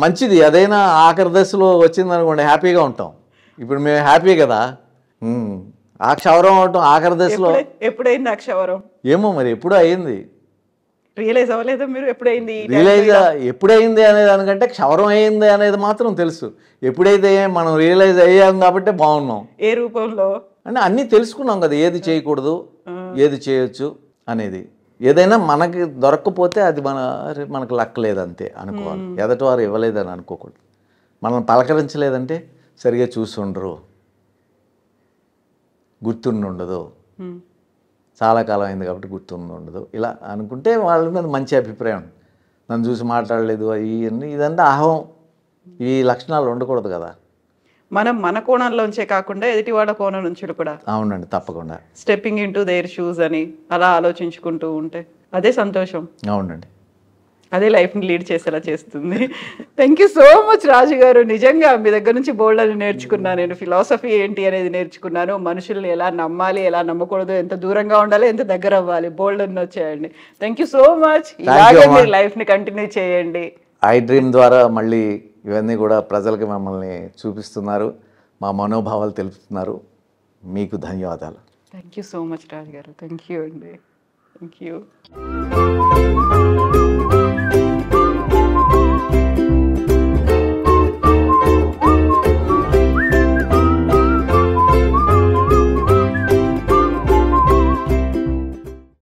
మంచిది అదైనా ఆఖరి దశలో వచ్చింది అనుకోండి, హ్యాపీగా ఉంటాం. ఇప్పుడు మేము హ్యాపీ కదా. ఆ క్షవరం అవటం ఆఖరి దశలో ఎప్పుడైంది ఆ క్షవరం? ఏమో మరి ఎప్పుడు అయింది, రియలైజ్ అవ్వలేదు మీరు? ఎప్పుడైంది ఎప్పుడైంది అనే దానికంటే క్షవరం అయింది అనేది మాత్రం తెలుసు. ఎప్పుడైతే మనం రియలైజ్ అయ్యాం కాబట్టి బాగున్నాం. ఏ రూపంలో అంటే అన్నీ తెలుసుకున్నాం కదా, ఏది చేయకూడదు ఏది చేయొచ్చు అనేది. ఏదైనా మనకి దొరక్కపోతే అది మనకు లక్కలేదంతే అనుకోవాలి. ఎదటి వారు ఇవ్వలేదని అనుకోకూడదు. మనం పలకరించలేదంటే సరిగా చూసుండరు, గుర్తుండదు, చాలా కాలం అయింది కాబట్టి గుర్తుండదు, ఇలా అనుకుంటే వాళ్ళ మీద మంచి అభిప్రాయం. నన్ను చూసి మాట్లాడలేదు ఇవన్నీ, ఇదంతా అహం, ఈ లక్షణాలు ఉండకూడదు కదా. మనం మన కోణంలోంచే కాకుండా ఎదుటివాడ కోణం నుంచి కూడా. అవునండి, తప్పకుండా. Stepping in to their shoes అని అలా ఆలోచించుకుంటూ ఉంటే అదే సంతోషం. అవునండి. అదే లైఫ్ని లీడ్ చేసేలా చేస్తుంది. థ్యాంక్ యూ సో మచ్ రాజు గారు. నిజంగా మీ దగ్గర నుంచి బోల్డ్ అని నేర్చుకున్నాను. నేను ఫిలాసఫీ ఏంటి అనేది నేర్చుకున్నాను. మనుషుల్ని ఎలా నమ్మాలి, ఎలా నమ్మకూడదు, ఎంత దూరంగా ఉండాలి, ఎంత దగ్గర అవ్వాలి, బోల్డ్ అని వచ్చాయండి. Thank you so much. ఇలాగే మీరు లైఫ్ని కంటిన్యూ చేయండి. ఐ డ్రీమ్ ద్వారా మళ్ళీ ఇవన్నీ కూడా ప్రజలకి మమ్మల్ని చూపిస్తున్నారు, మా మనోభావాలు తెలుపుతున్నారు. మీకు ధన్యవాదాలు. థ్యాంక్ యూ సో మచ్ రాజు గారు. థ్యాంక్ యూ అండి. Thank you.